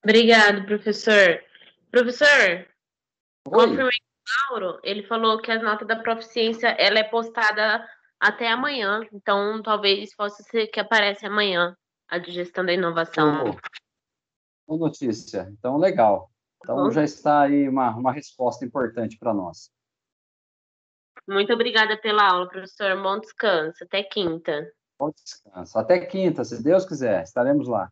Obrigado, professor. Professor, Oi. confirmei com o Mauro, ele falou que a nota da proficiência ela é postada até amanhã, então talvez possa ser que aparece amanhã a de gestão da inovação. Boa notícia. Então, legal. Então, já está aí uma resposta importante para nós. Muito obrigada pela aula, professor. Bom descanso. Até quinta. Bom descanso. Até quinta, se Deus quiser. Estaremos lá.